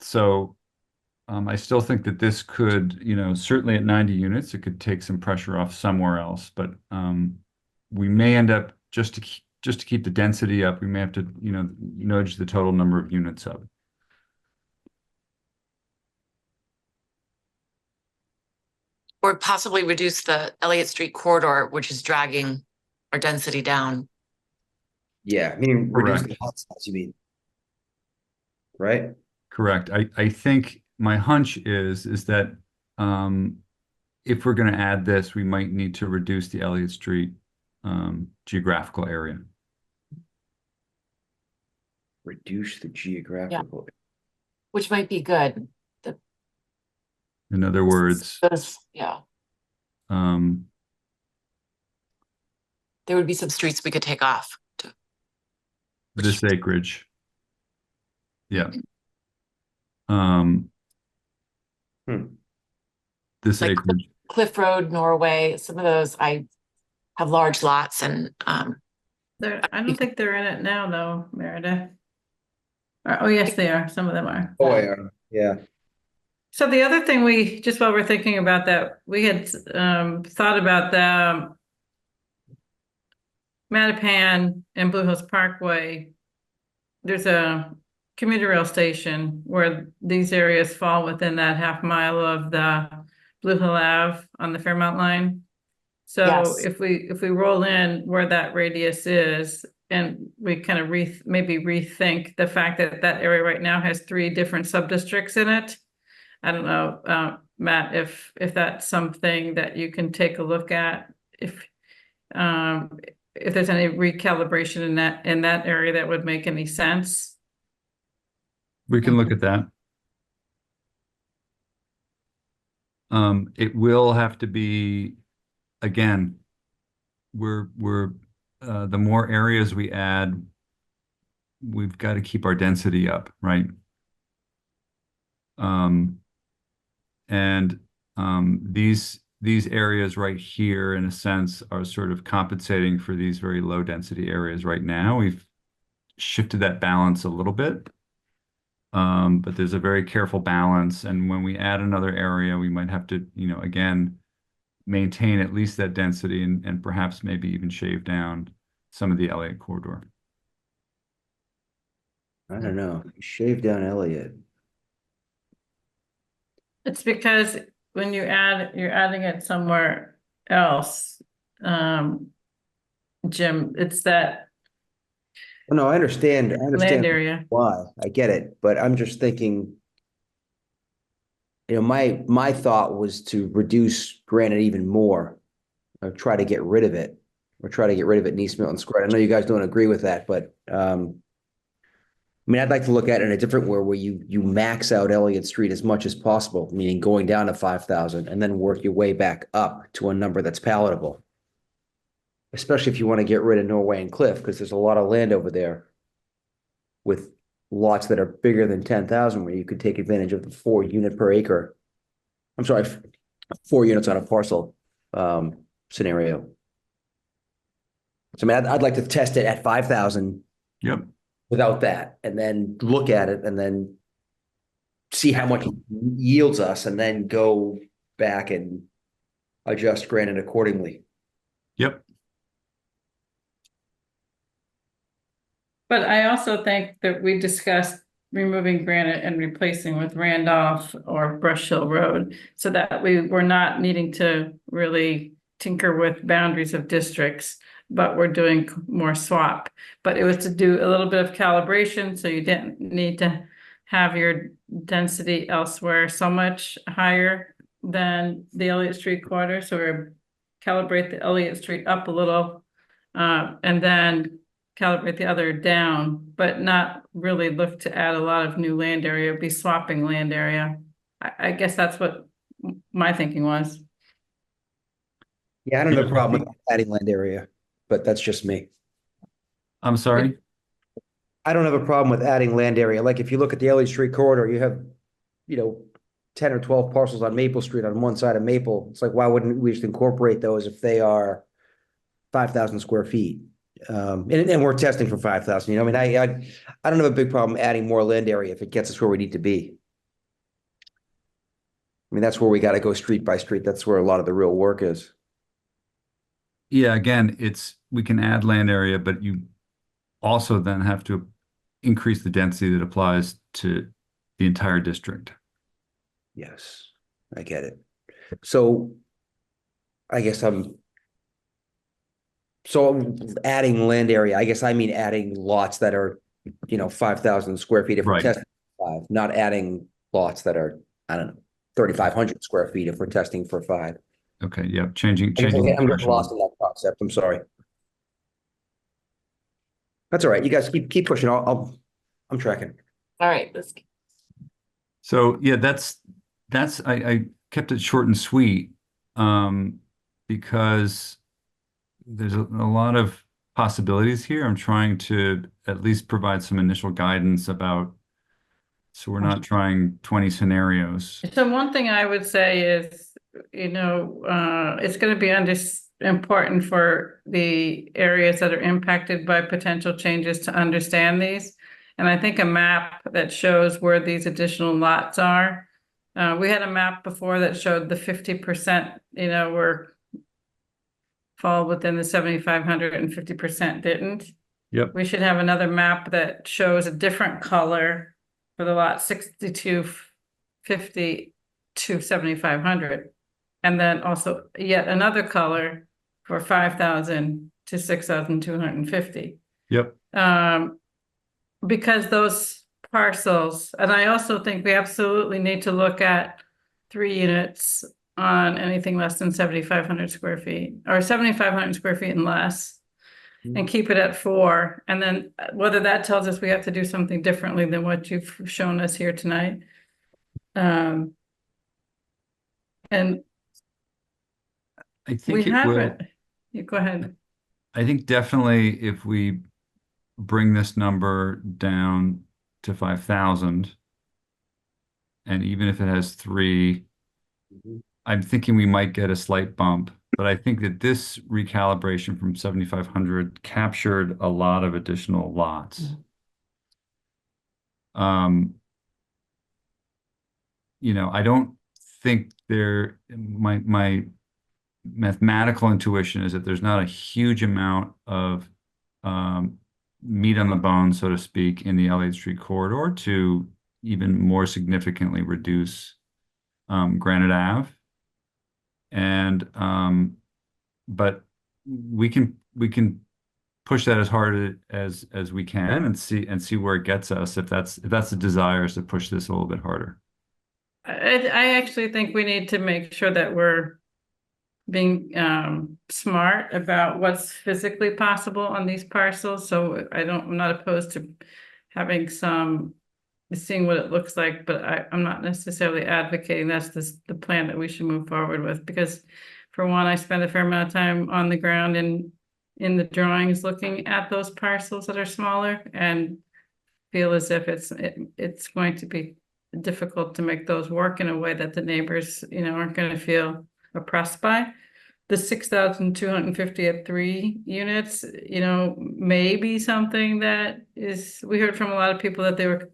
So I still think that this could, certainly at 90 units, it could take some pressure off somewhere else, but we may end up just to keep the density up, we may have to, nudge the total number of units up. Or possibly reduce the Elliott Street corridor, which is dragging our density down. Yeah, I mean, reduce the Correct. lot size, you mean, right? Correct. I think my hunch is that if we're going to add this, we might need to reduce the Elliott Street geographical area. Reduce the geographical. Which might be good. In other words, yeah, there would be some streets we could take off. this acreage. Yeah. This Like acreage. Cliff Road, Norway, some of those, I have large lots and I don't think they're in it now though, Meredith. Oh, yes, they are. Some of them are. Oh, yeah. So the other thing just while we're thinking about that, we had thought about the Mattapan and Blue Hills Parkway. There's a commuter rail station where these areas fall within that half mile of the Blue Hill Ave on the Fairmount line. So Yes. if we roll in where that radius is, and we kind of maybe rethink the fact that that area right now has 3 different sub-districts in it. I don't know, Matt, if that's something that you can take a look at, if there's any recalibration in that area that would make any sense. We can look at that. It will have to be, again, we're the more areas we add, we've got to keep our density up, right? These areas right here, in a sense, are sort of compensating for these very low density areas right now. We've shifted that balance a little bit, but there's a very careful balance. And when we add another area, we might have to, again, maintain at least that density and perhaps maybe even shave down some of the Elliott corridor. I don't know. Shave down Elliott. It's because when you're adding it somewhere else, Jim, it's that. No, I understand. Land area. Why. I get it, but I'm just thinking, my thought was to reduce Granite even more, or try to get rid of it, in East Milton Square. I know you guys don't agree with that, but I'd like to look at it in a different way, where you max out Elliott Street as much as possible, meaning going down to 5,000 and then work your way back up to a number that's palatable. Especially if you want to get rid of Norway and Cliff, because there's a lot of land over there with lots that are bigger than 10,000, where you could take advantage of the 4 unit per acre. I'm sorry, 4 units on a parcel scenario. So I'd like to test it at 5,000. Yep. Without that, and then look at it and then see how much it yields us, and then go back and adjust Granite accordingly. Yep. But I also think that we discussed removing Granite and replacing with Randolph or Brush Hill Road, so that we were not needing to really tinker with boundaries of districts, but we're doing more swap. But it was to do a little bit of calibration, so you didn't need to have your density elsewhere so much higher than the Elliott Street corridor. So we're calibrate the Elliott Street up a little, and then calibrate the other down, but not really look to add a lot of new land area, be swapping land area. I guess that's what my thinking was. Yeah, I don't have a problem with adding land area, but that's just me. I'm sorry? I don't have a problem with adding land area. Like if you look at the Elliott Street corridor, you have, 10 or 12 parcels on Maple Street on one side of Maple. It's like, why wouldn't we just incorporate those if they are 5,000 square feet? And we're testing for 5,000, I don't have a big problem adding more land area if it gets us where we need to be. That's where we got to go street by street. That's where a lot of the real work is. Yeah, again, we can add land area, but you also then have to increase the density that applies to the entire district. Yes, I get it. So I guess adding land area, I guess I mean adding lots that are, 5,000 square feet if we're testing 5, not adding lots that are, 3,500 square feet if we're testing for 5. Okay, yeah, changing. I'm just lost in that concept. I'm sorry. That's all right. You guys keep pushing. I'm tracking. All right. So yeah, that's I kept it short and sweet, because there's a lot of possibilities here. I'm trying to at least provide some initial guidance about, so we're not trying 20 scenarios. So one thing I would say is, it's going to be important for the areas that are impacted by potential changes to understand these. And I think a map that shows where these additional lots are We had a map before that showed the 50%, were fall within the 7,500 and 50% didn't. Yep. We should have another map that shows a different color for the lot 6250 to 7,500. And then also yet another color for 5,000 to 6,250. Yep. Because those parcels, and I also think we absolutely need to look at 3 units on anything less than 7,500 square feet or 7,500 square feet and less, and keep it at 4. And then whether that tells us we have to do something differently than what you've shown us here tonight. And I think we it will. haven't. You go ahead. I think definitely if we bring this number down to 5,000, and even if it has 3, I'm thinking we might get a slight bump. But I think that this recalibration from 7,500 captured a lot of additional lots. I don't think my mathematical intuition is that there's not a huge amount of meat on the bone, so to speak, in the Elliott Street corridor to even more significantly reduce Granite Ave. And but we can push that as hard as we can and see where it gets us if that's the desire is to push this a little bit harder. I actually think we need to make sure that we're being smart about what's physically possible on these parcels. So I'm not opposed to having seeing what it looks like, but I'm not necessarily advocating that's the plan that we should move forward with, because for one, I spend a fair amount of time on the ground and in the drawings looking at those parcels that are smaller and feel as if it's going to be difficult to make those work in a way that the neighbors, aren't going to feel oppressed by. The 6,250 at 3 units, may be something that we heard from a lot of people that they were,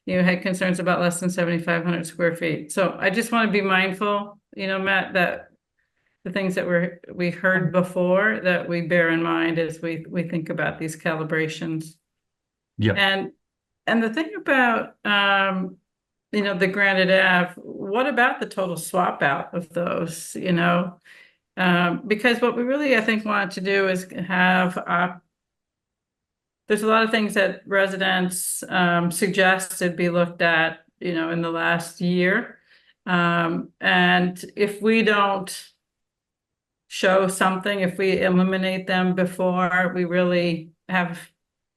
had concerns about less than 7,500 square feet. So I just want to be mindful, Matt, that the things that we heard before that we bear in mind as we think about these calibrations. Yeah. And the thing about, the Granite Ave, what about the total swap out of those, because what we really, I think, want to do is have, there's a lot of things that residents suggested be looked at, in the last year. And if we don't show something, if we eliminate them before we really have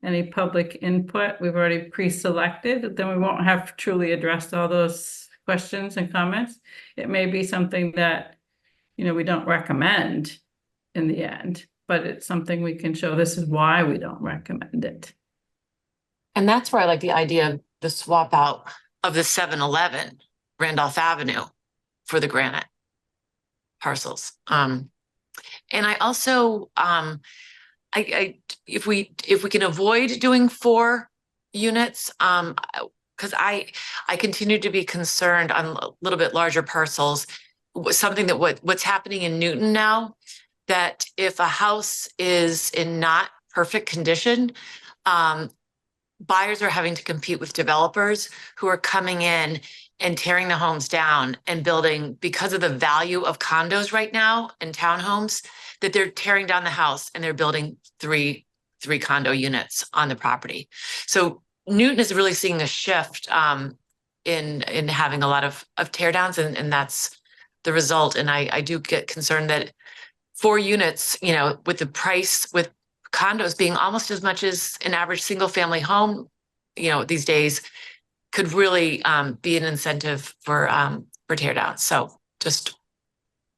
any public input, we've already pre-selected, then we won't have truly addressed all those questions and comments. It may be something that, we don't recommend in the end, but it's something we can show this is why we don't recommend it. And that's where I like the idea of the swap out of the 7-Eleven Randolph Avenue for the granite parcels. And I also, if we can avoid doing 4 units, because I continue to be concerned on a little bit larger parcels, something that what's happening in Newton now, that if a house is in not perfect condition, buyers are having to compete with developers who are coming in and tearing the homes down and building, because of the value of condos right now and townhomes, that they're tearing down the house and they're building three condo units on the property. So Newton is really seeing a shift in having a lot of tear downs, and that's the result. And I do get concerned that 4 units, with the price, with condos being almost as much as an average single family home, these days, could really be an incentive for tear downs. So just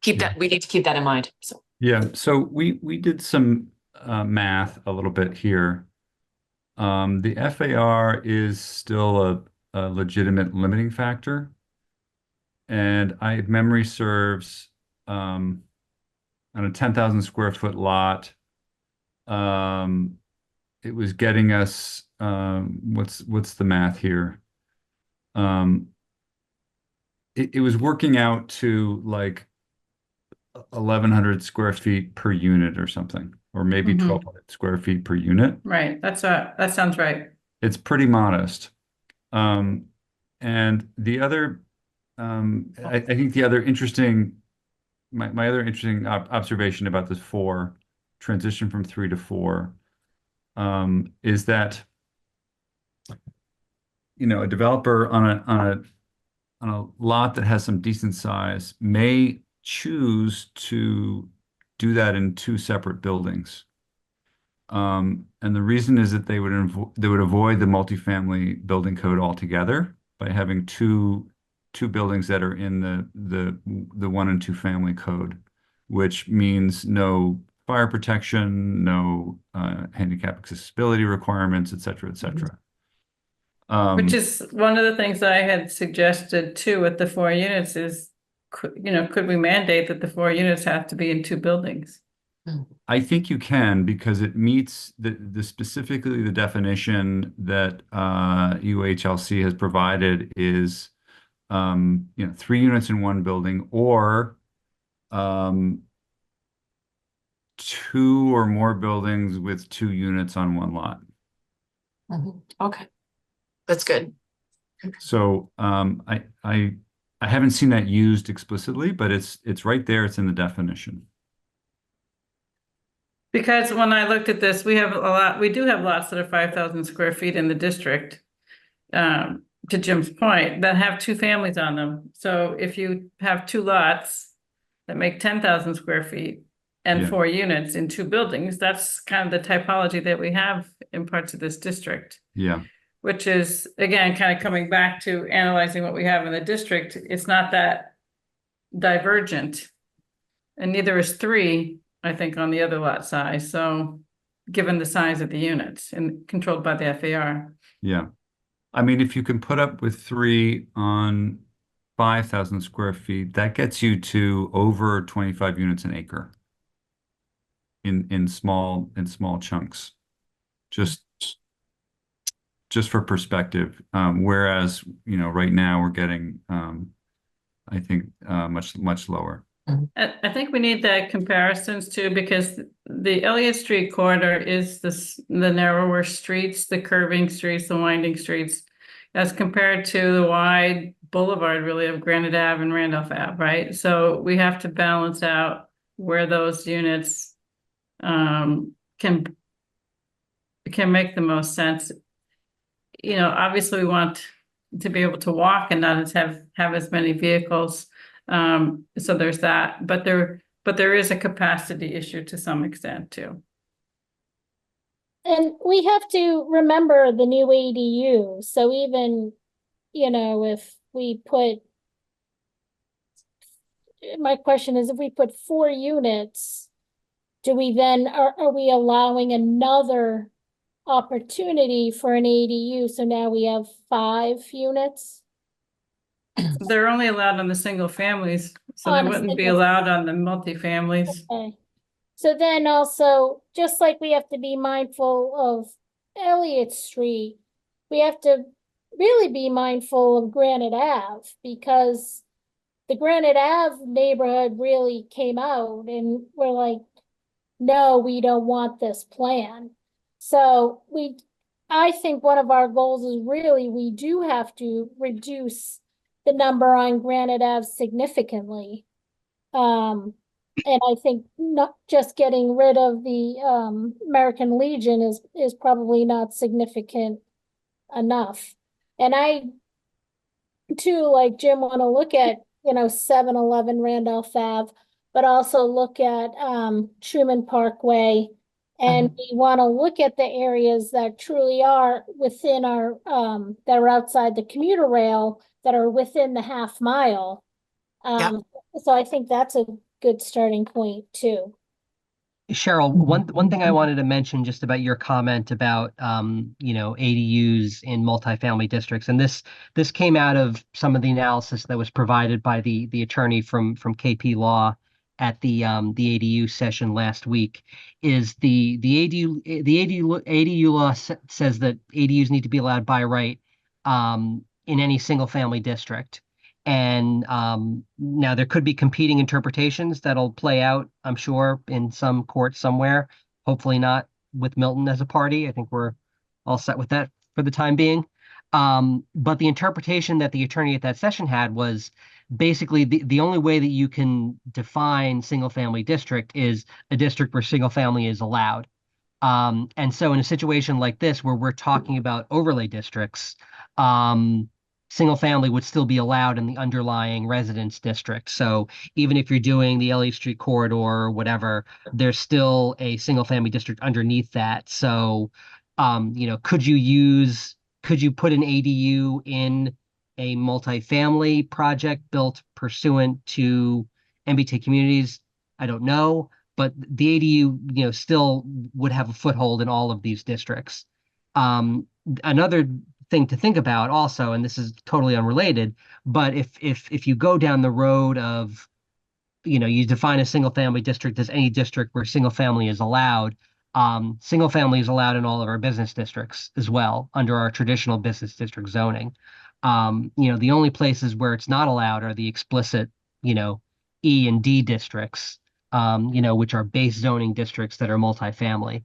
we need to keep that in mind. So. Yeah, so we did some math a little bit here. The FAR is still a legitimate limiting factor. And if memory serves, on a 10,000 square foot lot, it was getting us, what's the math here? it was working out to like 1,100 square feet per unit or something, or maybe Mhm. 1,200 square feet per unit. Right, that sounds right. It's pretty modest. And the other, I think the other interesting, my other interesting observation about this transition from 3 to 4, is that, a developer on a lot that has some decent size may choose to do that in 2 separate buildings. And the reason is that they would avoid the multifamily building code altogether by having two buildings that are in the 1 and 2 family code, which means no fire protection, no handicap accessibility requirements, et cetera, et cetera. Which is one of the things that I had suggested too with the 4 units is, could we mandate that the 4 units have to be in 2 buildings? I think you can, because it meets the specifically the definition that UHLC has provided is 3 units in 1 building, or 2 or more buildings with 2 units on 1 lot. Okay, that's good. So I haven't seen that used explicitly, but it's right there. It's in the definition. Because when I looked at this, we do have lots that are 5,000 square feet in the district, to Jim's point, that have 2 families on them. So if you have 2 lots that make 10,000 square feet and Yeah. 4 units in 2 buildings, that's kind of the typology that we have in parts of this district. Yeah. Which is, again, kind of coming back to analyzing what we have in the district. It's not that divergent. And neither is 3, I think, on the other lot size. So given the size of the units and controlled by the FAR. Yeah. I mean, if you can put up with 3 on 5,000 square feet, that gets you to over 25 units an acre in small chunks. Just for perspective. Whereas, right now we're getting, I think, much lower. I think we need the comparisons too, because the Elliott Street corridor is the narrower streets, the curving streets, the winding streets, as compared to the wide boulevard really of Granite Ave and Randolph Ave, right? So we have to balance out where those units can make the most sense. Obviously we want to be able to walk and not have as many vehicles. So there's that, but there is a capacity issue to some extent too. And we have to remember the new ADU. So even, if we put, my question is, if we put 4 units, do we then, are we allowing another opportunity for an ADU? So now we have 5 units? They're only allowed on the single families, so On they a wouldn't be single- allowed on the multifamilies. Okay. So then also, just like we have to be mindful of Elliott Street, we have to really be mindful of Granite Ave, because the Granite Ave neighborhood really came out and we're like, no, we don't want this plan. So I think one of our goals is really, we do have to reduce the number on Granite Ave significantly. And I think not just getting rid of the American Legion is probably not significant enough. And I too, like Jim, want to look at 7-Eleven Randolph Ave, but also look at Truman Parkway. And we want to look at the areas that truly are within our that are outside the commuter rail, that are within the half mile. So I think that's a good starting point too. Cheryl, one thing I wanted to mention just about your comment about ADUs in multifamily districts, and this came out of some of the analysis that was provided by the attorney from KP Law at the ADU session last week. Is the ADU law says that ADUs need to be allowed by right in any single family district. And now there could be competing interpretations that'll play out, I'm sure, in some court somewhere. Hopefully not with Milton as a party. I think we're all set with that for the time being. But the interpretation that the attorney at that session had was basically the only way that you can define single family district is a district where single family is allowed. And so in a situation like this, where we're talking about overlay districts, single family would still be allowed in the underlying residence district. So even if you're doing the LA Street corridor or whatever, there's still a single family district underneath that. So, could you put an ADU in a multifamily project built pursuant to MBTA communities? I don't know, but the ADU, still would have a foothold in all of these districts. Another thing to think about also, and this is totally unrelated, but if you go down the road of, you define a single family district as any district where single family is allowed, single family is allowed in all of our business districts as well under our traditional business district zoning. The only places where it's not allowed are the explicit, E and D districts, which are base zoning districts that are multifamily.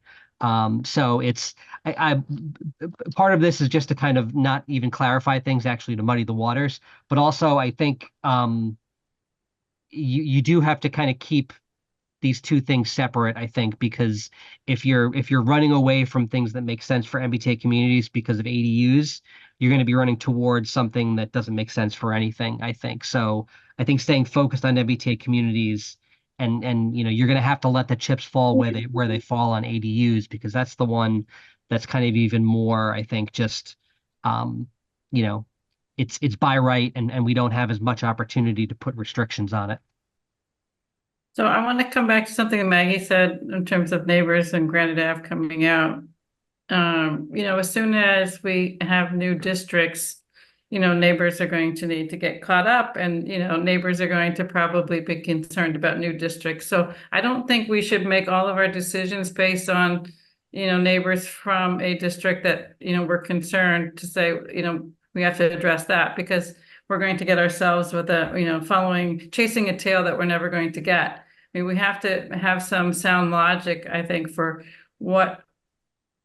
So I part of this is just to kind of not even clarify things, actually to muddy the waters, but also I think you do have to kind of keep these two things separate, I think, because if you're running away from things that make sense for MBTA communities because of ADUs, you're going to be running towards something that doesn't make sense for anything, I think. So I think staying focused on MBTA communities and you're going to have to let the chips fall where they fall on ADUs, because that's the one that's kind of even more, I think, just it's by right, and we don't have as much opportunity to put restrictions on it. So I want to come back to something that Maggie said in terms of neighbors and Granite Ave coming out. As soon as we have new districts, neighbors are going to need to get caught up, and, neighbors are going to probably be concerned about new districts. So I don't think we should make all of our decisions based on, neighbors from a district that, we're concerned to say, we have to address that, because we're going to get ourselves with chasing a tail that we're never going to get. I mean, we have to have some sound logic, I think, for what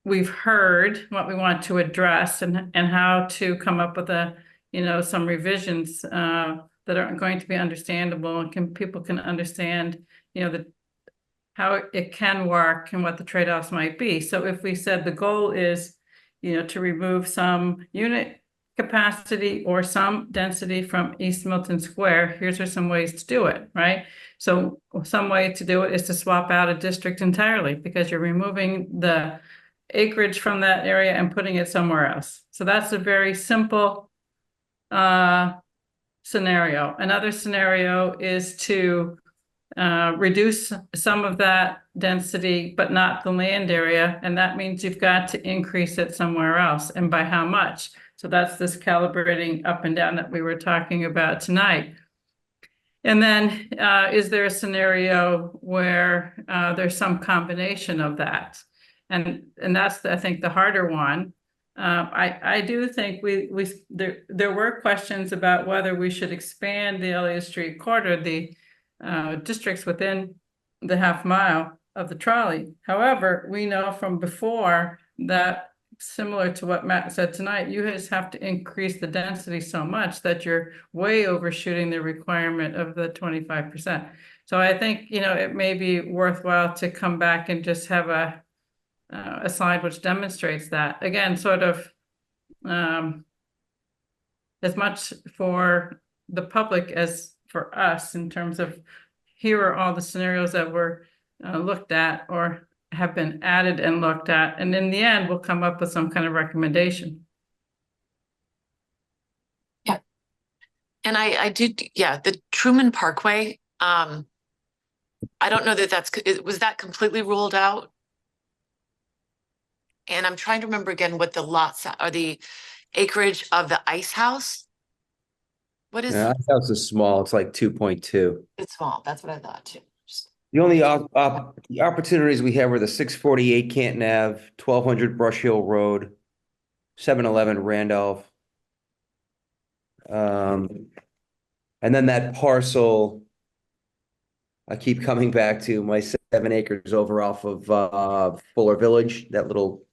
we've heard, what we want to address, and how to come up with some revisions that are going to be understandable, and people can understand, how it can work and what the trade-offs might be. So if we said the goal is, to remove some unit capacity or some density from East Milton Square, here's some ways to do it, right? So some way to do it is to swap out a district entirely, because you're removing the acreage from that area and putting it somewhere else. So that's a very simple scenario. Another scenario is to reduce some of that density, but not the land area. And that means you've got to increase it somewhere else. And by how much? So that's this calibrating up and down that we were talking about tonight. And then is there a scenario where there's some combination of that? And that's, I think, the harder one. I do think there were questions about whether we should expand the Elliott Street corridor, the districts within the half mile of the trolley. However, we know from before that, similar to what Matt said tonight, you just have to increase the density so much that you're way overshooting the requirement of the 25%. So I think, it may be worthwhile to come back and just have a slide which demonstrates that. Again, sort of as much for the public as for us, in terms of here are all the scenarios that were looked at or have been added and looked at. And in the end, we'll come up with some kind of recommendation. Yeah. And I did, the Truman Parkway, I don't know that was that completely ruled out? And I'm trying to remember again what the lots are, the acreage of the ice house. What is Yeah, that house is small. It's like 2.2. It's small. That's what I thought too. The only opportunities we have are the 648 Canton Ave, 1200 Brush Hill Road, 711 Randolph. And then that parcel, I keep coming back to my 7 acres over off of Fuller Village, that little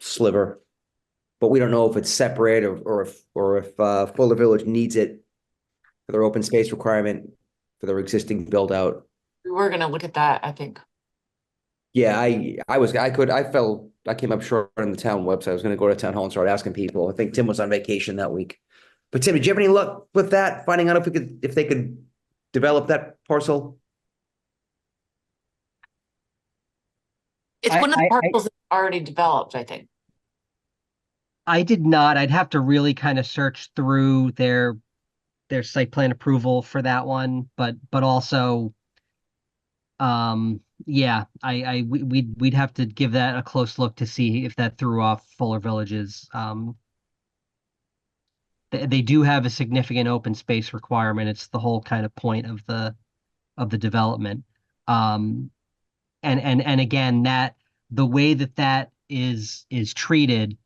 sliver. But we don't know if it's separate or if Fuller Village needs it for their open space requirement for their existing build out. We were gonna look at that, I think. Yeah, I came up short on the town website. I was gonna go to town hall and start asking people. I think Tim was on vacation that week. But Tim, did you have any luck with that? Finding out if they could develop that parcel? It's one of the parcels that's already developed, I think. I did not. I'd have to really kind of search through their site plan approval for that one, but also, yeah, we'd have to give that a close look to see if that threw off Fuller Villages. They do have a significant open space requirement. It's the whole kind of point of the development. And again, that the way that is treated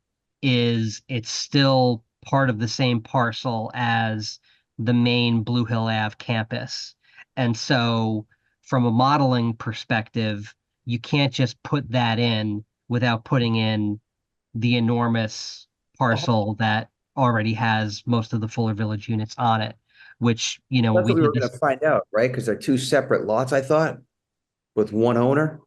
is it's still part of the same parcel as the main Blue Hill Ave campus. And so from a modeling perspective, you can't just put that in without putting in the enormous parcel that already has most of the Fuller Village units on it, which, you know, That's what we were gonna find out, right? Because they're two separate lots, I thought, with one owner.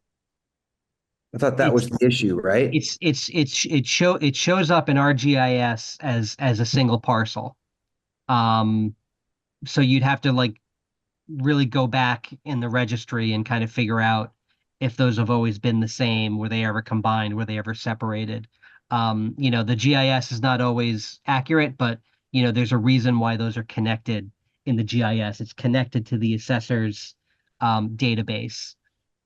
I thought that was the issue, right? It shows up in our GIS as a single parcel. So you'd have to like really go back in the registry and kind of figure out if those have always been the same. Were they ever combined? Were they ever separated? You know, the GIS is not always accurate, but you know, there's a reason why those are connected in the GIS. It's connected to the assessor's database.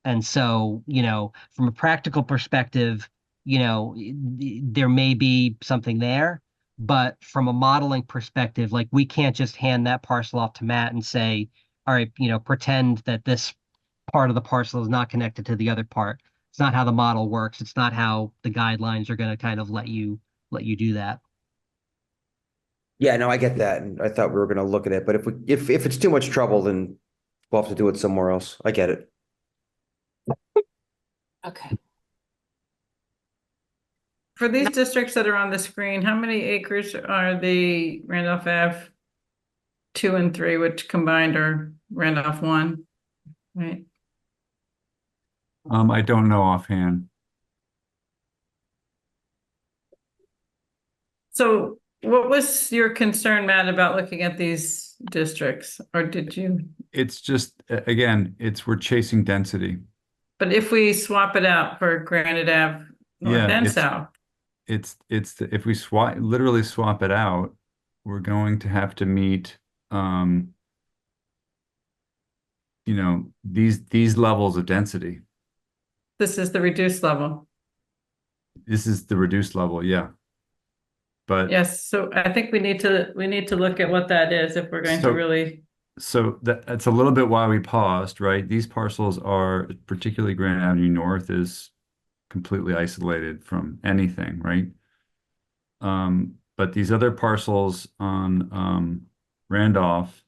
And so, you know, from a practical perspective, you know, there may be something there, but from a modeling perspective, like we can't just hand that parcel off to Matt and say, all right, you know, pretend that this part of the parcel is not connected to the other part. It's not how the model works. It's not how the guidelines are going to kind of let you do that. Yeah, no, I get that. And I thought we were gonna look at it, but if it's too much trouble, then we'll have to do it somewhere else. I get it. Okay. For these districts that are on the screen, how many acres are the Randolph Ave 2 and 3, which combined are Randolph 1, right? I don't know offhand. So what was your concern, Matt, about looking at these districts, or did you? It's just, again, we're chasing density. But if we swap it out for Granite Ave North and South. If we literally swap it out, we're going to have to meet, you know, these levels of density. This is the reduced level. This is the reduced level, yeah. But yes, so I think we need to look at what that is if we're going to really. So that's a little bit why we paused, right? These parcels are, particularly Grand Avenue North, is completely isolated from anything, right? But these other parcels on Randolph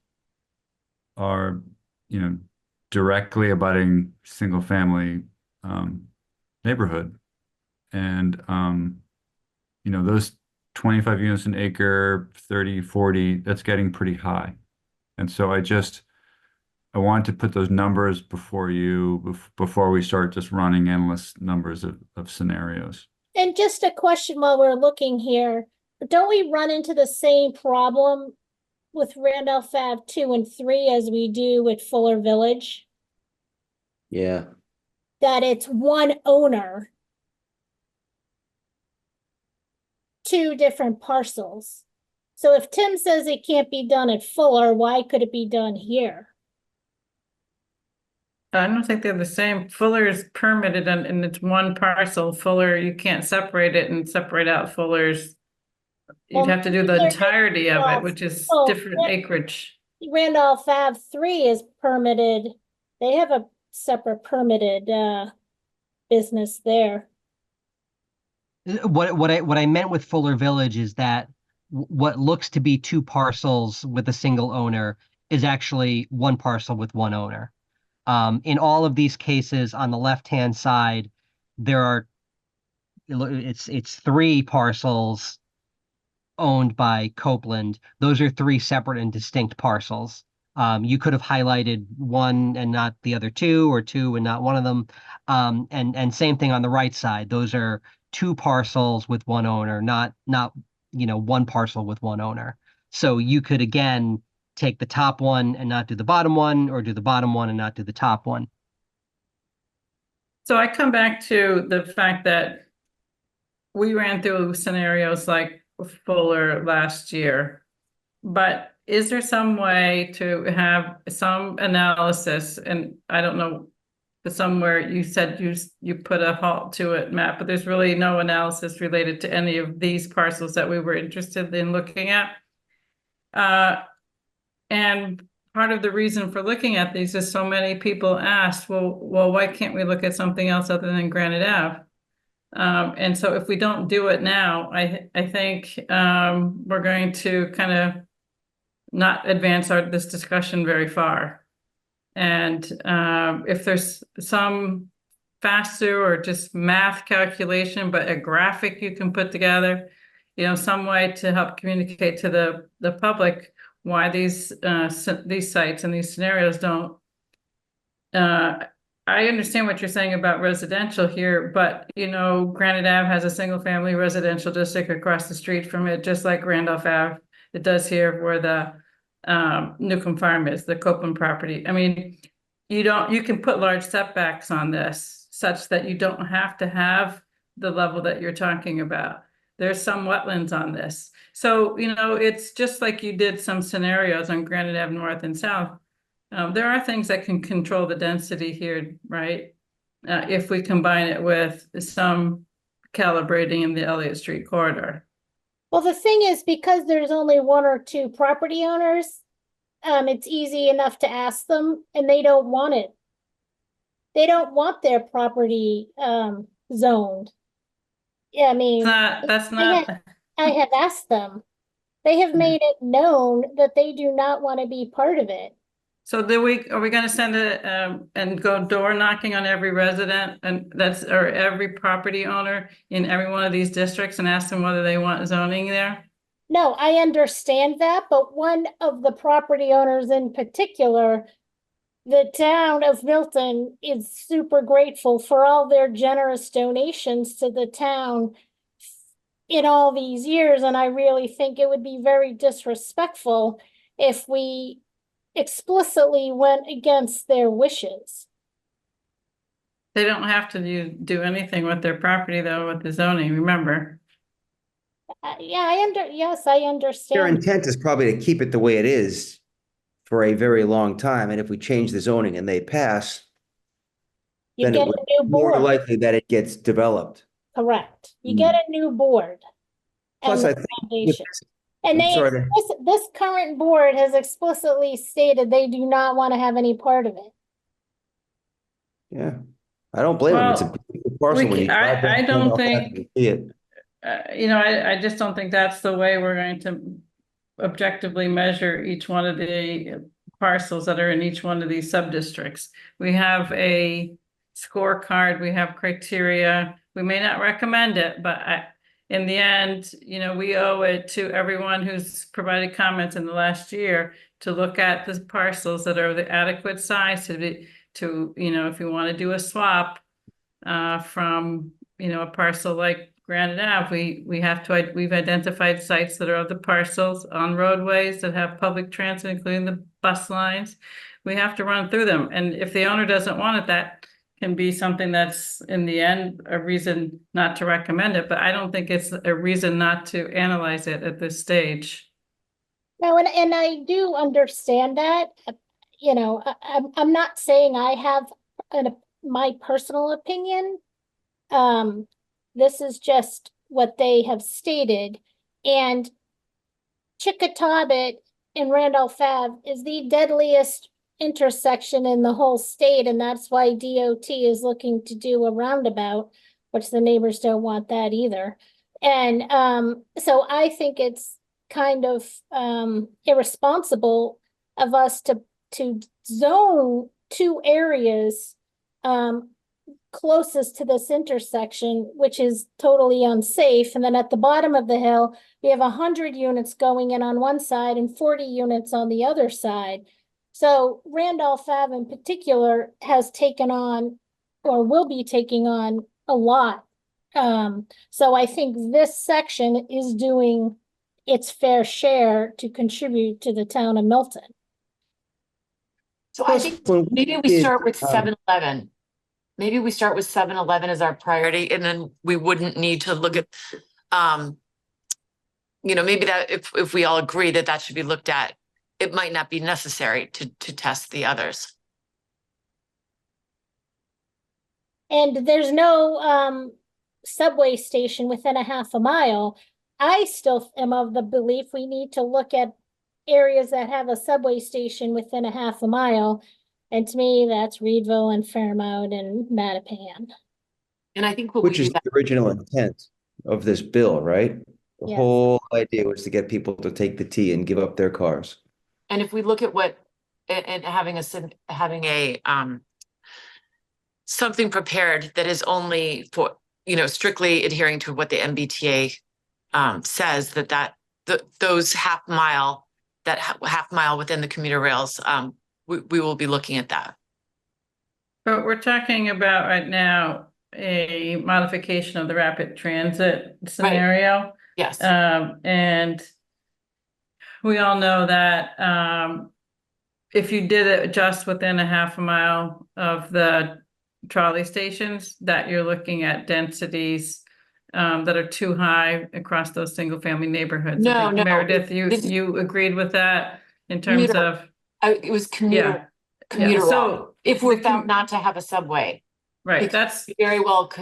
are, you know, directly abutting single family neighborhood. And you know, those 25 units an acre, 30, 40, that's getting pretty high. And so I want to put those numbers before we start just running endless numbers of scenarios. And just a question while we're looking here, don't we run into the same problem with Randolph Ave 2 and 3 as we do with Fuller Village? Yeah. That it's one owner, 2 different parcels. So if Tim says it can't be done at Fuller, why could it be done here? I don't think they're the same. Fuller is permitted and it's one parcel. Fuller, you can't separate it and separate out Fuller's. You'd have to do the entirety of it, which is different acreage. Randolph Ave 3 is permitted. They have a separate permitted business there. What I meant with Fuller Village is that what looks to be two parcels with a single owner is actually one parcel with one owner. In all of these cases, on the left-hand side, it's three parcels owned by Copeland. Those are three separate and distinct parcels. You could have highlighted one and not the other two, or two and not one of them. And same thing on the right side. Those are two parcels with one owner, not one parcel with one owner. So you could again take the top one and not do the bottom one, or do the bottom one and not do the top one. So I come back to the fact that we ran through scenarios like Fuller last year, but is there some way to have some analysis? And I don't know, but somewhere you said you put a halt to it, Matt, but there's really no analysis related to any of these parcels that we were interested in looking at. And part of the reason for looking at these is so many people asked, well, why can't we look at something else other than Granite Ave? And so if we don't do it now, I think we're going to kind of not advance this discussion very far. And if there's some faster or just math calculation, but a graphic you can put together, some way to help communicate to the public why these sites and these scenarios don't. I understand what you're saying about residential here, but Granite Ave has a single family residential district across the street from it, just like Randolph Ave. It does here where the Newcomb Farm is, the Copeland property. I mean, you can put large setbacks on this such that you don't have to have the level that you're talking about. There's some wetlands on this. So, it's just like you did some scenarios on Granite Ave North and South. There are things that can control the density here, right? If we combine it with some calibrating in the Elliott Street corridor. Well, the thing is, because there's only one or two property owners, it's easy enough to ask them, and they don't want it. They don't want their property zoned. Yeah, I mean, that's not. I have asked them. They have made it known that they do not want to be part of it. So are we going to send it and go door knocking on every resident or every property owner in every one of these districts and ask them whether they want zoning there? No, I understand that, but one of the property owners in particular, the town of Milton, is super grateful for all their generous donations to the town in all these years, and I really think it would be very disrespectful if we explicitly went against their wishes. They don't have to do anything with their property though, with the zoning, remember? Yes, I understand. Their intent is probably to keep it the way it is for a very long time, and if we change the zoning and they pass, then it would be more likely that it gets developed. Correct. You get a new board. Plus, I think and this current board has explicitly stated they do not want to have any part of it. Yeah, I don't blame them. It's a beautiful parcel. I don't think I just don't think that's the way we're going to objectively measure each one of the parcels that are in each one of these sub-districts. We have a scorecard, we have criteria. We may not recommend it, but in the end, we owe it to everyone who's provided comments in the last year to look at the parcels that are the adequate size if you want to do a swap from, a parcel like Granite Ave, we've identified sites that are of the parcels on roadways that have public transit, including the bus lines. We have to run through them. And if the owner doesn't want it, that can be something that's in the end a reason not to recommend it, but I don't think it's a reason not to analyze it at this stage. No, and I do understand that. I'm not saying I have my personal opinion. This is just what they have stated, and Chickatobit and Randolph Ave is the deadliest intersection in the whole state, and that's why DOT is looking to do a roundabout, which the neighbors don't want that either. And so I think it's kind of irresponsible of us to zone two areas closest to this intersection, which is totally unsafe. And then at the bottom of the hill, we have 100 units going in on one side and 40 units on the other side. So Randolph Ave in particular has taken on, or will be taking on, a lot. So I think this section is doing its fair share to contribute to the town of Milton. So I think maybe we start with 7-Eleven. Maybe we start with 7-Eleven as our priority, and then we wouldn't need to look at, maybe that if we all agree that that should be looked at, it might not be necessary to test the others. And there's no subway station within a half a mile. I still am of the belief we need to look at areas that have a subway station within a half a mile. And to me, that's Reedville and Fairmount and Mattapan. And I think which is the original intent of this bill, right? The whole idea was to get people to take the T and give up their cars. And if we look at having a something prepared that is only for, strictly adhering to what the MBTA says, those half mile within the commuter rails, we will be looking at that. But we're talking about right now a modification of the rapid transit scenario. Right. Yes. And we all know that if you did it just within a half a mile of the trolley stations, that you're looking at densities that are too high across those single family neighborhoods. No, Meredith, you agreed with that in terms of it was commuter. So if we're found not to have a subway, right, that's very well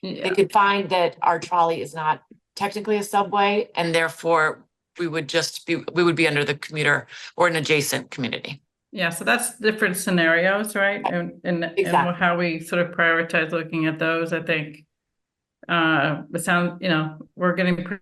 they could find that our trolley is not technically a subway, and therefore we would be under the commuter or an adjacent community. Yeah, so that's different scenarios, right? And how we sort of prioritize looking at those, I think. It sounds, we're getting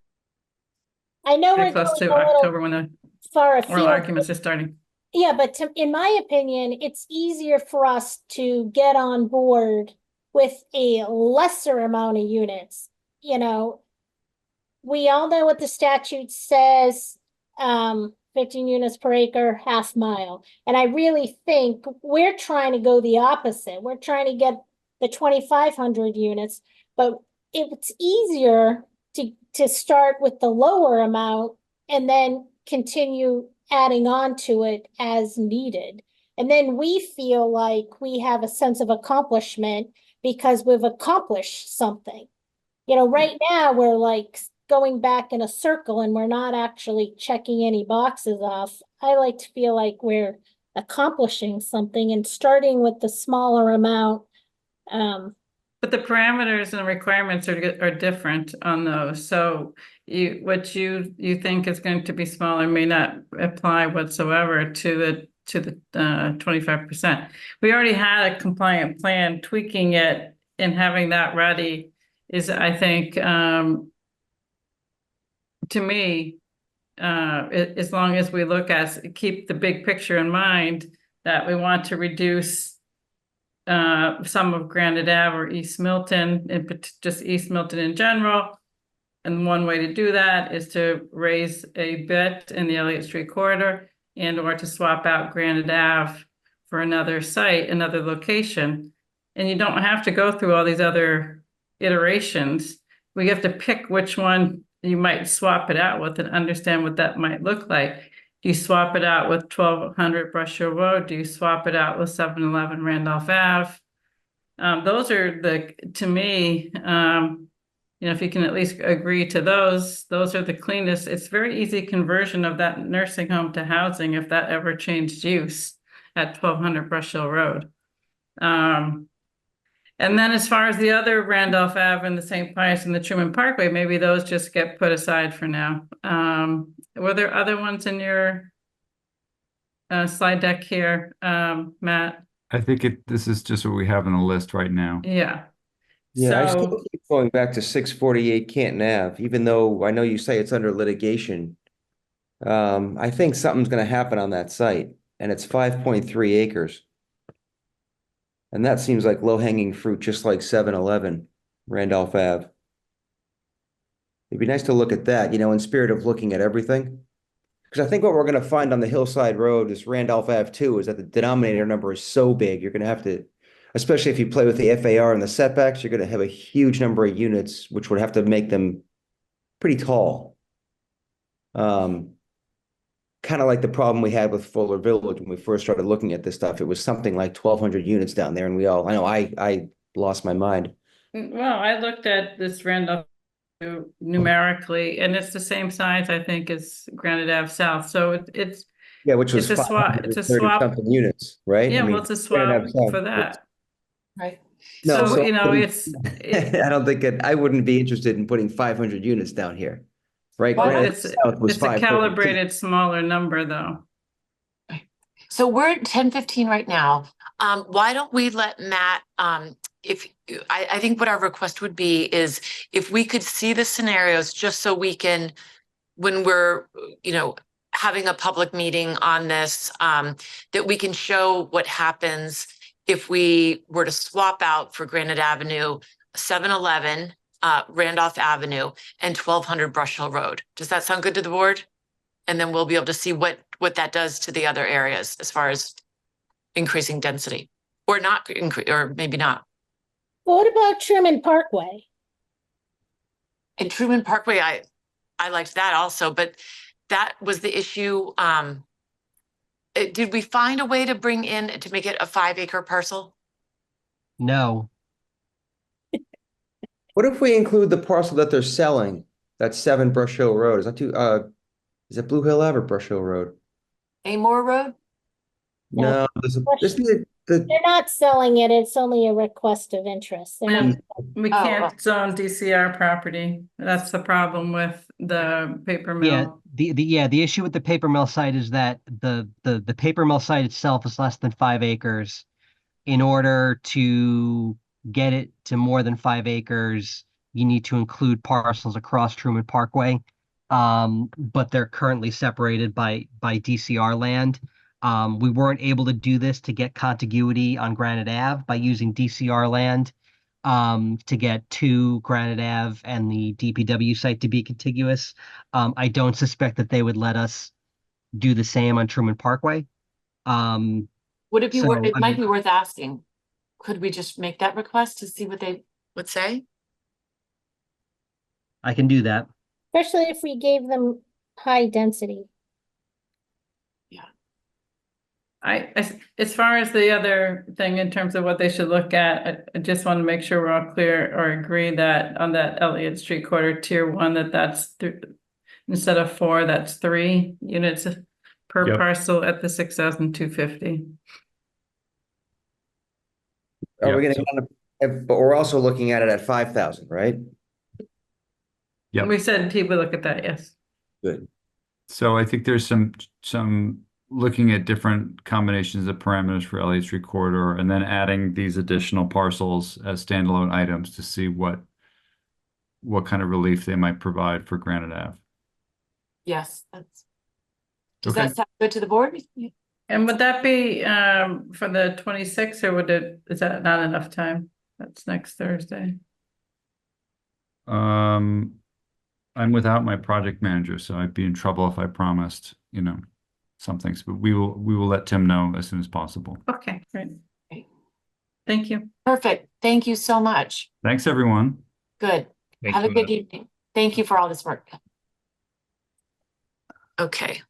I know pretty we're close to going October when the far oral arguments are starting. Yeah, but in my opinion, it's easier for us to get on board with a lesser amount of units. We all know what the statute says, 15 units per acre, half mile. And I really think we're trying to go the opposite. We're trying to get the 2,500 units, but it's easier to start with the lower amount and then continue adding on to it as needed. And then we feel like we have a sense of accomplishment because we've accomplished something. Right now we're like going back in a circle and we're not actually checking any boxes off. I like to feel like we're accomplishing something and starting with the smaller amount. But the parameters and requirements are different on those. So what you think is going to be smaller may not apply whatsoever to the 25%. We already had a compliant plan. Tweaking it and having that ready is, I think, to me, as long as we keep the big picture in mind that we want to reduce some of Granite Ave or East Milton, and just East Milton in general. And one way to do that is to raise a bit in the Elliott Street corridor or to swap out Granite Ave for another site, another location. And you don't have to go through all these other iterations. We have to pick which one you might swap it out with and understand what that might look like. Do you swap it out with 1200 Brush Hill Road? Do you swap it out with 7-Eleven Randolph Ave? Those are to me, if you can at least agree to those are the cleanest. It's very easy conversion of that nursing home to housing if that ever changed use at 1200 Brush Hill Road. And then as far as the other Randolph Ave and the St. Pius and the Truman Parkway, maybe those just get put aside for now. Were there other ones in your slide deck here, Matt? I think this is just what we have on the list right now. Yeah. Yeah, I still keep going back to 648 Canton Ave, even though I know you say it's under litigation. I think something's gonna happen on that site, and it's 5.3 acres. And that seems like low-hanging fruit, just like 7-Eleven, Randolph Ave. It'd be nice to look at that, in spirit of looking at everything. Because I think what we're gonna find on the Hillside Road, this Randolph Ave 2, is that the denominator number is so big, you're gonna have to, especially if you play with the FAR and the setbacks, you're gonna have a huge number of units, which would have to make them pretty tall. Kind of like the problem we had with Fuller Village when we first started looking at this stuff. It was something like 1,200 units down there, and I know I lost my mind. Well, I looked at this Randolph numerically, and it's the same size, I think, as Granite Ave South. So it's Yeah, which was it's a swap. It's a 530 swap. something units, right? Yeah, I mean, well, it's a Granite swap Ave for South, that. Right. No, So, so I I don't think I wouldn't be interested in putting 500 units down here, right? Well, Granite it's South was it's a 532. calibrated smaller number, though. So we're at 10:15 right now. Why don't we let Matt, I think what our request would be is if we could see the scenarios just so we can, when we're, having a public meeting on this, that we can show what happens if we were to swap out for Granite Avenue, 7-Eleven, Randolph Avenue, and 1,200 Brush Hill Road. Does that sound good to the board? And then we'll be able to see what that does to the other areas as far as increasing density, or not increase, or maybe not. What about Truman Parkway? And Truman Parkway, I liked that also, but that was the issue. Did we find a way to bring in to make it a 5-acre parcel? No. What if we include the parcel that they're selling? That's 7 Brush Hill Road. Is it Blue Hill Ave or Brush Hill Road? Amore Road? No, They're not selling it. It's only a request of interest. They're not. We can't zone DCR property. That's the problem with the paper mill. Yeah, the issue with the paper mill site is that the paper mill site itself is less than 5 acres. In order to get it to more than 5 acres, you need to include parcels across Truman Parkway. But they're currently separated by DCR land. We weren't able to do this to get contiguity on Granite Ave by using DCR land to get to Granite Ave and the DPW site to be contiguous. I don't suspect that they would let us do the same on Truman Parkway. Would it be worth, it might be worth asking. Could we just make that request to see what they would say? I can do that. Especially if we gave them high density. As far as the other thing in terms of what they should look at, I just want to make sure we're all clear or agree that on that Elliott Street corridor tier 1, that's instead of 4, that's 3 units per parcel at the 6,250. Are we but we're also looking at it at 5,000, right? Yeah. We said he would look at that, yes. Good. So I think there's some looking at different combinations of parameters for Elliott Street corridor, and then adding these additional parcels as standalone items to see what kind of relief they might provide for Granite Ave. Yes, does that sound good to the board? And would that be for the 26th, or is that not enough time? That's next Thursday. I'm without my project manager, so I'd be in trouble if I promised, some things, but we will let Tim know as soon as possible. Okay, great. Thank you. Perfect. Thank you so much. Thanks, everyone. Good. Have a good evening. Thank you for all this work. Okay.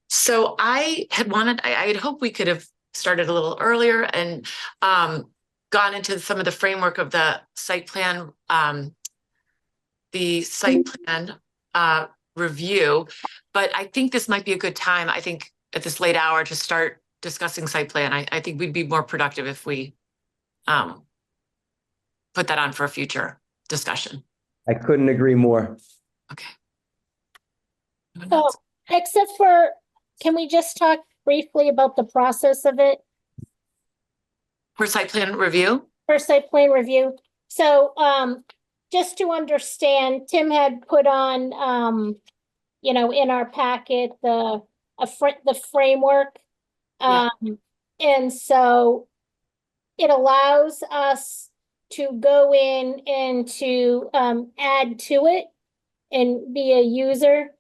So I had hoped we could have started a little earlier and gone into some of the framework of the site plan, review, but I think this might be a good time. I think at this late hour to start discussing site plan. I think we'd be more productive if we put that on for a future discussion. I couldn't agree more. Okay. So, except for, can we just talk briefly about the process of it? For site plan review? For site plan review. So, just to understand, Tim had put on in our packet, the framework. Yeah. And so it allows us to go in and to add to it and be a user.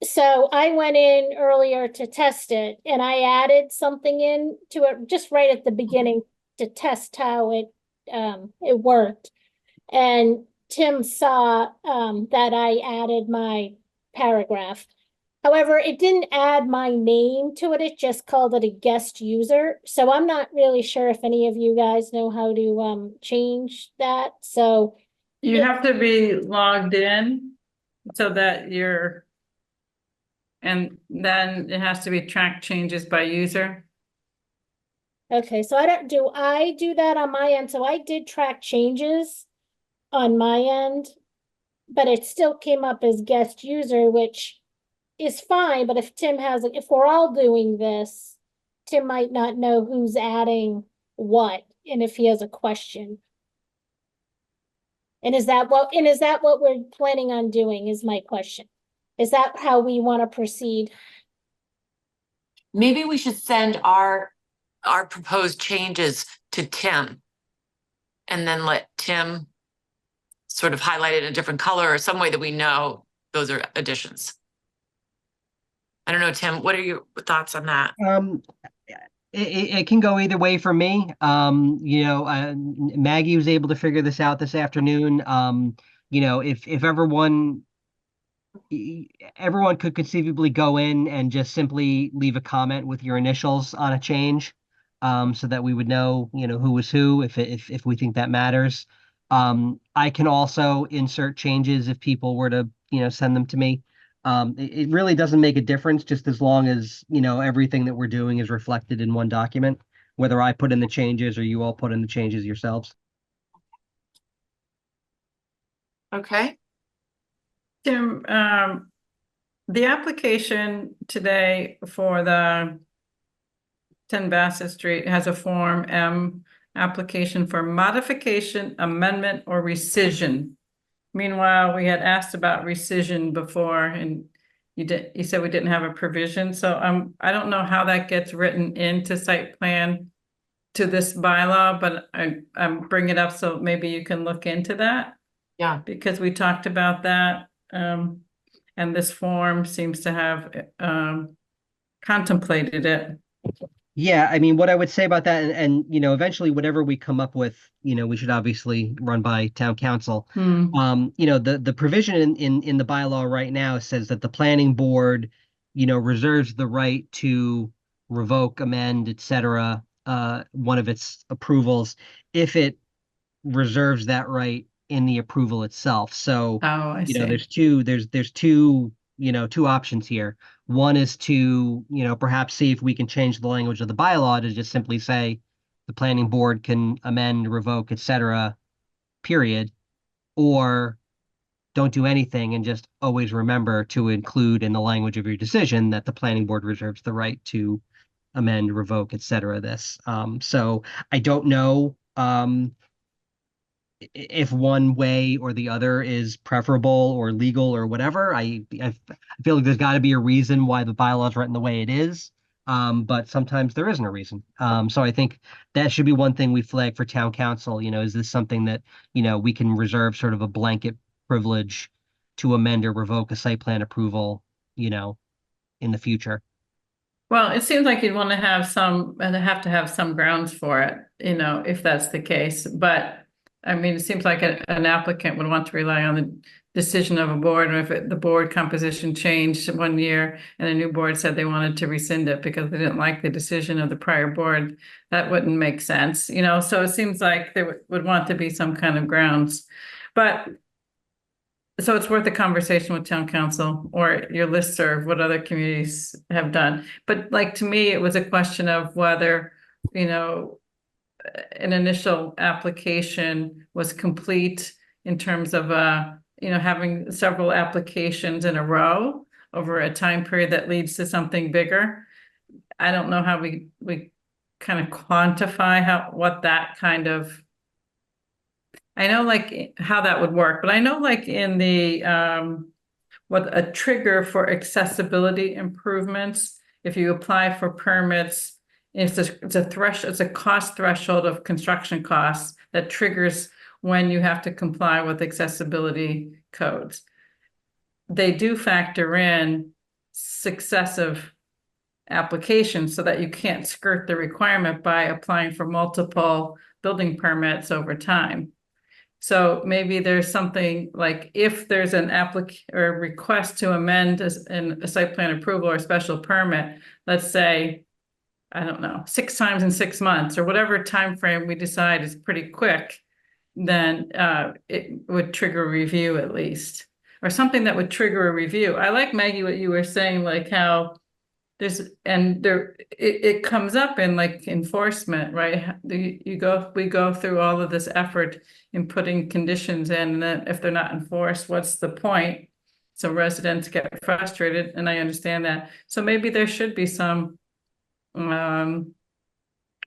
So I went in earlier to test it, and I added something in to it just right at the beginning to test how it worked. And Tim saw that I added my paragraph. However, it didn't add my name to it. It just called it a guest user. So I'm not really sure if any of you guys know how to change that. So You have to be logged in so that and then it has to be track changes by user. okay, so I do that on my end. So I did track changes on my end, but it still came up as guest user, which is fine. But if we're all doing this, Tim might not know who's adding what, and if he has a question. And is that what we're planning on doing, is my question. Is that how we want to proceed? Maybe we should send our proposed changes to Tim and then let Tim sort of highlight it in a different color or some way that we know those are additions. I don't know, Tim, what are your thoughts on that? It can go either way for me. Maggie was able to figure this out this afternoon. If everyone could conceivably go in and just simply leave a comment with your initials on a change, so that we would know, who was who, if we think that matters. I can also insert changes if people were to, send them to me. It really doesn't make a difference, just as long as, everything that we're doing is reflected in one document, whether I put in the changes or you all put in the changes yourselves. Okay. Tim, the application today for the 10 Bassett Street has a Form M application for modification, amendment, or rescission. Meanwhile, we had asked about rescission before, and you said we didn't have a provision. So I don't know how that gets written into site plan to this bylaw, but I'm bringing it up so maybe you can look into that. Yeah. Because we talked about that. And this form seems to have contemplated it. Yeah, I mean, what I would say about that, and eventually whatever we come up with, we should obviously run by town council. The provision in the bylaw right now says that the planning board, reserves the right to revoke, amend, etc., one of its approvals if it reserves that right in the approval itself. So, I see. there's two options here. One is to, perhaps see if we can change the language of the bylaw to just simply say the planning board can amend, revoke, etc., period, or don't do anything and just always remember to include in the language of your decision that the planning board reserves the right to amend, revoke, etc. this. So I don't know if one way or the other is preferable or legal or whatever. I feel like there's got to be a reason why the bylaw is written the way it is. But sometimes there isn't a reason. So I think that should be one thing we flag for town council. Is this something that, we can reserve sort of a blanket privilege to amend or revoke a site plan approval, in the future? Well, it seems like you'd want to have to have some grounds for it, if that's the case. But I mean, it seems like an applicant would want to rely on the decision of a board, or if the board composition changed one year and a new board said they wanted to rescind it because they didn't like the decision of the prior board, that wouldn't make sense, so it seems like there would want to be some kind of grounds. But so it's worth a conversation with town council or your listserv, what other communities have done. But like, to me, it was a question of whether, an initial application was complete in terms of, having several applications in a row over a time period that leads to something bigger. I don't know how we kind of quantify what that kind of, I know like how that would work, but I know like in the, what a trigger for accessibility improvements, if you apply for permits, it's a cost threshold of construction costs that triggers when you have to comply with accessibility codes. They do factor in successive applications so that you can't skirt the requirement by applying for multiple building permits over time. So maybe there's something like if there's an or request to amend a site plan approval or special permit, let's say, I don't know, 6 times in 6 months or whatever time frame we decide is pretty quick, then it would trigger a review at least, or something that would trigger a review. I like, Maggie, what you were saying, like how it comes up in like enforcement, right? We go through all of this effort in putting conditions in, and then if they're not enforced, what's the point? So residents get frustrated, and I understand that. So maybe there should be some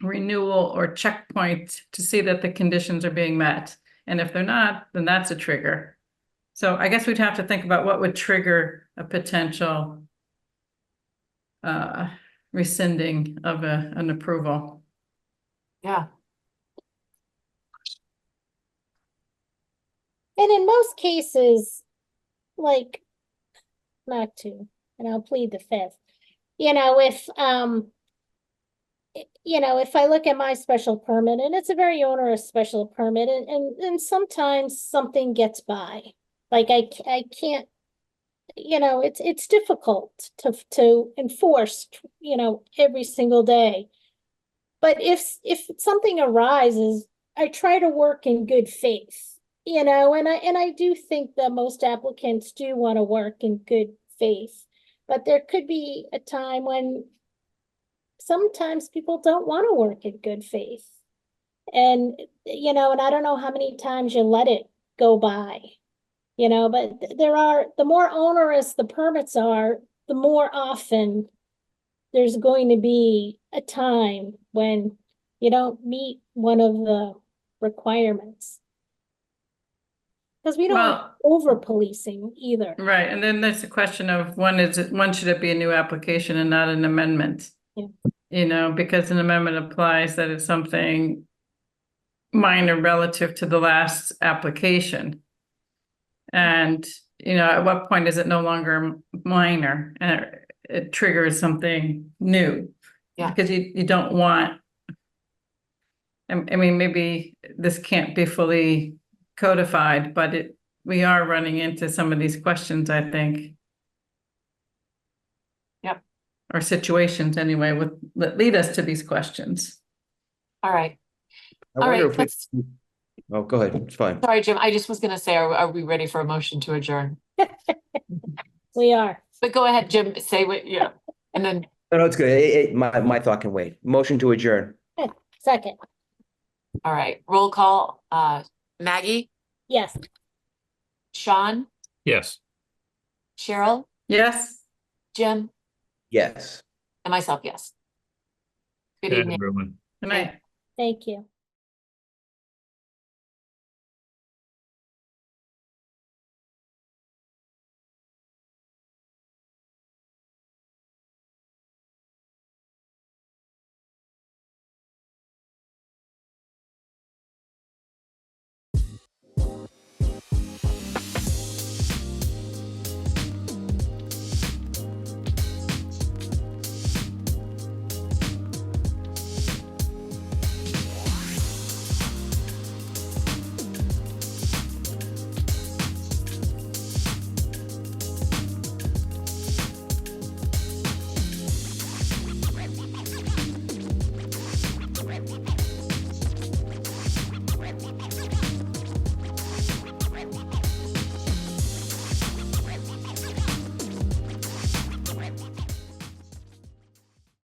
renewal or checkpoint to see that the conditions are being met. And if they're not, then that's a trigger. So I guess we'd have to think about what would trigger a potential rescinding of an approval. Yeah. And in most cases, like, not to, and I'll plead the fifth, if if I look at my special permit, and it's a very onerous special permit, and sometimes something gets by, like I can't, it's difficult to enforce, every single day. But if something arises, I try to work in good faith, and I do think that most applicants do want to work in good faith, but there could be a time when sometimes people don't want to work in good faith. And, and I don't know how many times you let it go by, but the more onerous the permits are, the more often there's going to be a time when you don't meet one of the requirements. Because we don't want over-policing either. Right, and then there's the question of when should it be a new application and not an amendment? Yeah. Because an amendment applies that it's something minor relative to the last application. And, at what point is it no longer minor and it triggers something new? Yeah. Because you don't want, I mean, maybe this can't be fully codified, but we are running into some of these questions, I think. Yep. Or situations anyway, that lead us to these questions. All right. All right. Oh, go ahead. It's fine. Sorry, Jim. I just was going to say, are we ready for a motion to adjourn? We are. But go ahead, Jim. Say what, and then. No, it's good. My thought can wait. Motion to adjourn. Second. All right. Roll call. Maggie? Yes. Sean? Yes. Cheryl? Yes. Jim? Yes. And myself, yes. Good Good evening. everyone. Good night. Thank you.